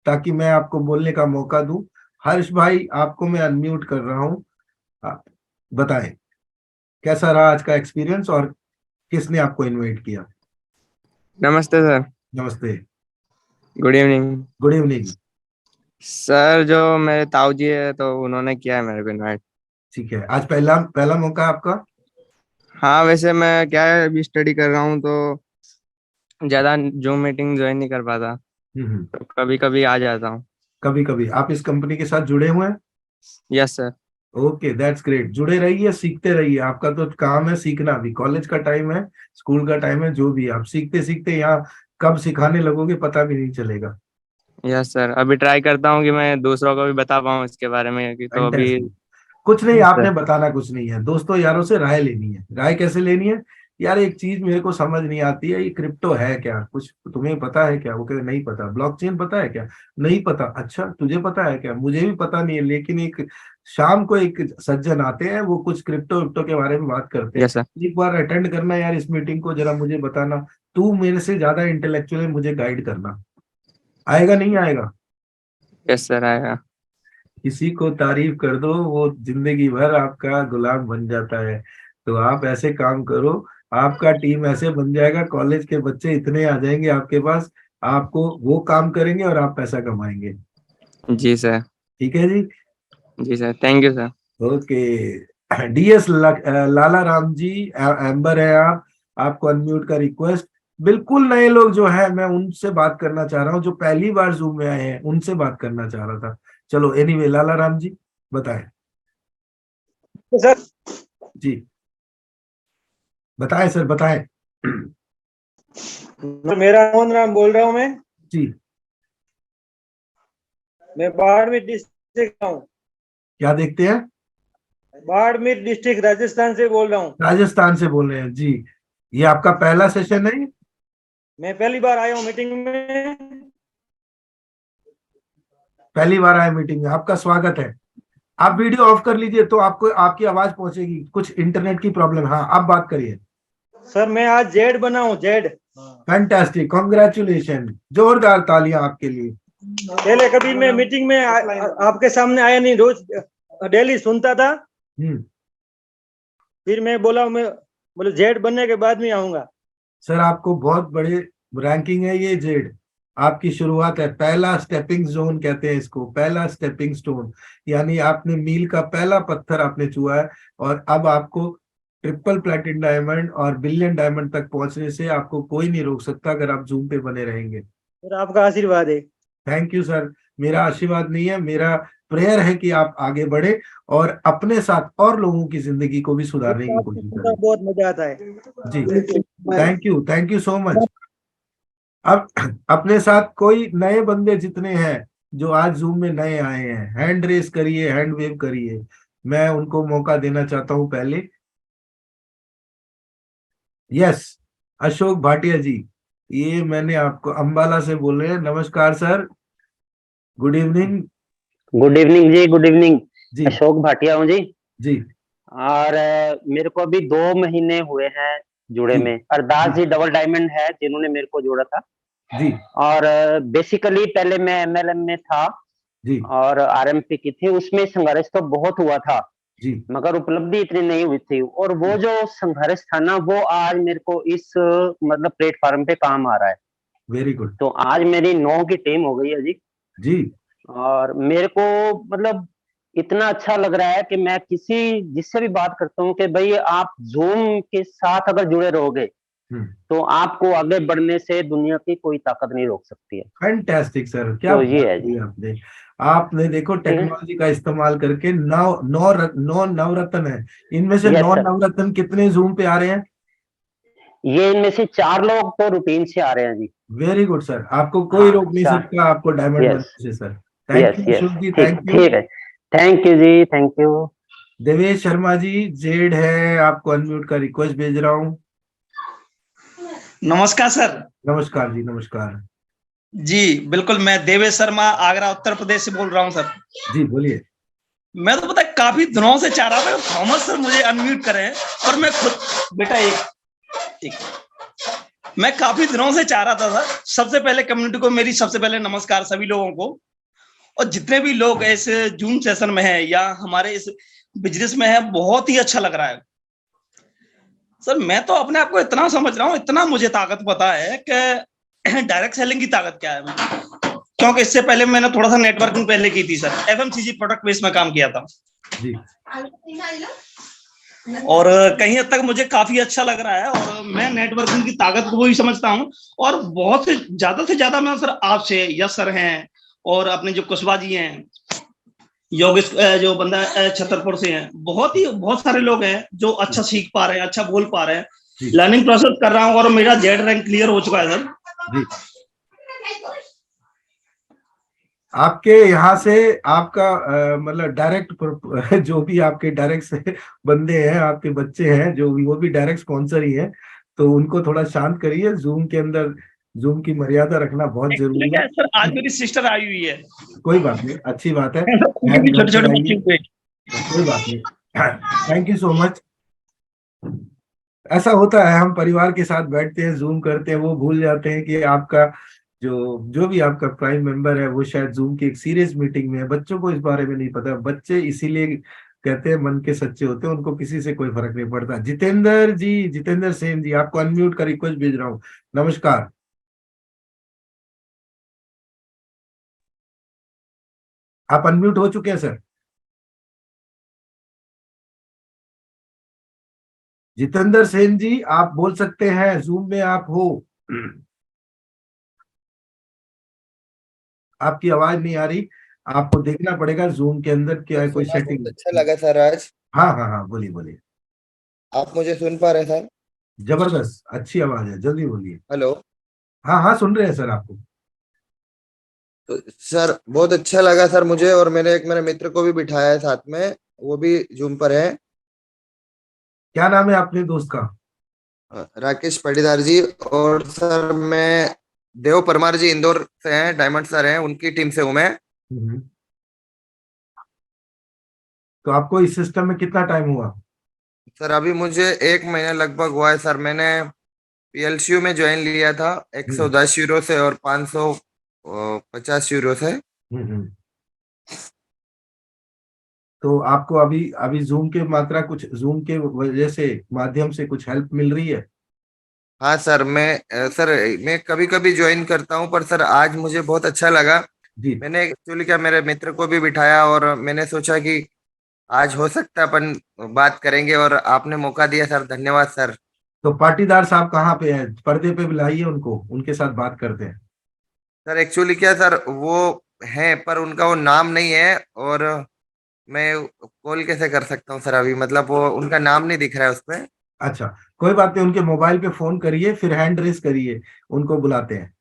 ताकि मैं आपको बोलने का मौका दूं। हर्ष भाई, आपको मैं अनम्यूट कर रहा हूं। आप बताएं कैसा रहा आज का एक्सपीरियंस और किसने आपको इनवाइट किया? नमस्ते सर। नमस्ते। Good evening good evening. Sir. जो मेरे ताऊ जी है तो उन्होंने किया है मेरे को इनवाइट। ठीक है, आज पहला पहला मौका है आपका। हाँ, वैसे मैं क्या है अभी स्टडी कर रहा हूँ तो ज्यादा जूम मीटिंग ज्वाइन नहीं कर पाता, हम्म। तो कभी कभी आ जाता हूँ। कभी कभी आप इस कंपनी के साथ जुड़े हुए हैं? Yes sir. Okay that's great. जुड़े रहिए, सीखते रहिए, आपका तो काम है सीखना। भी कॉलेज का टाइम है, स्कूल का टाइम है, जो भी आप सीखते सीखते यहाँ कब सिखाने लगोगे पता भी नहीं चलेगा। यस सर, अभी ट्राई करता हूँ कि मैं दूसरों को भी बता पाऊँ इसके बारे में, कि तो अभी। फैंटास्टिक। कुछ नहीं, यस आपने सर। बताना कुछ नहीं है, दोस्तों यारों से राय लेनी है। राय कैसे लेनी है? यार एक चीज मेरे को समझ नहीं आती है, ये क्रिप्टो है क्या, कुछ तुम्हें पता है क्या? वो कहे नहीं पता। ब्लॉकचेन पता है क्या? नहीं पता। अच्छा तुझे पता है क्या? मुझे भी पता नहीं है। लेकिन एक शाम को एक सज्जन आते हैं, वो कुछ क्रिप्टो विप्टो के बारे में बात करते हैं। Yes sir. एक बार अटेंड करना यार इस मीटिंग को, जरा मुझे बताना। तू मेरे से ज्यादा इंटेलेक्चुअल है, मुझे गाइड करना। आएगा नहीं आएगा? यस सर, आएगा। किसी को तारीफ कर दो, वो जिंदगी भर आपका गुलाम बन जाता है। तो आप ऐसे काम करो, आपका टीम ऐसे बन जाएगा, कॉलेज के बच्चे इतने आ जाएंगे आपके पास, आपको वो काम करेंगे और आप पैसा कमाएंगे। जी सर। ठीक है जी। जी sir, thank you sir. Okay DS Lala Ram ji, एम्बर है आप, आपको अनम्यूट का रिक्वेस्ट। बिल्कुल नए लोग जो है मैं उनसे बात करना चाह रहा हूँ, जो पहली बार जूम में आए हैं उनसे बात करना चाह रहा था। चलो एनीवे, लाला राम जी बताएं। सर जी बताएं सर, बताएं। मेरा मोहन राम बोल रहा हूँ जी मैं बाड़मेर डिस्ट्रिक्ट का हूँ। क्या देखते हैं? बाड़मेर डिस्ट्रिक्ट राजस्थान से बोल रहा हूँ। राजस्थान से बोल रहे हैं जी। ये आपका पहला सेशन है? मैं पहली बार आया हूँ मीटिंग में। पहली बार आए मीटिंग में, आपका स्वागत है। आप वीडियो ऑफ कर लीजिए तो आपको आपकी आवाज पहुंचेगी। कुछ इंटरनेट की प्रॉब्लम। हाँ, आप बात करिए। सर मैं आज जेड बना हूँ, जेड। फैंटास्टिक, कॉन्ग्रेचुलेशन, जोरदार तालियां आपके लिए। पहले कभी मैं मीटिंग में आपके सामने आया नहीं, रोज डेली सुनता था। फिर मैं बोला मैं बोले जेड बनने के बाद में आऊंगा। सर आपको बहुत बड़े रैंकिंग है ये जेड। आपकी शुरुआत है, पहला स्टेपिंग जोन कहते हैं इसको, पहला स्टेपिंग स्टोन, यानी आपने मील का पहला पत्थर आपने छुआ है। और अब आपको ट्रिपल प्लेटिनम डायमंड और बिलियन डायमंड तक पहुंचने से आपको कोई नहीं रोक सकता अगर आप जूम पे बने रहेंगे। सर आपका आशीर्वाद है। Thank you sir. मेरा आशीर्वाद नहीं है, मेरा प्रेयर है कि आप आगे बढ़े और अपने साथ और लोगों की जिंदगी को भी सुधारने की कोशिश करें। बहुत मजा आता है जी, थैंक यू सो मच। अब अपने साथ कोई नए बंदे जितने हैं जो आज जूम में नए आए हैं, हैंड रेस करिए, हैंड वेव करिए, मैं उनको मौका देना चाहता हूं पहले। यस, अशोक भाटिया जी, ये मैंने आपको अंबाला से बोल रहे हैं। नमस्कार sir, good evening. Good evening जी, गुड इवनिंग। जी अशोक भाटिया हूँ जी। जी और मेरे को अभी 2 महीने हुए हैं जुड़े जी में। अरदास जी डबल डायमंड है जिन्होंने मेरे को जोड़ा था। जी और बेसिकली पहले मैं एमएलएम में था जी और आरएमपी की थी, उसमें संघर्ष तो बहुत हुआ था जी मगर उपलब्धि इतनी नहीं हुई थी। और वो जो संघर्ष था ना, वो आज मेरे को इस मतलब प्लेटफॉर्म पे काम आ रहा है। Very good. तो आज मेरी 9 की टीम हो गई है जी। जी और मेरे को मतलब इतना अच्छा लग रहा है कि मैं किसी जिससे भी बात करता हूँ कि भाई आप जूम के साथ अगर जुड़े रहोगे तो आपको आगे बढ़ने से दुनिया की कोई ताकत नहीं रोक सकती है। फैंटास्टिक सर, क्या तो बात ये है जी। की आपने। आपने देखो टेक्नोलॉजी का इस्तेमाल करके नौ नवरत्न है, इनमें से यस 9 सर। नवरत्न कितने जूम पे आ रहे हैं? ये इनमें से 4 लोग तो रूटीन से आ रहे हैं जी। वेरी गुड सर, आपको कोई हाँ रोक नहीं 4। सकता आपको डायमंड यस बनने से sir. Thank yes you yes. Ashok ji, ठीक थैंक यू। ठीक है। थैंक यू जी, थैंक यू। देवेश शर्मा जी, जेड है, आपको अनम्यूट का रिक्वेस्ट भेज रहा हूँ। नमस्कार सर। नमस्कार जी, नमस्कार जी बिल्कुल, मैं देवेश शर्मा आगरा उत्तर प्रदेश से बोल रहा हूं सर। जी, बोलिए। मैं तो पता है काफी दिनों से चाह रहा था थॉमस सर मुझे अनम्यूट करें, और मैं खुद बेटा एक मैं काफी दिनों से चाह रहा था सर। सबसे पहले कम्युनिटी को मेरी सबसे पहले नमस्कार सभी लोगों को, और जितने भी लोग इस जूम सेशन में हैं या हमारे इस बिजनेस में है, बहुत ही अच्छा लग रहा है सर। मैं तो अपने आप को इतना समझ रहा हूँ, इतना मुझे ताकत पता है कि डायरेक्ट सेलिंग की ताकत क्या है। क्योंकि इससे पहले मैंने थोड़ा सा नेटवर्किंग पहले की थी सर, एफएमसीजी प्रोडक्ट बेस में काम किया था जी। और कहीं हद तक मुझे काफी अच्छा लग रहा है, और मैं नेटवर्किंग की ताकत को भी समझता हूँ। और बहुत से ज्यादा मैं सर आपसे, यश सर हैं और अपने जो कुशवाहा जी हैं, योगेश जो बंदा छतरपुर से हैं, बहुत सारे लोग हैं जो अच्छा सीख पा रहे हैं, अच्छा बोल पा रहे हैं। लर्निंग प्रोसेस कर रहा हूँ और मेरा जेड रैंक क्लियर हो चुका है सर जी। आपके यहाँ से आपका मतलब डायरेक्ट जो भी आपके डायरेक्ट से बंदे हैं, आपके बच्चे हैं जो भी, वो भी डायरेक्ट स्पॉन्सर ही हैं, तो उनको थोड़ा शांत करिए। जूम के अंदर जूम की मर्यादा रखना बहुत जरूरी है सर। आज मेरी सिस्टर आई हुई है। कोई बात नहीं, अच्छी बात है। छोटे छोटे बच्चे हुए। कोई बात नहीं, थैंक यू सो मच। ऐसा होता है, हम परिवार के साथ बैठते हैं, जूम करते हैं, वो भूल जाते हैं कि आपका जो भी आपका प्राइम मेंबर है वो शायद जूम की एक सीरियस मीटिंग में है। बच्चों को इस बारे में नहीं पता। बच्चे इसीलिए कहते हैं मन के सच्चे होते हैं, उनको किसी से कोई फर्क नहीं पड़ता। जितेंद्र जी, जितेंद्र सेन जी, आपको अनम्यूट का रिक्वेस्ट भेज रहा हूँ। नमस्कार। आप अनम्यूट हो चुके हैं सर। जितेंद्र सेन जी, आप बोल सकते हैं, जूम में आप हो। आपकी आवाज नहीं आ रही, आपको देखना पड़ेगा जूम के अंदर क्या है, कोई सेटिंग। अच्छा लगा सर आज। हाँ हाँ हाँ, बोलिए बोलिए। आप मुझे सुन पा रहे हैं सर? जबरदस्त, अच्छी आवाज है, जल्दी बोलिए। हेलो। हाँ हाँ, सुन रहे हैं सर आपको। तो सर बहुत अच्छा लगा सर मुझे, और मेरे मित्र को भी बिठाया है साथ में, वो भी जूम पर है। क्या नाम है अपने दोस्त का? राकेश पाटीदार जी। और सर मैं देव परमार जी इंदौर से हैं, डायमंड सर हैं, उनकी टीम से हूँ मैं। तो आपको इस सिस्टम में कितना टाइम हुआ? सर अभी मुझे 1 महीना लगभग हुआ है सर। मैंने पीएलसीयू में ज्वाइन लिया था 110 यूरो से और 550 यूरो से। तो आपको अभी अभी जूम के मात्रा कुछ जूम के वजह से माध्यम से कुछ हेल्प मिल रही है? हाँ सर, मैं कभी कभी ज्वाइन करता हूँ, पर सर आज मुझे बहुत अच्छा लगा। जी। मैंने एक्चुअली क्या, मेरे मित्र को भी बिठाया और मैंने सोचा कि आज हो सकता है अपन बात करेंगे, और आपने मौका दिया सर, धन्यवाद सर। तो पाटीदार साहब कहाँ पे हैं? पर्दे पे बुलाइए उनको, उनके साथ बात करते हैं। सर एक्चुअली क्या सर, वो हैं पर उनका वो नाम नहीं है, और मैं कॉल कैसे कर सकता हूँ सर अभी, मतलब वो उनका नाम नहीं दिख रहा है उस पे। अच्छा, कोई बात नहीं, उनके मोबाइल पे फोन करिए, फिर हैंड रेस करिए, उनको बुलाते हैं।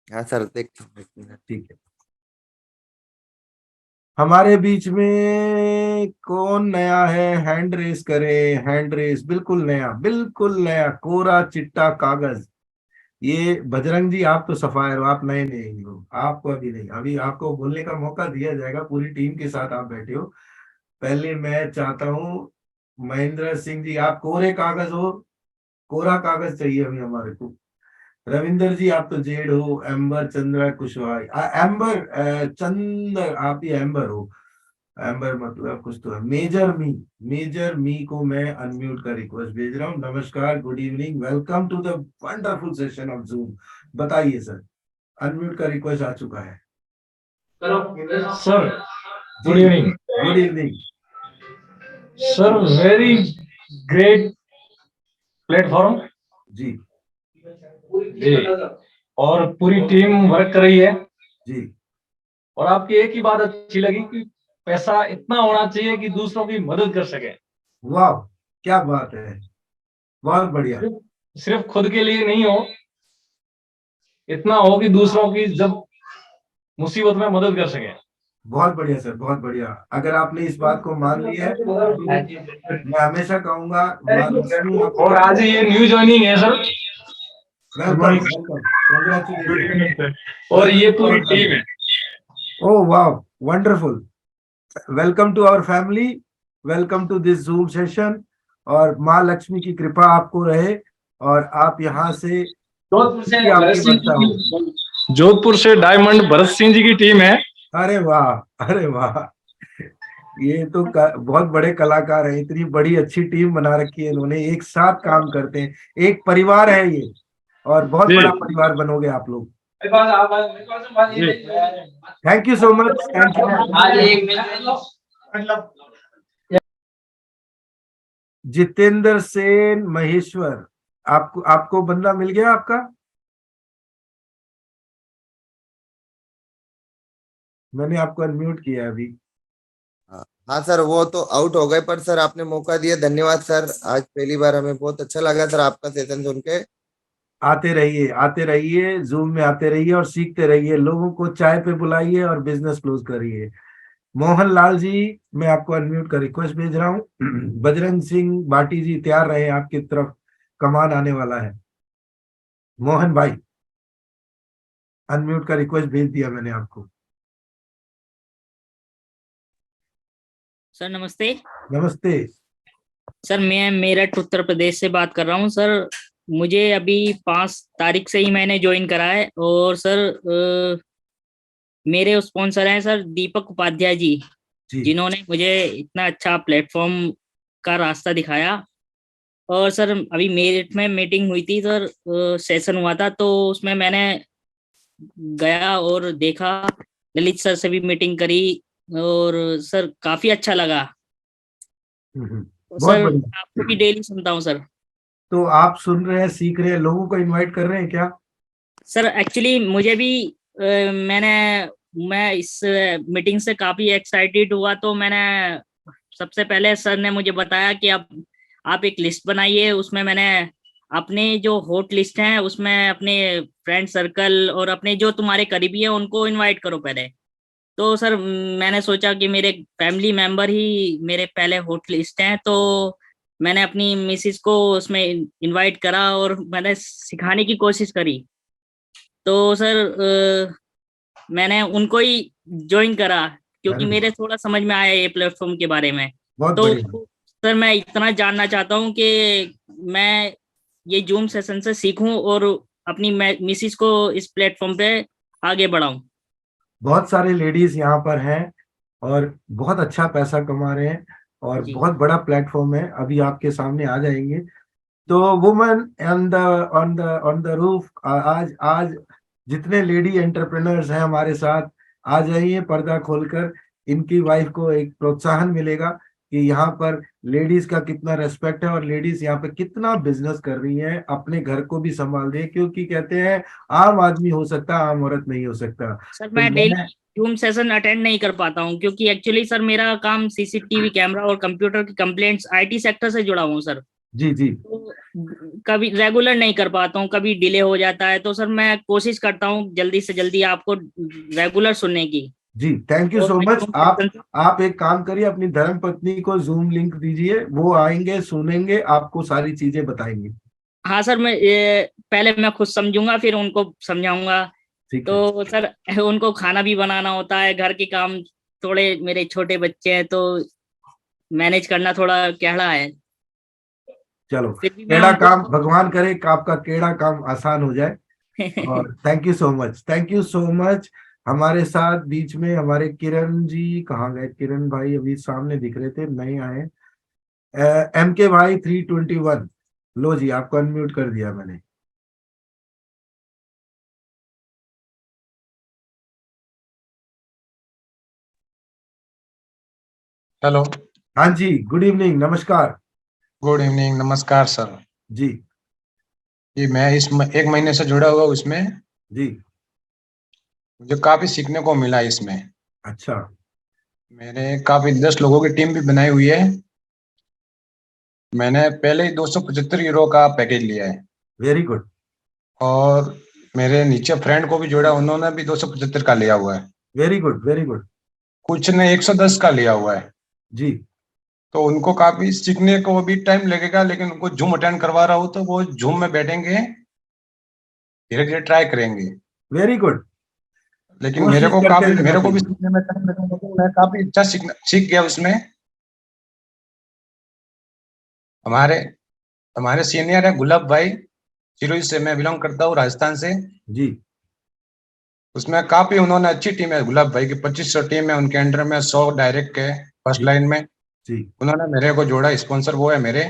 हाँ सर, देख। ठीक है। हमारे बीच में कौन नया है? हैंड रेस करे, हैंड रेस, बिल्कुल नया, बिल्कुल नया, कोरा चिट्टा कागज। ये बजरंग जी, आप तो सफायर हो, आप नए नहीं हो, आपको अभी नहीं, अभी आपको बोलने का मौका दिया जाएगा, पूरी टीम के साथ आप बैठे हो। पहले मैं चाहता हूँ महेंद्र सिंह जी, आप कोरे कागज हो, कोरा कागज चाहिए अभी हमारे को। रविंदर जी, आप तो जेड हो। एम्बर चंद्रा कुशवाहा, चंद्र, आप ही एम्बर हो। एम्बर मतलब कुछ तो है। मेजर मी को मैं अनम्यूट का रिक्वेस्ट भेज रहा हूँ। नमस्कार, good evening, welcome to the wonderful session of Zoom. बताइए सर, अनम्यूट का रिक्वेस्ट आ चुका है। Sir good evening. Good evening sir, very great platform जी। जी, और पूरी टीम वर्क कर रही है जी। और आपकी एक ही बात अच्छी लगी कि पैसा इतना होना चाहिए कि दूसरों की मदद कर सके। वाह, क्या बात है, बहुत बढ़िया। सिर्फ खुद के लिए नहीं हो, इतना हो कि दूसरों की जब मुसीबत में मदद कर सके। बहुत बढ़िया सर, बहुत बढ़िया। अगर आपने इस बात को मान लिया है तो मैं हमेशा कहूंगा माँ लक्ष्मी आपको। और आज ये न्यू ज्वाइनिंग है सर। Welcome, congratulation. और ये पूरी टीम है। ओह वाह, wonderful. Welcome to our family, welcome to this Zoom session. और माँ लक्ष्मी की कृपा आपको रहे और आप यहाँ से जोधपुर से डायमंड भरत सिंह जी की टीम है। अरे वाह, अरे वाह, ये तो बहुत बड़े कलाकार हैं। इतनी बड़ी अच्छी टीम बना रखी है इन्होंने, एक साथ काम करते हैं, एक परिवार है ये, और बहुत बड़ा परिवार बनोगे आप लोग। Thank you so much, thank you. Jitendra Sen Maheshwar, आपको बंदा मिल गया आपका? मैंने आपको अनम्यूट किया अभी। हाँ सर, वो तो आउट हो गए, पर सर आपने मौका दिया, धन्यवाद सर। आज पहली बार हमें बहुत अच्छा लगा सर आपका सेशन सुन के। आते रहिए, आते रहिए, जूम में आते रहिए और सीखते रहिए, लोगों को चाय पे बुलाइए और बिजनेस क्लोज करिए। मोहन लाल जी, मैं आपको अनम्यूट का रिक्वेस्ट भेज रहा हूँ। बजरंग सिंह बाटी जी, तैयार रहे, आपकी तरफ कमान आने वाला है। मोहन भाई, अनम्यूट का रिक्वेस्ट भेज दिया मैंने आपको। सर नमस्ते। नमस्ते सर, मैं मेरठ उत्तर प्रदेश से बात कर रहा हूँ। सर मुझे अभी 5 तारीख से ही मैंने ज्वाइन करा है और सर मेरे स्पॉन्सर हैं सर दीपक उपाध्याय जी, जिन्होंने मुझे इतना अच्छा प्लेटफॉर्म का रास्ता दिखाया। और सर अभी मेरठ में मीटिंग हुई थी सर, सेशन हुआ था, तो उसमें मैंने गया और देखा, ललित सर से भी मीटिंग करी और सर काफी अच्छा लगा। सर आपको भी डेली सुनता हूँ सर। तो आप सुन रहे हैं, सीख रहे हैं, लोगों को इनवाइट कर रहे हैं क्या? सर एक्चुअली मुझे भी मैं इस मीटिंग से काफी एक्साइटेड हुआ, तो मैंने सबसे पहले सर ने मुझे बताया कि आप एक लिस्ट बनाइए, उसमें मैंने अपने जो हॉट लिस्ट हैं उसमें अपने फ्रेंड सर्कल और अपने जो तुम्हारे करीबी हैं उनको इनवाइट करो पहले। तो सर मैंने सोचा कि मेरे फैमिली मेंबर ही मेरे पहले हॉट लिस्ट हैं, तो मैंने अपनी मिसिस को उसमें इनवाइट करा और मैंने सिखाने की कोशिश करी। तो सर मैंने उनको ही ज्वाइन करा क्योंकि मेरे थोड़ा समझ में आया ये प्लेटफॉर्म के बारे में। बहुत तो बढ़िया। सर मैं इतना जानना चाहता हूँ कि मैं ये जूम सेशन से सीखूं और अपनी मिसिस को इस प्लेटफॉर्म पे आगे बढ़ाऊं। बहुत सारे लेडीज यहाँ पर हैं और बहुत अच्छा पैसा कमा रहे हैं और जी। बहुत बड़ा प्लेटफॉर्म है, अभी आपके सामने आ जाएंगे। तो वुमन ऑन द रूफ, आज आज जितने लेडी एंटरप्रेन्योर्स हैं हमारे साथ, आ जाइए पर्दा खोलकर। इनकी वाइफ को एक प्रोत्साहन मिलेगा कि यहाँ पर लेडीज का कितना रेस्पेक्ट है और लेडीज यहाँ पे कितना बिजनेस कर रही हैं, अपने घर को भी संभाल रही है, क्योंकि कहते हैं आम आदमी हो सकता, आम औरत नहीं हो सकता। सर तो मैं डेली जूम सेशन अटेंड नहीं कर पाता हूँ क्योंकि एक्चुअली सर मेरा काम सीसीटीवी कैमरा और कंप्यूटर की कंप्लेंट्स आईटी सेक्टर से जुड़ा हूँ सर। जी जी। तो कभी रेगुलर नहीं कर पाता हूँ, कभी डिले हो जाता है। तो सर मैं कोशिश करता हूँ जल्दी से जल्दी आपको रेगुलर सुनने की। जी थैंक यू सो मच। आप एक काम करिए, अपनी धर्म पत्नी को जूम लिंक दीजिए, वो आएंगे, सुनेंगे, आपको सारी चीजें बताएंगे। हाँ सर, मैं पहले मैं खुद समझूंगा फिर उनको समझाऊंगा। तो सर उनको खाना भी बनाना होता है, घर के काम, थोड़े मेरे छोटे बच्चे हैं तो मैनेज करना थोड़ा कैड़ा है। चलो केड़ा काम, भगवान करे कि आपका केड़ा काम आसान हो जाए। और thank you so much, thank you so much. हमारे साथ बीच में हमारे किरण जी, कहाँ गए किरण भाई? अभी सामने दिख रहे थे, नहीं आए। MK भाई 321, लो जी आपको अनम्यूट कर दिया मैंने। हेलो। हाँ जी, गुड इवनिंग, नमस्कार। गुड इवनिंग, नमस्कार सर जी। ये मैं एक महीने से जुड़ा हुआ उसमें जी। मुझे काफी सीखने को मिला इसमें। अच्छा। मैंने काफी 10 लोगों की टीम भी बनाई हुई है। मैंने पहले ही 275 यूरो का पैकेज लिया है। Very good. और मेरे नीचे फ्रेंड को भी जोड़ा, उन्होंने भी 275 का लिया हुआ है। Very good very good. कुछ ने 110 का लिया हुआ है। जी। तो उनको काफी सीखने को भी टाइम लगेगा, लेकिन उनको जूम अटेंड करवा रहा हूँ तो वो जूम में बैठेंगे, धीरे धीरे ट्राई करेंगे। Very good. लेकिन मेरे को भी सीखने में टाइम लगेगा, तो मैं काफी अच्छा सीख गया उसमें। हमारे सीनियर है गुलाब भाई, सिरोही से, मैं बिलोंग करता हूँ राजस्थान से। जी। उसमें काफी उन्होंने अच्छी टीम है, गुलाब भाई की 2500 टीम है, उनके अंडर में 100 डायरेक्ट है फर्स्ट लाइन में। जी। उन्होंने मेरे को जोड़ा, स्पॉन्सर वो है मेरे।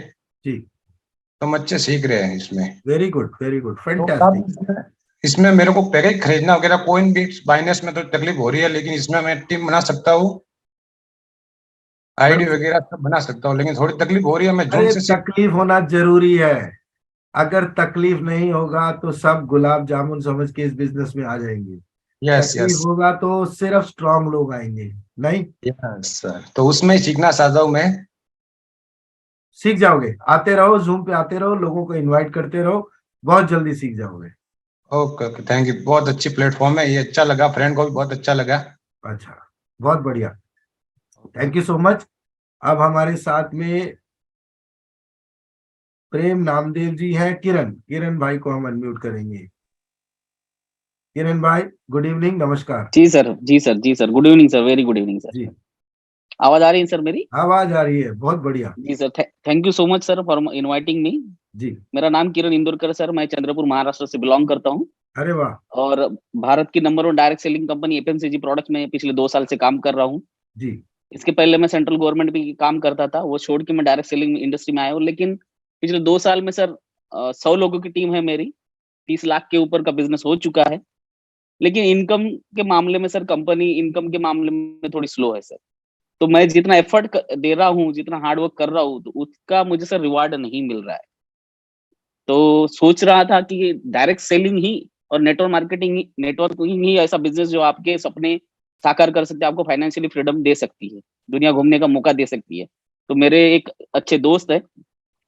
जी। तो हम अच्छे सीख रहे हैं इसमें। Very good fantastic. इसमें मेरे को पैकेज खरीदना वगैरह कोई भी बाइनेंस में तो तकलीफ हो रही है, लेकिन इसमें मैं टीम बना सकता हूँ, आईडी वगैरह सब बना सकता हूँ, लेकिन थोड़ी तकलीफ हो रही है। मैं जूम से तकलीफ होना जरूरी है। अगर तकलीफ नहीं होगा तो सब गुलाब जामुन समझ के इस बिजनेस में आ जाएंगे। तकलीफ होगा तो सिर्फ स्ट्रांग लोग आएंगे, नहीं? यस सर, तो उसमें सीखना चाहता हूँ मैं। सीख जाओगे, आते रहो, जूम पे आते रहो, लोगों को इनवाइट करते रहो, बहुत जल्दी सीख जाओगे। Okay okay, thank you. बहुत अच्छी प्लेटफॉर्म है ये, अच्छा लगा, फ्रेंड को भी बहुत अच्छा लगा। अच्छा, बहुत बढ़िया, थैंक यू सो मच। अब हमारे साथ में प्रेम नामदेव जी हैं। किरण भाई को हम अनम्यूट करेंगे। किरण भाई गुड इवनिंग, नमस्कार। जी सर, जी सर, जी sir, good evening sir, very good evening sir. जी। आवाज आ रही है सर मेरी? आवाज आ रही है, बहुत बढ़िया। जी sir, thank you so much sir for inviting me. जी। मेरा नाम किरण इंदुरकर सर, मैं चंद्रपुर महाराष्ट्र से बिलोंग करता हूँ। अरे वाह। और भारत की number 1 direct selling company FMCG products में पिछले 2 साल से काम कर रहा हूँ। जी। इसके पहले मैं सेंट्रल गवर्नमेंट भी काम करता था, वो छोड़ के मैं डायरेक्ट सेलिंग इंडस्ट्री में आया हूँ। लेकिन पिछले 2 साल में सर 100 लोगों की टीम है मेरी, 30 लाख के ऊपर का बिजनेस हो चुका है। लेकिन इनकम के मामले में सर, कंपनी इनकम के मामले में थोड़ी स्लो है सर। तो मैं जितना एफर्ट दे रहा हूँ, जितना हार्डवर्क कर रहा हूँ, तो उसका मुझे सर रिवार्ड नहीं मिल रहा है। तो सोच रहा था कि डायरेक्ट सेलिंग ही और नेटवर्किंग ही ऐसा बिजनेस जो आपके सपने साकार कर सकते हैं, आपको फाइनेंशियली फ्रीडम दे सकती है, दुनिया घूमने का मौका दे सकती है। तो मेरे एक अच्छे दोस्त है,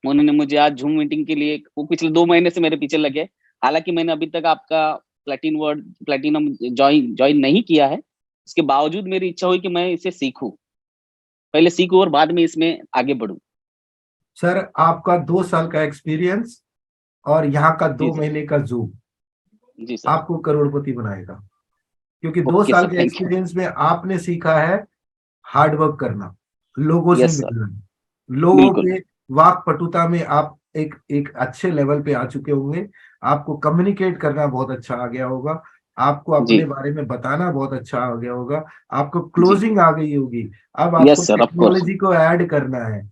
उन्होंने मुझे आज जूम मीटिंग के लिए, वो पिछले 2 महीने से मेरे पीछे लगे। हालांकि मैंने अभी तक आपका प्लेटिनम ज्वाइन नहीं किया है, इसके बावजूद मेरी इच्छा हुई कि मैं इसे सीखूं, पहले सीखूं और बाद में इसमें आगे बढ़ूं। सर आपका 2 साल का एक्सपीरियंस और यहाँ का 2 महीने का जूम जी सर आपको करोड़पति बनाएगा, क्योंकि 2 साल के एक्सपीरियंस में आपने सीखा है हार्ड वर्क करना, लोगों से यस सर, मिलना, लोगों बिल्कुल के वाक पटुता में आप एक अच्छे लेवल पे आ चुके होंगे। आपको कम्युनिकेट करना बहुत अच्छा आ गया होगा, आपको जी अपने बारे में बताना बहुत अच्छा आ गया होगा, आपको जी, क्लोजिंग आ गई होगी। अब आपको yes sir, of course, technology को ऐड करना है।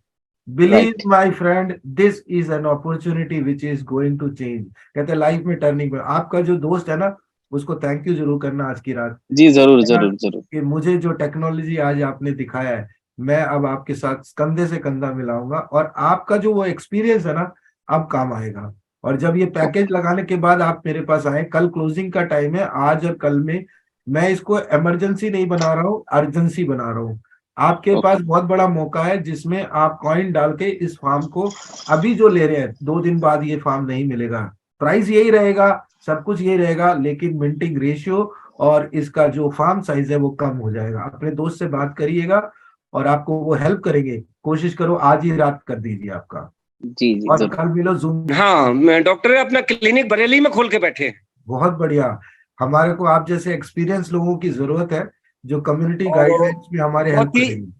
Believe right, my friend, this is an opportunity which is going to change. कहते हैं लाइफ में टर्निंग। आपका जो दोस्त है ना, उसको थैंक यू जरूर करना आज की रात, जी जरूर है ना, जरूर जरूर, कि मुझे जो टेक्नोलॉजी आज आपने दिखाया है, मैं अब आपके साथ कंधे से कंधा मिलाऊंगा, और आपका जो वो एक्सपीरियंस है ना, अब काम आएगा। और जब ये पैकेज लगाने के बाद आप मेरे पास आए, कल क्लोजिंग का टाइम है, आज और कल में, मैं इसको इमरजेंसी नहीं बना रहा हूँ, अर्जेंसी बना रहा हूँ। आपके पास ओके, बहुत बड़ा मौका है जिसमें आप कॉइन डाल के इस फार्म को, अभी जो ले रहे हैं 2 दिन बाद ये फार्म नहीं मिलेगा, प्राइस यही रहेगा, सब कुछ यही रहेगा, लेकिन मिंटिंग रेशियो और इसका जो फार्म साइज है वो कम हो जाएगा। अपने दोस्त से बात करिएगा और आपको वो हेल्प करेंगे। कोशिश करो आज ही रात कर दीजिए आपका, जी जी और जरूर, कल मिलो जूम। हाँ, मैं डॉक्टर अपना क्लिनिक बरेली में खोल के बैठे हैं। बहुत बढ़िया। हमारे को आप जैसे एक्सपीरियंस लोगों की जरूरत है, जो कम्युनिटी और गाइडलाइंस में हमारे हेल्प बहुत ही करेंगे।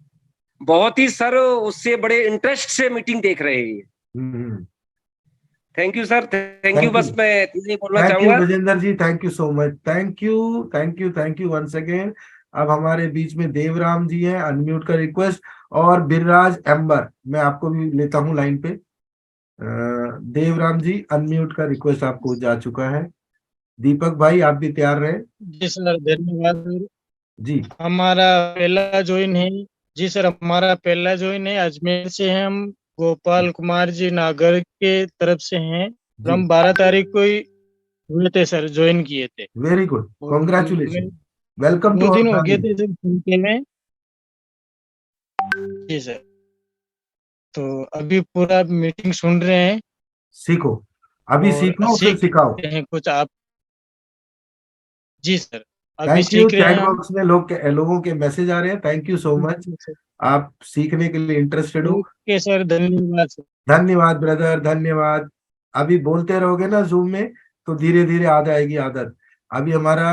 बहुत ही सर उससे बड़े इंटरेस्ट से मीटिंग देख रहे हैं। हम्म। Thank you sir, thank you. Thank you, बस मैं इतना ही बोलना थैंक यू चाहूंगा। Vijendra ji, thank you so much, thank you, thank you, thank you once again. अब हमारे बीच में देवराम जी हैं, अनम्यूट का रिक्वेस्ट, और बिरराज एम्बर, मैं आपको भी लेता हूँ लाइन पे। देवराम जी, अनम्यूट का रिक्वेस्ट आपको जा चुका है। दीपक भाई, आप भी तैयार रहे। जी सर, धन्यवाद। जी हमारा पहला ज्वाइन है। जी सर, हमारा पहला ज्वाइन है, अजमेर से हैं हम। गोपाल कुमार जी नागर के तरफ से हैं, और जी, हम 12 तारीख को ही हुए थे सर, ज्वाइन किए थे। वेरी गुड, और कॉन्ग्रेचुलेशन, वेलकम टू 2 आवर दिन हो गए फैमिली। थे सर सुनते में। जी सर, तो अभी पूरा मीटिंग सुन रहे हैं सीखो, अभी और सीख लो फिर सीख सिखाओ। रहे हैं कुछ आप। जी सर, अभी थैंक यू। सीख रहे चैट हैं हम। बॉक्स में लोगों के मैसेज आ रहे हैं, थैंक यू सो मच। जी सर, आप सीखने के लिए इंटरेस्टेड हो। ओके सर, धन्यवाद सर। धन्यवाद ब्रदर, धन्यवाद। अभी बोलते रहोगे ना जूम में, तो धीरे धीरे आ जाएगी आदत। अभी हमारा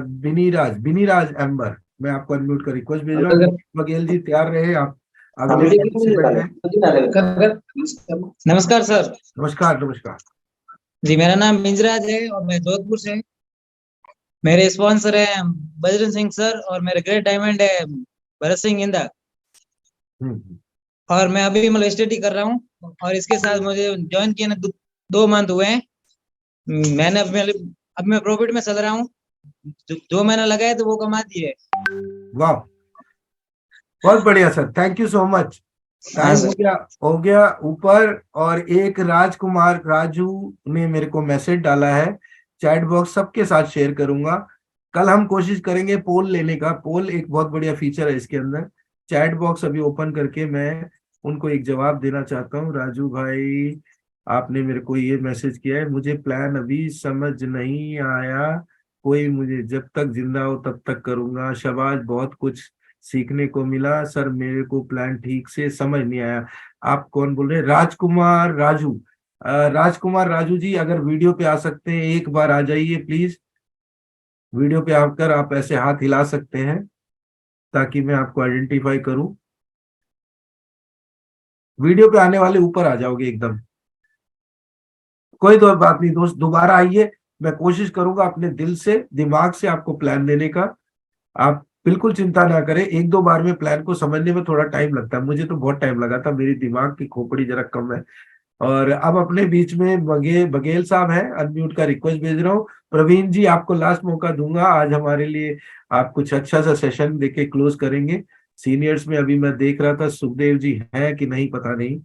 बिनीराज एम्बर, मैं आपको अनम्यूट का रिक्वेस्ट भेज रहा हूँ। बघेल जी तैयार रहे, आप अगले से बैठ जाए। नमस्कार सर। नमस्कार, नमस्कार। जी, मेरा नाम मिंजराज है और मैं जोधपुर से। मेरे स्पॉन्सर है बजरंग सिंह सर, और मेरे ग्रेट डायमंड है भरत सिंह इंदा। और मैं अभी मतलब स्टडी कर रहा हूँ, और इसके साथ मुझे ज्वाइन किए ना 2 मंथ हुए हैं। मैंने अब मैं प्रॉफिट में चल रहा हूँ। जो मैंने लगाया तो वो कमा दिए। वाह, बहुत बढ़िया sir, thank you so much. हाँ टाइम सर। हो गया ऊपर। और एक राजकुमार राजू ने मेरे को मैसेज डाला है, चैट बॉक्स सबके साथ शेयर करूंगा। कल हम कोशिश करेंगे पोल लेने का। पोल एक बहुत बढ़िया फीचर है इसके अंदर। चैट बॉक्स अभी ओपन करके मैं उनको एक जवाब देना चाहता हूँ। राजू भाई, आपने मेरे को ये मैसेज किया है, मुझे प्लान अभी समझ नहीं आया कोई, मुझे जब तक जिंदा हो तब तक करूंगा। शाबाश, बहुत कुछ सीखने को मिला सर, मेरे को प्लान ठीक से समझ नहीं आया। आप कौन बोल रहे हैं? राजकुमार राजू। राजकुमार राजू जी, अगर वीडियो पे आ सकते हैं एक बार आ जाइए प्लीज। वीडियो पे आकर आप ऐसे हाथ हिला सकते हैं ताकि मैं आपको आइडेंटिफाई करूं। वीडियो पे आने वाले ऊपर आ जाओगे एकदम। कोई तो बात नहीं दोस्त, दोबारा आइए। मैं कोशिश करूंगा अपने दिल से दिमाग से आपको प्लान देने का। आप बिल्कुल चिंता ना करें, 1-2 बार में प्लान को समझने में थोड़ा टाइम लगता है, मुझे तो बहुत टाइम लगा था, मेरी दिमाग की खोपड़ी जरा कम है। और अब अपने बीच में बघेल साहब हैं, अनम्यूट का रिक्वेस्ट भेज रहा हूँ। प्रवीण जी, आपको लास्ट मौका दूंगा आज हमारे लिए। आप कुछ अच्छा सा सेशन देके क्लोज करेंगे। सीनियर्स में अभी मैं देख रहा था सुखदेव जी हैं कि नहीं पता नहीं,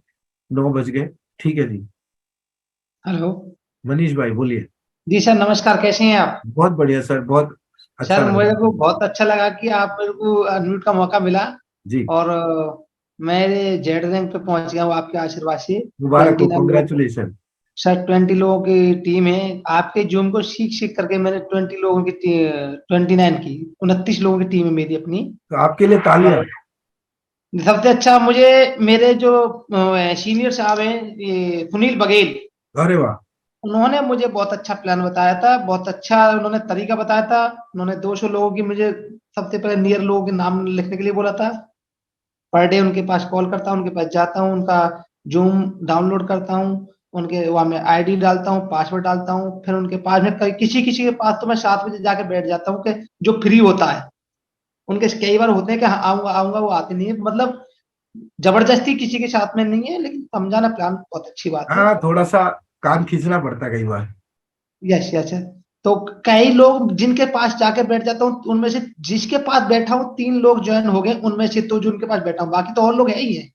9 बज गए। ठीक है जी, हेलो। मनीष भाई बोलिए। जी सर, नमस्कार, कैसे हैं आप? बहुत बढ़िया सर, बहुत अच्छा सर, लग मुझे रहा को है। बहुत अच्छा लगा कि आप मेरे को अनम्यूट का मौका मिला। जी, और मैं जेड रैंक पे पहुंच गया हूँ आपके आशीर्वाद से। मुबारक हो, 29 लोग कॉन्ग्रेचुलेशन। सर, 20 लोगों की टीम है। आपके जूम को सीख सीख करके मैंने 20 लोगों की 29 की 29 लोगों की टीम है मेरी अपनी। तो आपके लिए तालियां। सबसे अच्छा मुझे मेरे जो सीनियर साहब हैं, ये सुनील बघेल, अरे वाह, उन्होंने मुझे बहुत अच्छा प्लान बताया था। बहुत अच्छा उन्होंने तरीका बताया था। उन्होंने 200 लोगों की मुझे सबसे पहले नियर लोगों के नाम लिखने के लिए बोला था। पर डे उनके पास कॉल करता हूँ, उनके पास जाता हूँ, उनका जूम डाउनलोड करता हूँ, उनके वहाँ में आईडी डालता हूँ, पासवर्ड डालता हूँ, फिर उनके पास में किसी किसी के पास तो मैं 7 बजे जाके बैठ जाता हूँ कि जो फ्री होता है। उनके कई बार होते हैं कि हाँ, आऊंगा आऊंगा, वो आते नहीं है। मतलब जबरदस्ती किसी के साथ में नहीं है, लेकिन समझाना प्लान बहुत अच्छी बात है। हाँ, थोड़ा सा काम खींचना पड़ता है कई बार। Yes yes. तो कई लोग जिनके पास जाके बैठ जाता हूँ, उनमें से जिसके पास बैठा हूँ 3 लोग ज्वाइन हो गए उनमें से, तो जो उनके पास बैठा हूँ, बाकी तो और लोग है ही है।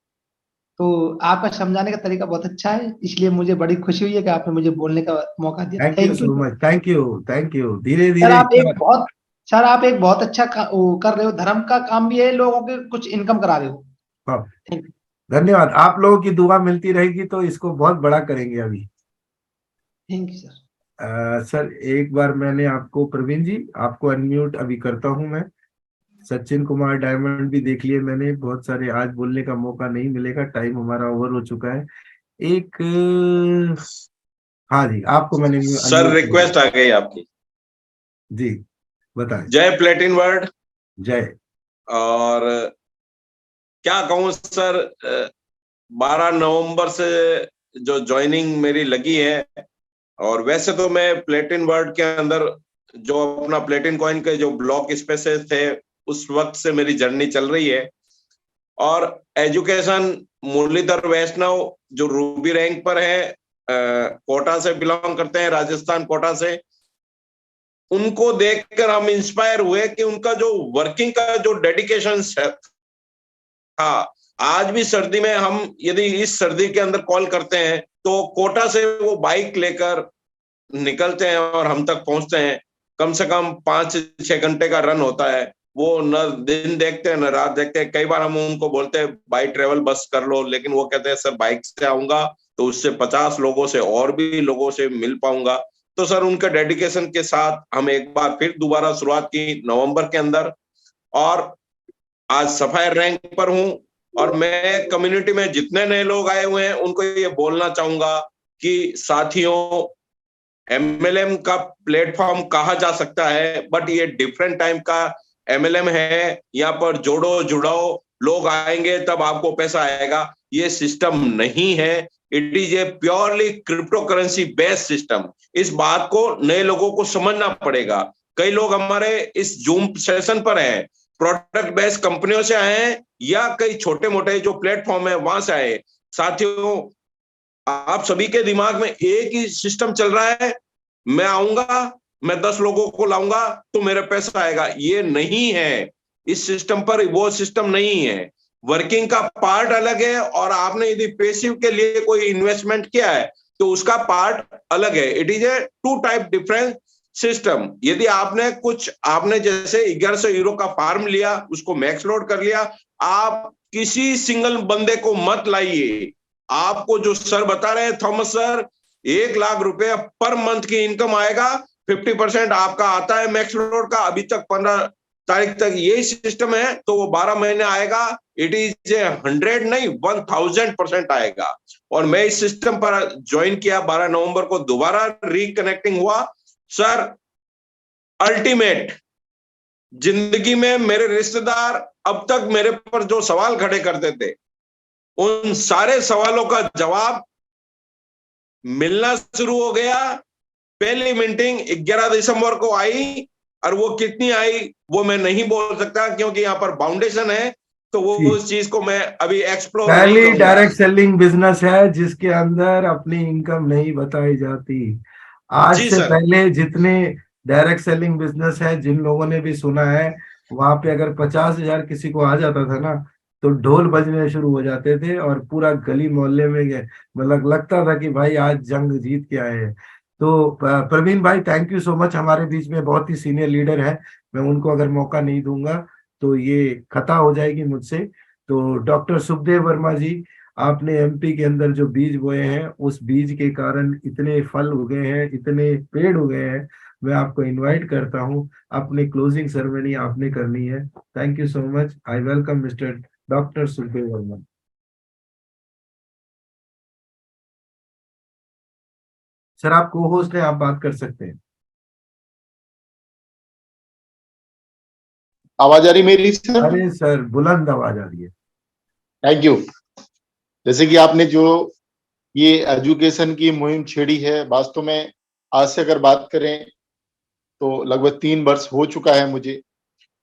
तो आपका समझाने का तरीका बहुत अच्छा है, इसलिए मुझे बड़ी खुशी हुई है कि आपने मुझे बोलने का मौका दिया। Thank you so much, thank you. धीरे सर धीरे आप एक बहुत अच्छा वो कर रहे हो, धर्म का काम भी है, लोगों के कुछ इनकम करा रहे हो। हाँ, धन्यवाद। आप लोगों की दुआ मिलती रहेगी तो इसको बहुत बड़ा करेंगे अभी। Thank you sir. सर एक बार मैंने आपको, प्रवीण जी आपको अनम्यूट अभी करता हूं मैं। सचिन कुमार डायमंड भी देख लिए मैंने, बहुत सारे आज बोलने का मौका नहीं मिलेगा, टाइम हमारा ओवर हो चुका है। एक हाँ जी, आपको मैंने सर रिक्वेस्ट आ गई आपकी। जी बताएं। जय प्लेटिन वर्ल्ड। जय। और क्या कहूँ सर, 12 नवंबर से जो ज्वाइनिंग मेरी लगी है, और वैसे तो मैं प्लेटिन वर्ल्ड के अंदर जो अपना प्लेटिन कॉइन के जो ब्लॉक स्पेसेस थे उस वक्त से मेरी जर्नी चल रही है। और एजुकेशन मुरलीधर वैष्णव जो रूबी रैंक पर है, कोटा से बिलोंग करते हैं, राजस्थान कोटा से, उनको देखकर हम इंस्पायर हुए कि उनका जो वर्किंग का जो डेडिकेशन है, हाँ, आज भी सर्दी में हम यदि इस सर्दी के अंदर कॉल करते हैं तो कोटा से वो बाइक लेकर निकलते हैं और हम तक पहुंचते हैं। कम से कम 5-6 घंटे का रन होता है। वो न दिन देखते हैं न रात देखते हैं। कई बार हम उनको बोलते हैं बाई ट्रेवल बस कर लो, लेकिन वो कहते हैं सर बाइक से आऊंगा तो उससे 50 लोगों से और भी लोगों से मिल पाऊंगा। तो सर उनके डेडिकेशन के साथ हम एक बार फिर दोबारा शुरुआत की नवंबर के अंदर, और आज सफायर रैंक पर हूं। और मैं कम्युनिटी में जितने नए लोग आए हुए हैं उनको ये बोलना चाहूंगा कि साथियों, एमएलएम का प्लेटफॉर्म कहा जा सकता है, बट ये डिफरेंट टाइम का एमएलएम है। यहाँ पर जोड़ो जुड़ाओ, लोग आएंगे तब आपको पैसा आएगा, ये सिस्टम नहीं है। It is a purely crypto currency based system. इस बात को नए लोगों को समझना पड़ेगा। कई लोग हमारे इस जूम सेशन पर हैं, प्रोडक्ट बेस्ड कंपनियों से आए हैं या कई छोटे मोटे जो प्लेटफॉर्म है वहां से आए। साथियों, आप सभी के दिमाग में एक ही सिस्टम चल रहा है, मैं आऊंगा, मैं 10 लोगों को लाऊंगा तो मेरा पैसा आएगा। ये नहीं है, इस सिस्टम पर वो सिस्टम नहीं है। वर्किंग का पार्ट अलग है, और आपने यदि पैसिव के लिए कोई इन्वेस्टमेंट किया है तो उसका पार्ट अलग है। It is a 2 type different system. यदि आपने जैसे 1100 यूरो का फार्म लिया, उसको मैक्स लोड कर लिया, आप किसी सिंगल बंदे को मत लाइए। आपको जो सर बता रहे हैं थॉमस सर, 1 लाख रुपए पर मंथ की इनकम आएगा, 50% आपका आता है मैक्स लोड का। अभी तक 15 तारीख तक यही सिस्टम है, तो वो 12 महीने आएगा। इट इज 100 नहीं 1000% आएगा। और मैं इस सिस्टम पर ज्वाइन किया, 12 नवंबर को दोबारा रिकनेक्टिंग हुआ। सर अल्टीमेट जिंदगी में मेरे रिश्तेदार अब तक मेरे पर जो सवाल खड़े करते थे, उन सारे सवालों का जवाब मिलना शुरू हो गया। पहली मीटिंग 11 दिसंबर को आई, और वो कितनी आई वो मैं नहीं बोल सकता क्योंकि यहाँ पर बाउंडेशन है, तो वो उस चीज को मैं अभी एक्सप्लोर नहीं पहली करूंगा। डायरेक्ट सेलिंग बिजनेस है जिसके अंदर अपनी इनकम नहीं बताई जाती। आज जी से सर। पहले जितने डायरेक्ट सेलिंग बिजनेस है, जिन लोगों ने भी सुना है, वहां पे अगर 50,000 किसी को आ जाता था ना, तो ढोल बजने शुरू हो जाते थे और पूरा गली मोहल्ले में मतलब लगता था कि भाई आज जंग जीत के आए हैं। तो प्रवीण भाई, थैंक यू सो मच। हमारे बीच में बहुत ही सीनियर लीडर है, मैं उनको अगर मौका नहीं दूंगा तो ये खता हो जाएगी मुझसे। तो डॉक्टर सुखदेव वर्मा जी, आपने एमपी के अंदर जो बीज बोए हैं, उस बीज के कारण इतने फल उगे हैं, इतने पेड़ उगे हैं। मैं आपको इनवाइट करता हूं, अपनी क्लोजिंग सेरेमनी आपने करनी है। Thank you so much. I welcome mister doctor Sukhdev Verma. Sir आप को होस्ट हैं, आप बात कर सकते हैं। आवाज आ रही मेरी सर? अरे सर, बुलंद आवाज आ रही है। Thank you. जैसे कि आपने जो ये एजुकेशन की मुहिम छेड़ी है, वास्तव में आज से अगर बात करें तो लगभग 3 वर्ष हो चुका है मुझे।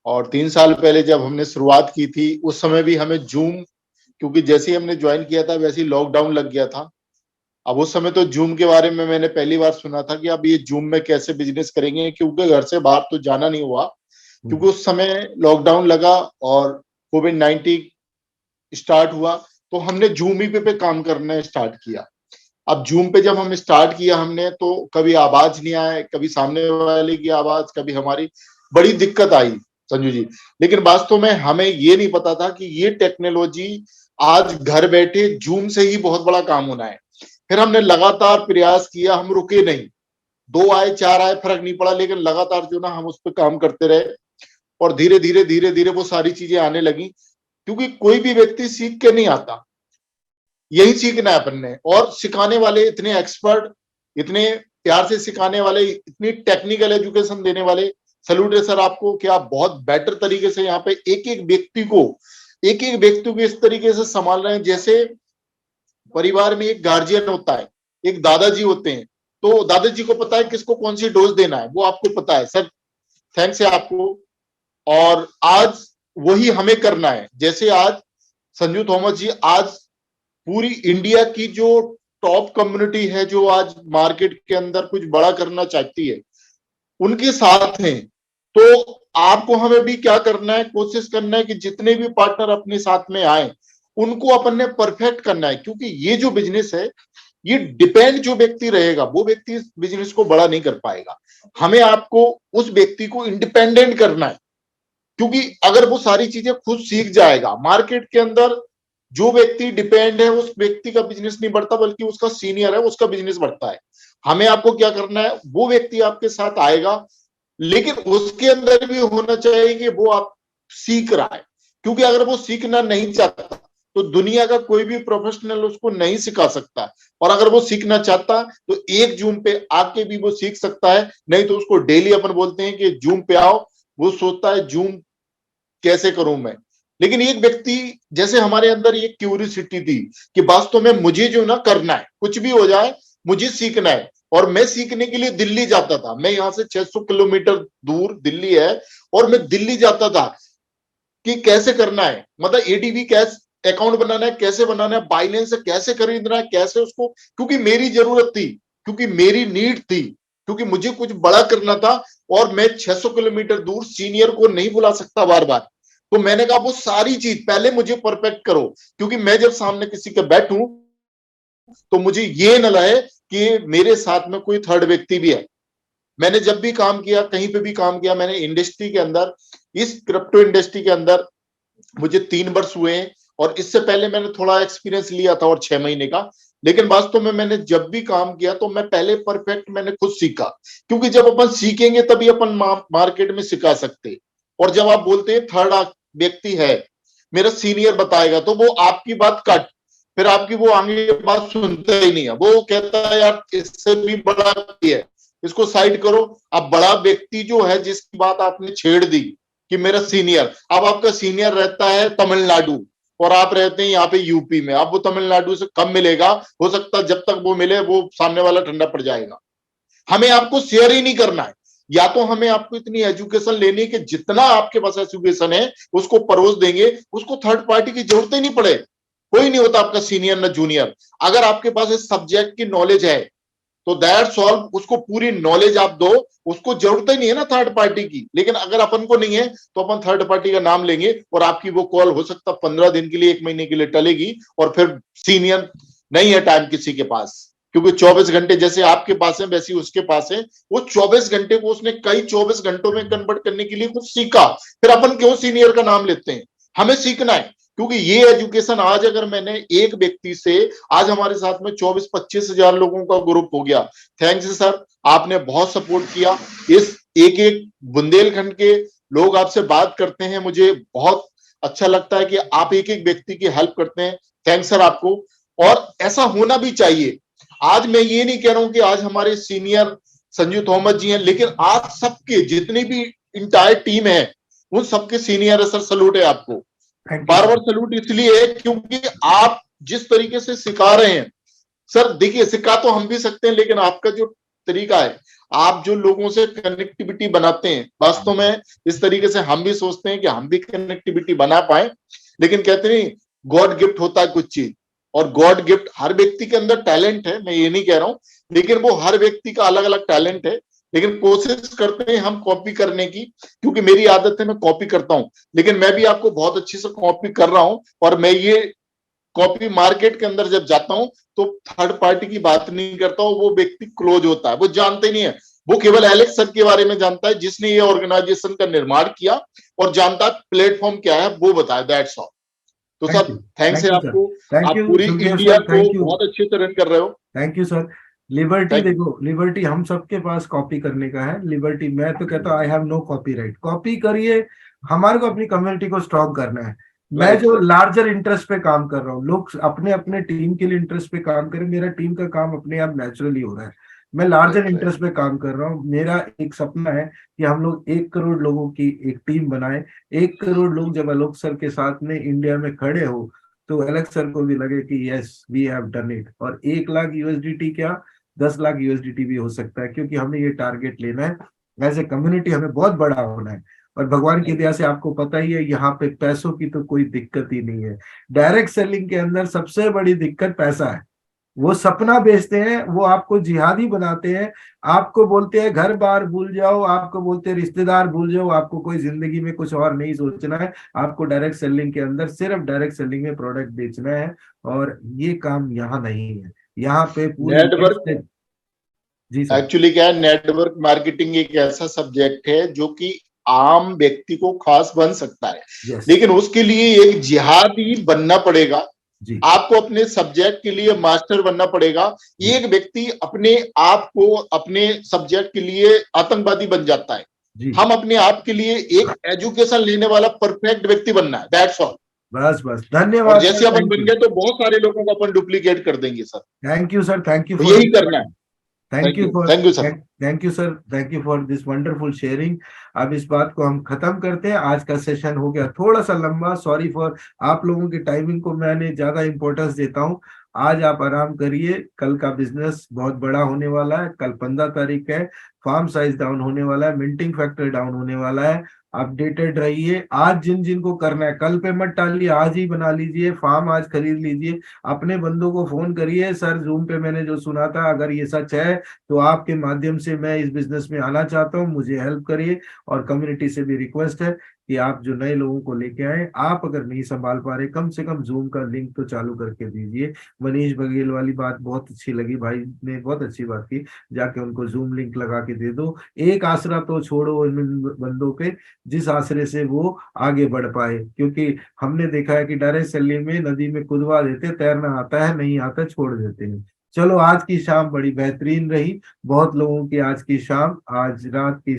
और 3 साल पहले जब हमने शुरुआत की थी उस समय भी हमें जूम, क्योंकि जैसे ही हमने ज्वाइन किया था वैसे ही लॉकडाउन लग गया था। अब उस समय तो जूम के बारे में मैंने पहली बार सुना था कि अब ये जूम में कैसे बिजनेस करेंगे, क्योंकि घर से बाहर तो जाना नहीं हुआ, क्योंकि उस समय लॉकडाउन लगा और कोविड-19 स्टार्ट हुआ, तो हमने जूम ही पे काम करना स्टार्ट किया। अब जूम पे जब हम स्टार्ट किया हमने, तो कभी आवाज नहीं आए, कभी सामने वाले की आवाज, कभी हमारी, बड़ी दिक्कत आई संजू जी। लेकिन वास्तव में हमें ये नहीं पता था कि ये टेक्नोलॉजी आज घर बैठे जूम से ही बहुत बड़ा काम होना है। फिर हमने लगातार प्रयास किया, हम रुके नहीं, 2 आए 4 आए फर्क नहीं पड़ा, लेकिन लगातार जो ना हम उस पर काम करते रहे और धीरे धीरे वो सारी चीजें आने लगी। क्योंकि कोई भी व्यक्ति सीख के नहीं आता, यही सीखना है अपन ने। और सिखाने वाले इतने एक्सपर्ट, इतने प्यार से सिखाने वाले, इतनी टेक्निकल एजुकेशन देने वाले, सैल्यूट है सर आपको कि आप बहुत बेटर तरीके से यहाँ पे एक एक व्यक्ति को इस तरीके से संभाल रहे हैं जैसे परिवार में एक गार्जियन होता है, एक दादाजी होते हैं, तो दादाजी को पता है किसको कौन सी डोज देना है, वो आपको पता है। सर थैंक्स है आपको। और आज वही हमें करना है। जैसे आज संजू थॉमस जी, आज पूरी इंडिया की जो टॉप कम्युनिटी है जो आज मार्केट के अंदर कुछ बड़ा करना चाहती है, उनके साथ हैं। तो आपको हमें भी क्या करना है, कोशिश करना है कि जितने भी पार्टनर अपने साथ में आए उनको अपन ने परफेक्ट करना है। क्योंकि ये जो बिजनेस है, ये डिपेंड जो व्यक्ति रहेगा वो व्यक्ति इस बिजनेस को बड़ा नहीं कर पाएगा। हमें आपको उस व्यक्ति को इंडिपेंडेंट करना है, क्योंकि अगर वो सारी चीजें खुद सीख जाएगा, मार्केट के अंदर जो व्यक्ति डिपेंड है उस व्यक्ति का बिजनेस नहीं बढ़ता, बल्कि उसका सीनियर है उसका बिजनेस बढ़ता है। हमें आपको क्या करना है, वो व्यक्ति आपके साथ आएगा, लेकिन उसके अंदर भी होना चाहिए कि वो आप सीख रहा है। क्योंकि अगर वो सीखना नहीं चाहता तो दुनिया का कोई भी प्रोफेशनल उसको नहीं सिखा सकता, और अगर वो सीखना चाहता तो एक जूम पे आके भी वो सीख सकता है, नहीं तो उसको डेली अपन बोलते हैं कि जूम पे आओ, वो सोचता है जूम कैसे करूं मैं। लेकिन एक व्यक्ति, जैसे हमारे अंदर ये क्यूरियोसिटी थी कि वास्तव में मुझे जो ना करना है, कुछ भी हो जाए मुझे सीखना है। और मैं सीखने के लिए दिल्ली जाता था, मैं यहाँ से 600 किलोमीटर दूर दिल्ली है, और मैं दिल्ली जाता था कि कैसे करना है, मतलब एडीबी कैश अकाउंट बनाना है, कैसे बनाना है, बाइनेंस से कैसे खरीदना है, कैसे उसको, क्योंकि मेरी जरूरत थी, क्योंकि मेरी नीड थी, क्योंकि मुझे कुछ बड़ा करना था। और मैं 600 किलोमीटर दूर सीनियर को नहीं बुला सकता बार बार, तो मैंने कहा वो सारी चीज पहले मुझे परफेक्ट करो, क्योंकि मैं जब सामने किसी के बैठूं तो मुझे ये न लगे कि मेरे साथ में कोई थर्ड व्यक्ति भी है। मैंने जब भी काम किया, कहीं पे भी काम किया, मैंने इंडस्ट्री के अंदर, इस क्रिप्टो इंडस्ट्री के अंदर मुझे 3 वर्ष हुए हैं, और इससे पहले मैंने थोड़ा एक्सपीरियंस लिया था और 6 महीने का। लेकिन वास्तव में मैंने जब भी काम किया तो मैं पहले परफेक्ट मैंने खुद सीखा, क्योंकि जब अपन सीखेंगे तभी अपन मार्केट में सिखा सकते। और जब आप बोलते हैं थर्ड व्यक्ति है, मेरा सीनियर बताएगा, तो वो आपकी बात कट, फिर आपकी वो आगे बात सुनता ही नहीं है, वो कहता है यार इससे भी बड़ा है, इसको साइड करो। अब बड़ा व्यक्ति जो है जिसकी बात आपने छेड़ दी कि मेरा सीनियर, अब आपका सीनियर रहता है तमिलनाडु और आप रहते हैं यहाँ पे यूपी में, अब वो तमिलनाडु से कम मिलेगा, हो सकता है जब तक वो मिले वो सामने वाला ठंडा पड़ जाएगा। हमें आपको शेयर ही नहीं करना है, या तो हमें आपको इतनी एजुकेशन लेनी है कि जितना आपके पास एजुकेशन है उसको परोस देंगे, उसको थर्ड पार्टी की जरूरत ही नहीं पड़े। कोई नहीं होता आपका सीनियर ना जूनियर। अगर आपके पास इस सब्जेक्ट की नॉलेज है तो दैट्स ऑल, उसको पूरी नॉलेज आप दो, उसको जरूरत ही नहीं है ना थर्ड पार्टी की। लेकिन अगर अपन को नहीं है तो अपन थर्ड पार्टी का नाम लेंगे और आपकी वो कॉल हो सकता 15 दिन के लिए, 1 महीने के लिए टलेगी, और फिर सीनियर नहीं है टाइम किसी के पास, क्योंकि 24 घंटे जैसे आपके पास है वैसे उसके पास है। वो 24 घंटे को उसने कई 24 घंटों में कन्वर्ट करने के लिए कुछ सीखा, फिर अपन क्यों सीनियर का नाम लेते हैं? हमें सीखना है, क्योंकि ये एजुकेशन आज अगर मैंने एक व्यक्ति से, आज हमारे साथ में 24-25 हजार लोगों का ग्रुप हो गया। थैंक्स सर, आपने बहुत सपोर्ट किया। इस एक बुंदेलखंड के लोग आपसे बात करते हैं, मुझे बहुत अच्छा लगता है कि आप एक एक व्यक्ति की हेल्प करते हैं। थैंक्स सर आपको, और ऐसा होना भी चाहिए। आज मैं ये नहीं कह रहा हूं कि आज हमारे सीनियर संजू थॉमस जी हैं, लेकिन आज सबके जितनी भी इंटायर टीम है उन सबके सीनियर है सर, सलूट है आपको। बार बार सैल्यूट इसलिए है क्योंकि आप जिस तरीके से सिखा रहे हैं सर, देखिए सिखा तो हम भी सकते हैं, लेकिन आपका जो तरीका है, आप जो लोगों से कनेक्टिविटी बनाते हैं, वास्तव में इस तरीके से हम भी सोचते हैं कि हम भी कनेक्टिविटी बना पाए। लेकिन कहते नहीं गॉड गिफ्ट होता है कुछ चीज, और गॉड गिफ्ट हर व्यक्ति के अंदर टैलेंट है, मैं ये नहीं कह रहा हूं, लेकिन वो हर व्यक्ति का अलग अलग टैलेंट है। लेकिन कोशिश करते हैं हम कॉपी करने की, क्योंकि मेरी आदत है मैं कॉपी करता हूं, लेकिन मैं भी आपको बहुत अच्छे से कॉपी कर रहा हूं। और मैं ये कॉपी मार्केट के अंदर जब जाता हूं तो थर्ड पार्टी की बात नहीं करता हूं, वो व्यक्ति क्लोज होता है, वो जानते ही नहीं है, वो केवल एलेक्स सर के बारे में जानता है जिसने ये ऑर्गेनाइजेशन का निर्माण किया, और जानता है प्लेटफॉर्म क्या है, वो बताया, दैट्स ऑल। तो सर थैंक्स है आपको, आप पूरी इंडिया को बहुत अच्छे से रन कर रहे हो। Thank you sir. लिबर्टी देखो, लिबर्टी हम सबके पास कॉपी करने का है। लिबर्टी मैं तो कहता हूँ I have no copyright, copy करिए, हमारे को अपनी कम्युनिटी को स्ट्रॉन्ग करना है। मैं जो लार्जर इंटरेस्ट पे काम कर रहा हूँ, लोग अपने अपने टीम के लिए इंटरेस्ट पे काम करें, मेरा टीम का काम अपने आप नेचुरली हो रहा है। मैं लार्जर इंटरेस्ट पे काम कर रहा हूँ। मेरा एक सपना है कि हम लोग 1 करोड़ लोगों की एक टीम बनाए। 1 करोड़ लोग जब आलोक सर के साथ में इंडिया में खड़े हो तो एलेक्स सर को भी लगे कि yes we have done it. और 1 लाख USDT क्या 10 लाख USDT भी हो सकता है, क्योंकि हमें ये टारगेट लेना है। एज ए कम्युनिटी हमें बहुत बड़ा होना है, और भगवान की दया से आपको पता ही है यहाँ पे पैसों की तो कोई दिक्कत ही नहीं है। डायरेक्ट सेलिंग के अंदर सबसे बड़ी दिक्कत पैसा है। वो सपना बेचते हैं, वो आपको जिहादी बनाते हैं, आपको बोलते हैं घर बार भूल जाओ, आपको बोलते हैं रिश्तेदार भूल जाओ, आपको कोई जिंदगी में कुछ और नहीं सोचना है, आपको डायरेक्ट सेलिंग के अंदर सिर्फ डायरेक्ट सेलिंग में प्रोडक्ट बेचना है। और ये काम यहाँ नहीं है, यहाँ पे पूरी जी सर। एक्चुअली क्या है, नेटवर्क मार्केटिंग एक ऐसा सब्जेक्ट है जो कि आम व्यक्ति को खास बन सकता है, लेकिन उसके लिए एक जिहादी बनना पड़ेगा। आपको अपने सब्जेक्ट के लिए मास्टर बनना पड़ेगा। एक व्यक्ति अपने आप को अपने सब्जेक्ट के लिए आतंकवादी बन जाता है। हम अपने आप के लिए एक एजुकेशन लेने वाला परफेक्ट व्यक्ति बनना है, दैट्स ऑल। बस बस, धन्यवाद। जैसे अपन बन गए तो बहुत सारे लोगों को अपन डुप्लीकेट कर देंगे sir. Thank you sir, thank you, यही करना है। Thank you sir, thank you for this wonderful sharing. अब इस बात को हम खत्म करते हैं। आज का सेशन हो गया थोड़ा सा लंबा, सॉरी फॉर आप लोगों की टाइमिंग को मैंने ज्यादा इंपॉर्टेंस देता हूँ। आज आप आराम करिए, कल का बिजनेस बहुत बड़ा होने वाला है। कल 15 तारीख है, फार्म साइज डाउन होने वाला है, मिंटिंग फैक्टर डाउन होने वाला है। अपडेटेड रहिए। आज जिन जिन को करना है कल पे मत टालिए, आज ही बना लीजिए, फार्म आज खरीद लीजिए। अपने बंदों को फोन करिए, सर जूम पे मैंने जो सुना था अगर ये सच है तो आपके माध्यम से मैं इस बिजनेस में आना चाहता हूँ, मुझे हेल्प करिए। और कम्युनिटी से भी रिक्वेस्ट है कि आप जो नए लोगों को लेके आए, आप अगर नहीं संभाल पा रहे कम से कम जूम का लिंक तो चालू करके दीजिए। मनीष बघेल वाली बात बहुत अच्छी लगी, भाई ने बहुत अच्छी बात की, जाके उनको जूम लिंक लगा के दे दो। एक आसरा तो छोड़ो इन बंदों पे जिस आसरे से वो आगे बढ़ पाए, क्योंकि हमने देखा है कि डायरेक्ट सेलिंग में नदी में कूदवा देते, तैरना आता है, नहीं आता छोड़ देते हैं। चलो आज की शाम बड़ी बेहतरीन रही, बहुत लोगों की आज की शाम, आज रात की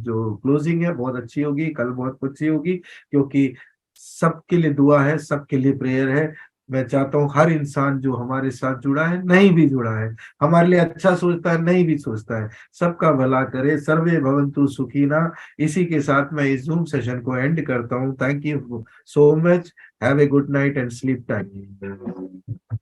जो क्लोजिंग है बहुत अच्छी होगी, कल बहुत अच्छी होगी, क्योंकि सबके लिए दुआ है, सबके लिए प्रेयर है। मैं चाहता हूँ हर इंसान जो हमारे साथ जुड़ा है, नहीं भी जुड़ा है, हमारे लिए अच्छा सोचता है, नहीं भी सोचता है, सबका भला करे। सर्वे भवन्तु सुखिना। इसी के साथ मैं इस जूम सेशन को एंड करता हूँ। Thank you so much, have a good night and sleep time.